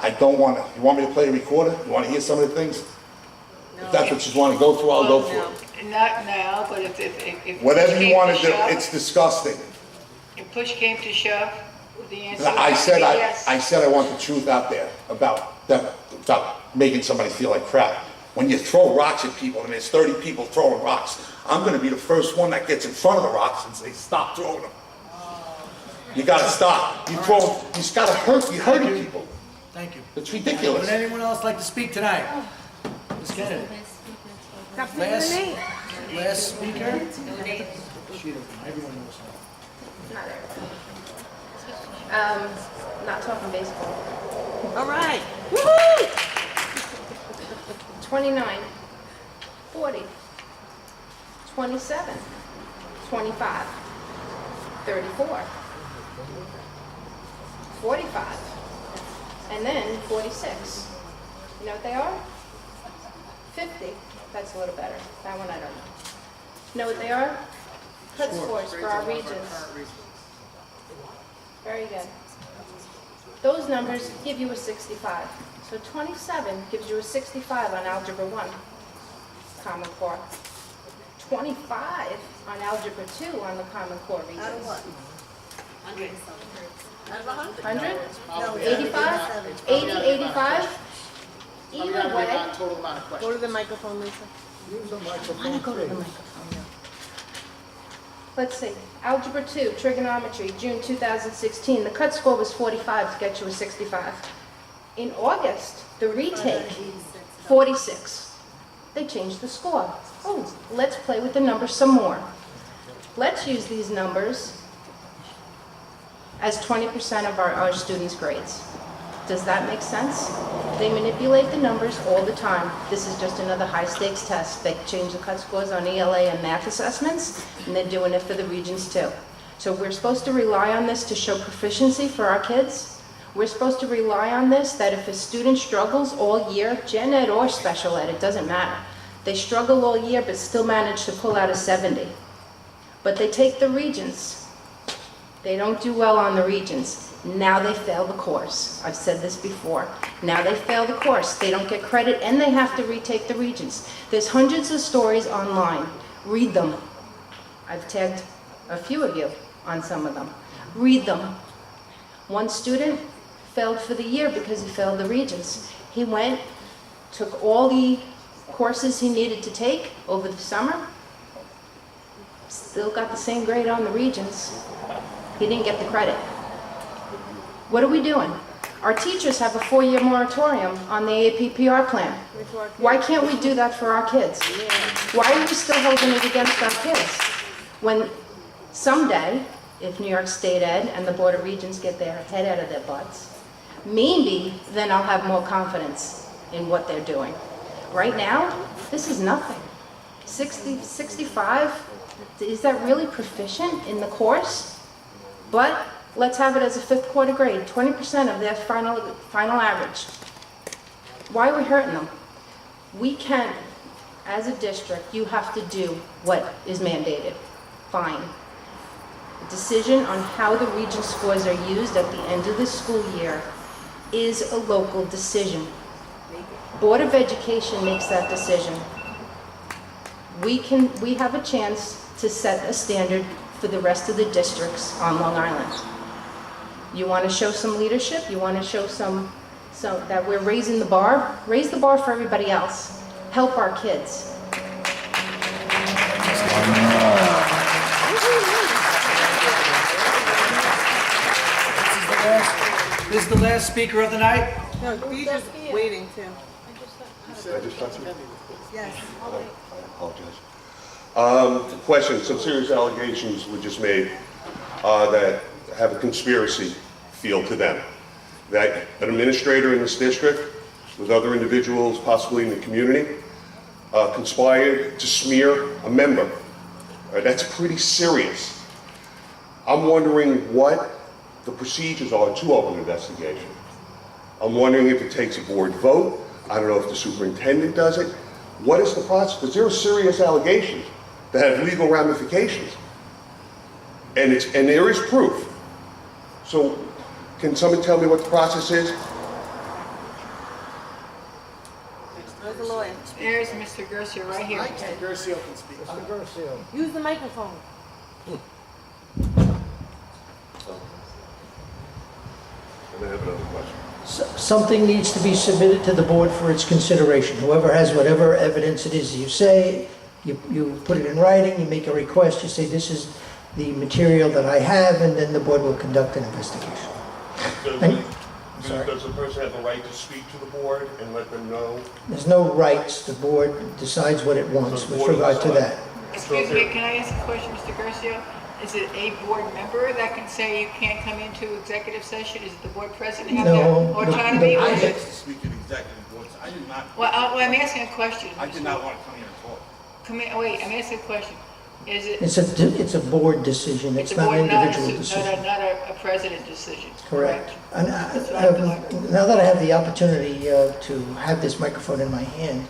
I don't want to. You want me to play a recorder? You want to hear some of the things? No. If that's what you want to go through, I'll go through it. Not now, but if whatever you want to do, it's disgusting. If push came to shove, the answer I said yes. I said I want the truth out there about them, about making somebody feel like crap. When you throw rocks at people, and there's 30 people throwing rocks, I'm going to be the first one that gets in front of the rocks and say, stop throwing them. You got to stop. You just got to hurt. You're hurting people. Thank you. It's ridiculous. Would anyone else like to speak tonight? Ms. Kennedy. Last speaker. She doesn't. Everyone knows her. Not everybody. Not talking baseball. All right. Woo-hoo! 29, 40, 27, 25, 34, 45, and then 46. You know what they are? 50. That's a little better. That one I don't know. You know what they are? Cut scores for our regions. Very good. Those numbers give you a 65. So 27 gives you a 65 on Algebra 1, Common Core. 25 on Algebra 2 on the Common Core regions. Out of what? 100. Out of 100? 100? No, 85? 80, 85? Either way. Go to the microphone, Lisa. Use the I want to microphone. go to the microphone. Let's see. Algebra 2, Trigonometry, June 2016. The cut score was 45 to get you a 65. In August, the retake, 46. They changed the score. Oh, let's play with the numbers some more. Let's use these numbers as 20% of our students' grades. Does that make sense? They manipulate the numbers all the time. This is just another high-stakes test. They change the cut scores on ELA and math assessments, and they're doing it for the regions too. So we're supposed to rely on this to show proficiency for our kids. We're supposed to rely on this, that if a student struggles all year, gen ed or special ed, it doesn't matter. They struggle all year but still manage to pull out a 70. But they take the regions. They don't do well on the regions. Now they fail the course. I've said this before. Now they fail the course. They don't get credit and they have to retake the regions. There's hundreds of stories online. Read them. I've tagged a few of you on some of them. Read them. One student failed for the year because he failed the regions. He went, took all the courses he needed to take over the summer, still got the same grade on the regions. He didn't get the credit. What are we doing? Our teachers have a 4-year moratorium on the APPR plan. Why can't we do that for our kids? Why are we still holding it against our kids? When someday, if New York State Ed and the Board of Regents get their head out of their butts, maybe then I'll have more confidence in what they're doing. Right now, this is nothing. 60, 65, is that really proficient in the course? But let's have it as a 5th quarter grade, 20% of their final average. Why are we hurting them? We can't, as a district, you have to do what is mandated. Fine. The decision on how the region scores are used at the end of the school year is a local decision. Board of Education makes that decision. We have a chance to set a standard for the rest of the districts on Long Island. You want to show some leadership? You want to show some that we're raising the bar? Raise the bar for everybody else. Help our kids. This is the last speaker of the night. No, he's just waiting too. I just talked to you? Yes. I apologize. Question, some serious allegations were just made that have a conspiracy feel to them. That an administrator in this district, with other individuals possibly in the community, conspired to smear a member. That's pretty serious. I'm wondering what the procedures are to open an investigation. I'm wondering if it takes a board vote. I don't know if the superintendent does it. What is the process? Because there are serious allegations that have legal ramifications. And there is proof. So can someone tell me what the process is? Where's the lawyer? There's Mr. Garcia right here. Mr. Garcia can speak. Mr. Garcia. Use the microphone. And I have another question. Something needs to be submitted to the board for its consideration. Whoever has whatever evidence it is you say, you put it in writing, you make a request, you say this is the material that I have, and then the board will conduct an investigation. Does the person have a right to speak to the board and let them know? There's no rights. The board decides what it wants with regard to that. Excuse me, can I ask a question, Mr. Garcia? Is it a board member that can say you can't come into executive session? Is it the board president have No, that autonomy? I get to speak in executive boards. I did not. Well, I'm asking a question. I did not want to come here and talk. Come in, wait, I'm asking a question. Is it? It's a board decision. It's a not board, an individual decision. Not a president decision. Correct. And now that I have the opportunity to have this microphone in my hand,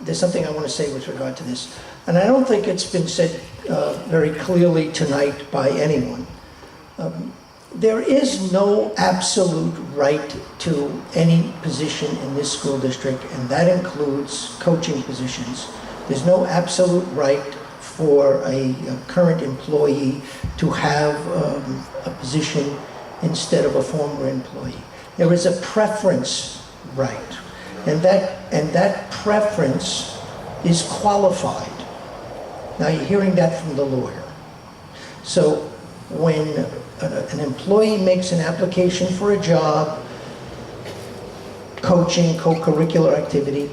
there's something I want to say with regard to this. And I don't think it's been said very clearly tonight by anyone. There is no absolute right to any position in this school district, and that includes coaching positions. There's no absolute right for a current employee to have a position instead of a former employee. There is a preference right, and that preference is qualified. Now you're hearing that from the lawyer. So when an employee makes an application for a job, coaching, co-curricular activity,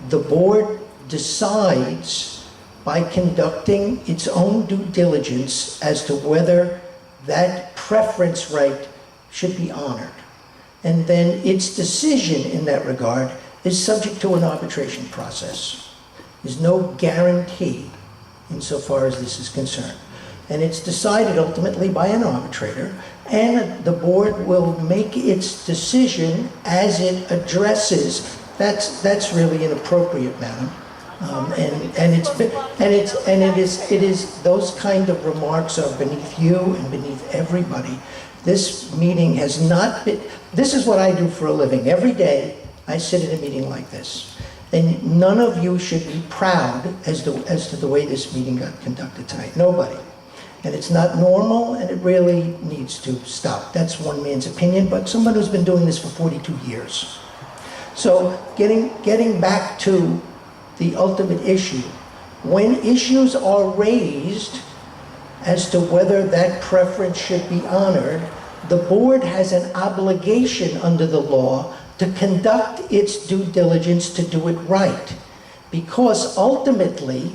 the board decides by conducting its own due diligence as to whether that preference right should be honored. And then its decision in that regard is subject to an arbitration process. There's no guarantee insofar as this is concerned. And it's decided ultimately by an arbitrator, and the board will make its decision as it addresses. That's really inappropriate, madam. It is those kind of remarks are beneath you and beneath everybody. This meeting has not been. This is what I do for a living. Every day I sit in a meeting like this. And none of you should be proud as to the way this meeting got conducted tonight. Nobody. And it's not normal, and it really needs to stop. That's one man's opinion, but someone who's been doing this for 42 years. So getting back to the ultimate issue, when issues are raised as to whether that preference should be honored, the board has an obligation under the law to conduct its due diligence to do it right. Because ultimately,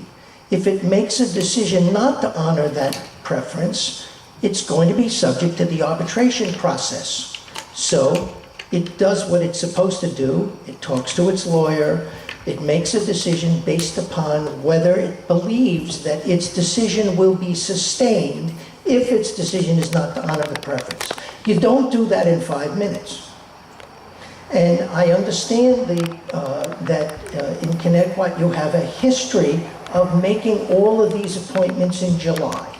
if it makes a decision not to honor that preference, it's going to be subject to the arbitration process. So it does what it's supposed to do. It talks to its lawyer. It makes a decision based upon whether it believes that its decision will be sustained if its decision is not to honor the preference. You don't do that in 5 minutes. And I understand the in Connetquot you have a history of making all of these appointments in July.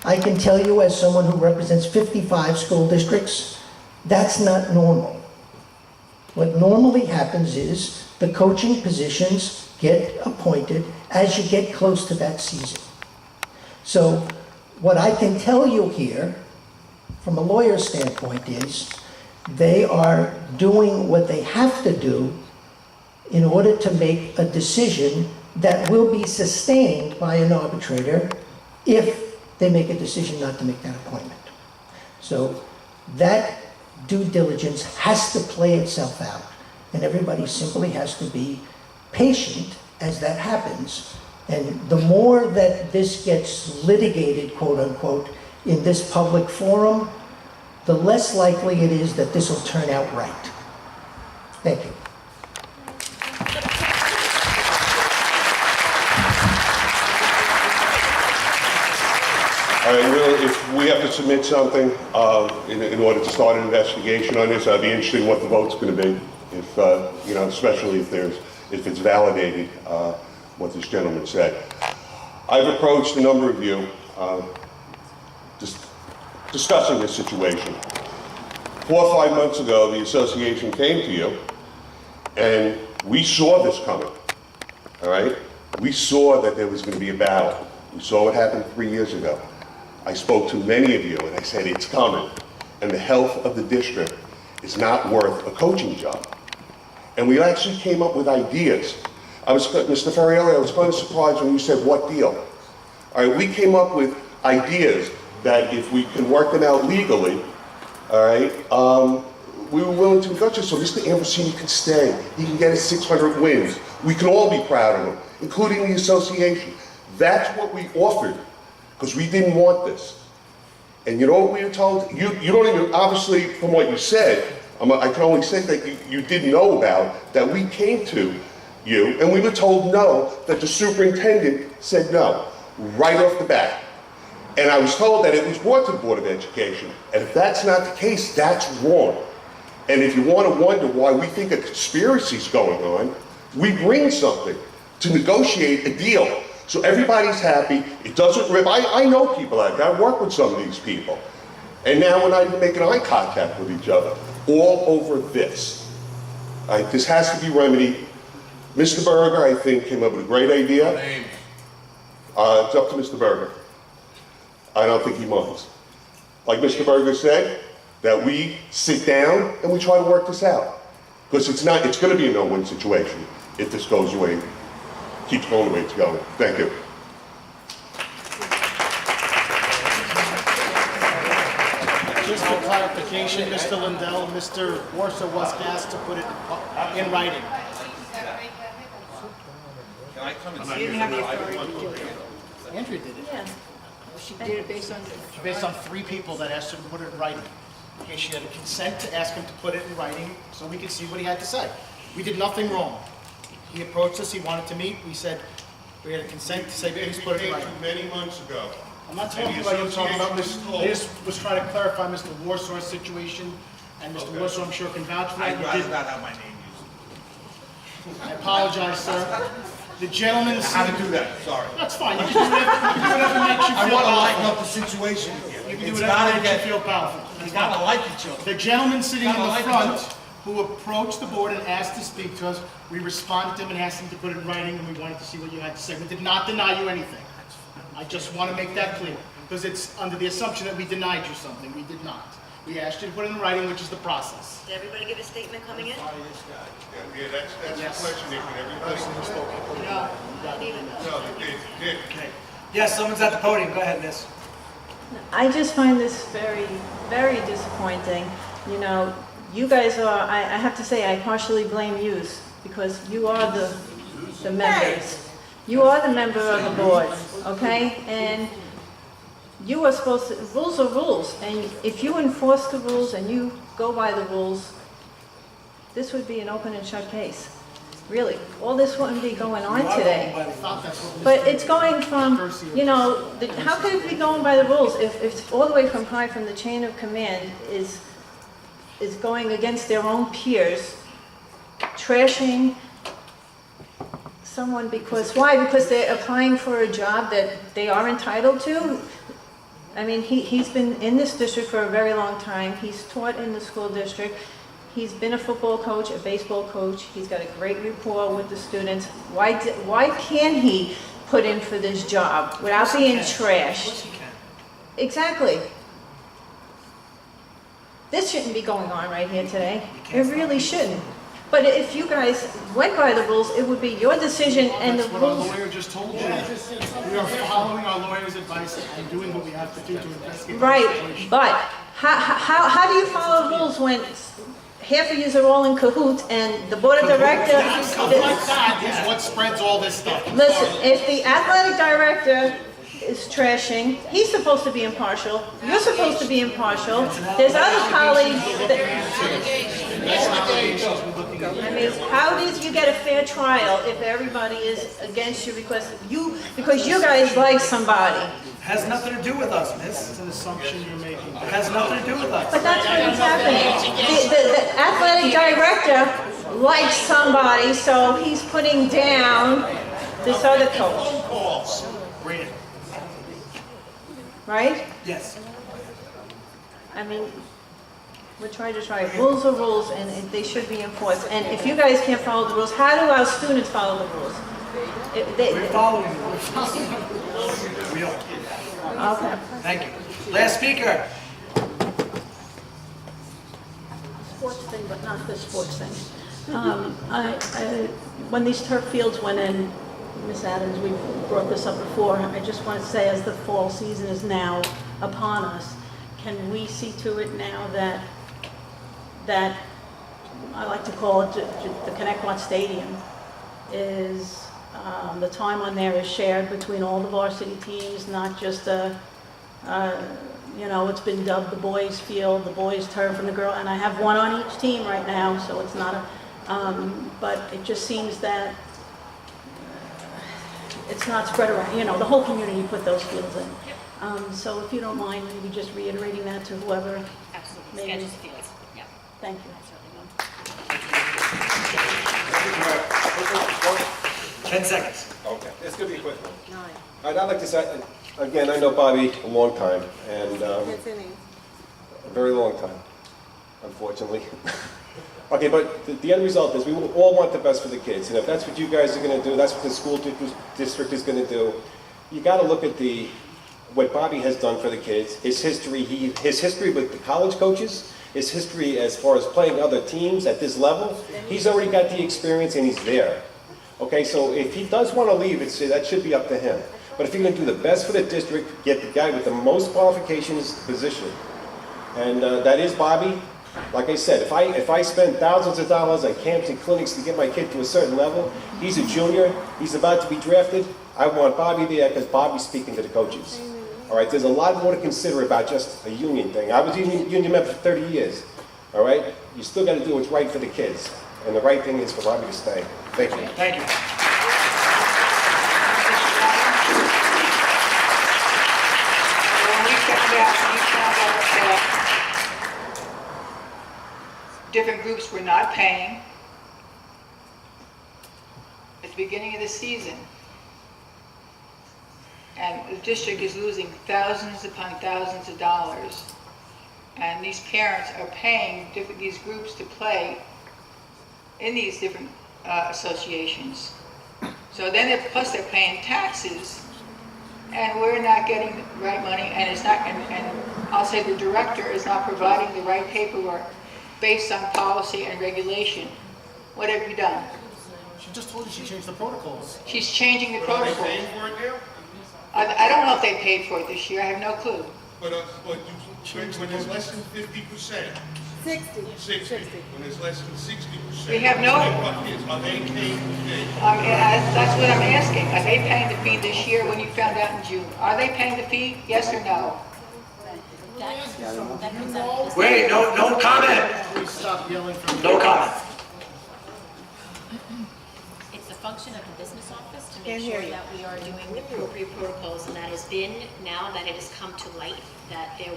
I can tell you as someone who represents 55 school districts, that's not normal. What normally happens is the coaching positions get appointed as you get close to that season. So what I can tell you here, from a lawyer's standpoint, is they are doing what they have to do in order to make a decision that will be sustained by an arbitrator if they make a decision not to make that appointment. So that due diligence has to play itself out, and everybody simply has to be patient as that happens. And the more that this gets litigated, quote unquote, in this public forum, the less likely it is that this will turn out right. Thank you. All right, if we have to submit something in order to start an investigation on this, I'd be interested in what the vote's going to be. If especially if it's validated what this gentleman said. I've approached a number of you discussing this situation. 4 or 5 months ago, the association came to you, and we saw this coming. All right, we saw that there was going to be a battle. We saw what happened 3 years ago. I spoke to many of you and I said, it's coming. And the health of the district is not worth a coaching job. And we actually came up with ideas. Mr. Ferrielli, I was kind of surprised when you said, what deal? All right, we came up with ideas that if we can work them out legally, all right, we were willing to negotiate. So Mr. Ambrosini can stay. He can get his 600 wins. We can all be proud of him, including the association. That's what we offered. Because we didn't want this. And you know what we were told? You don't even, obviously, from what you said, I can only say that you didn't know about, that we came to you, and we were told no, that the superintendent said no, right off the bat. And I was told that it was brought to the Board of Education. And if that's not the case, that's wrong. And if you want to wonder why we think a conspiracy is going on, we bring something to negotiate a deal. So everybody's happy, it doesn't rip. I know people like that, I work with some of these people. And now we're not even making eye contact with each other, all over this. All right, this has to be remedied. Mr. Berger, I think, came up with a great idea. It's up to Mr. Berger. I don't think he minds. Like Mr. Berger said, that we sit down and we try to work this out. Because it's going to be a no-win situation if this goes away. Keeps going the way it's going. Thank you. Just for clarification, Mr. Lindell, Mr. Warsaw was asked to put it in writing. Can I come and You see didn't have the you? authority to do it. Andrea did it. Yeah. She did it based on 3 people that asked her to put it in writing. Okay, she had a consent to ask him to put it in writing so we could see what he had to say. We did nothing wrong. He approached us, he wanted to meet, we said, we had a consent to say, please put it in writing. Many months ago. I'm not talking about you, I'm talking about I just was trying to clarify Mr. Warsaw's situation, and Mr. Warsaw, I'm sure, can vouch for that. I'd rather not have my name used. I apologize, sir. The gentleman... How to do that, sorry. That's fine, you can do whatever makes you feel powerful. I want to lighten up the situation. You can do whatever makes you feel powerful. You gotta like each other. The gentleman sitting in the Gotta like front, each other. who approached the board and asked to speak to us, we responded to him and asked him to put it in writing, and we wanted to see what you had to say. We did not deny you anything. I just want to make that clear, because it's under the assumption that we denied you something. We did not. We asked you to put it in writing, which is the process. Did everybody give a statement coming in? Yeah, that's Yes. the question. Everybody spoke. No, not even. No, they did. Okay. Yes, someone's at the podium. Go ahead, miss. I just find this very, very disappointing. You know, you guys are, I have to say, I partially blame you because you are the members. You are the member of the board, okay? And you are supposed to, rules are rules. And if you enforce the rules and you go by the rules, this would be an open and shut case. Really, all this wouldn't be going on today. But it's going from, you know, how could it be going by the rules if it's all the way from high, from the chain of command is going against their own peers, trashing someone because, why? Because they're applying for a job that they are entitled to? I mean, he's been in this district for a very long time. He's taught in the school district. He's been a football coach, a baseball coach. He's got a great rapport with the students. Why can't he put in for this job without being trashed? Exactly. This shouldn't be going on right here today. It really shouldn't. But if you guys went by the rules, it would be your decision and the That's what our rules. lawyer just told you. We are following our lawyer's advice and doing what we have to do to investigate. the Right, situation. but how do you follow rules when half of you are all in cahoots and the board of directors? Stuff like that is what spreads all this stuff. Listen, if the athletic director is trashing, he's supposed to be impartial, you're supposed to be impartial, there's other colleagues that... I mean, how did you get a fair trial if everybody is against you because you guys like somebody? Has nothing to do with us, miss. It's an assumption you're making. It has nothing to do with us. But that's what is happening. The athletic director likes somebody, so he's putting down this other coach. Read it. Right? Yes. I mean, we're trying to try. Rules are rules, and they should be enforced. And if you guys can't follow the rules, how do our students follow the rules? We're following them. We're following them. We are. Okay. Thank you. Last speaker. Sports thing, but not this sports thing. When these turf fields went in, Ms. Adams, we brought this up before. I just want to say, as the fall season is now upon us, can we see to it now that I like to call it the Connetquot Stadium is the time on there is shared between all the varsity teams, not just it's been dubbed the boys field, the boys turf, and the girl, and I have one on each team right now, so it's not but it just seems that it's not spread around, the whole community put those fields in. So if you don't mind, maybe just reiterating that to whoever. Absolutely, schedules the fields, yeah. Thank you. 10 seconds. Okay, it's gonna be a quick one. I'd like to say, again, I know Bobby a long time, and a very long time, unfortunately. Okay, but the end result is we all want the best for the kids, and if that's what you guys are gonna do, that's what the school district is gonna do, you gotta look at what Bobby has done for the kids, his history with the college coaches, his history as far as playing other teams at this level. He's already got the experience and he's there. Okay, so if he does want to leave, that should be up to him. But if you're going to do the best for the district, get the guy with the most qualifications position. And that is Bobby. Like I said, if I spend thousands of dollars on camps and clinics to get my kid to a certain level, he's a junior, he's about to be drafted, I want Bobby there because Bobby's speaking to the coaches. All right, there's a lot more to consider about just a union thing. I was a union member for 30 years. All right, you still got to do what's right for the kids. And the right thing is for Bobby to stay. Thank you. Thank you. When we found out that different groups were not paying at the beginning of the season, and the district is losing thousands upon thousands of dollars, and these parents are paying these groups to play in these different associations. So then, plus they're paying taxes, and we're not getting the right money, and it's not. And I'll say the director is not providing the right paperwork based on policy and regulation. What have you done? She just told you she changed the protocols. She's changing the But are they protocols. paying for it now? I don't know if they paid for it this year. I have no clue. But when there's less than 50%. 60. When there's less than 60%. We have no- Are they paying the fee? That's what I'm asking. Are they paying the fee this year when you found out in June? Are they paying the fee? Yes or no? Wait, no comment. Please stop yelling from No comment. It's the function of the business office to make sure that we are doing the appropriate protocols, and that has been, now that it has come to light, that there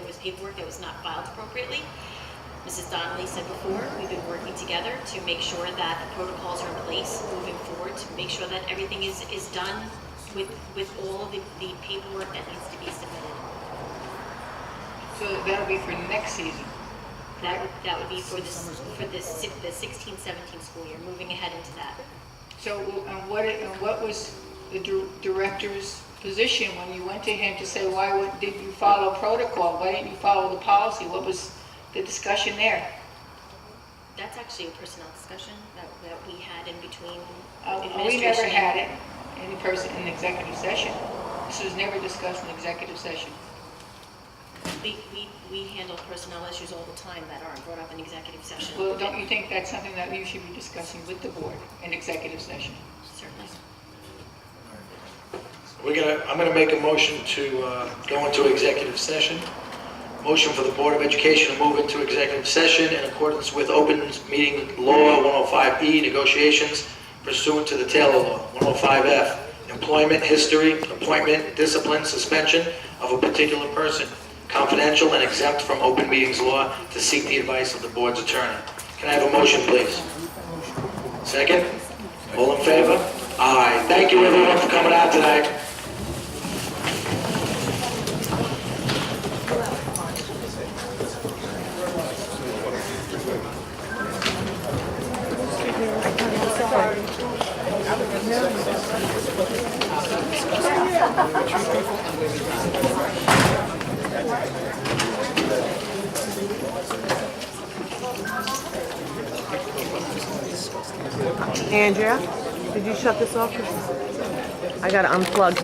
was paperwork that was not filed appropriately. Mrs. Donnelly said before, we've been working together to make sure that the protocols are in place moving forward, to make sure that everything is done with all of the paperwork that needs to be submitted. So that'll be for next season. That would be for the 16-17 school year, moving ahead into that. So what was the director's position when you went to him to say, did you follow protocol? Why didn't you follow the policy? What was the discussion there? That's actually a personnel discussion that we had in between We administration. never had it in executive session. This was never discussed in executive session. We handle personnel issues all the time that aren't brought up in executive session. Well, don't you think that's something that you should be discussing with the board in executive session? Certainly. I'm gonna make a motion to go into executive session. Motion for the Board of Education to move into executive session in accordance with Open Meeting Law 105E, negotiations pursuant to the Taylor Law, 105F, employment history, appointment, discipline, suspension of a particular person, confidential and exempt from open meetings law, to seek the advice of the board's attorney. Can I have a motion, please? Second? All in favor? Aye. Thank you, everyone, for coming out tonight. Andrea, did you shut this off? I gotta unplug.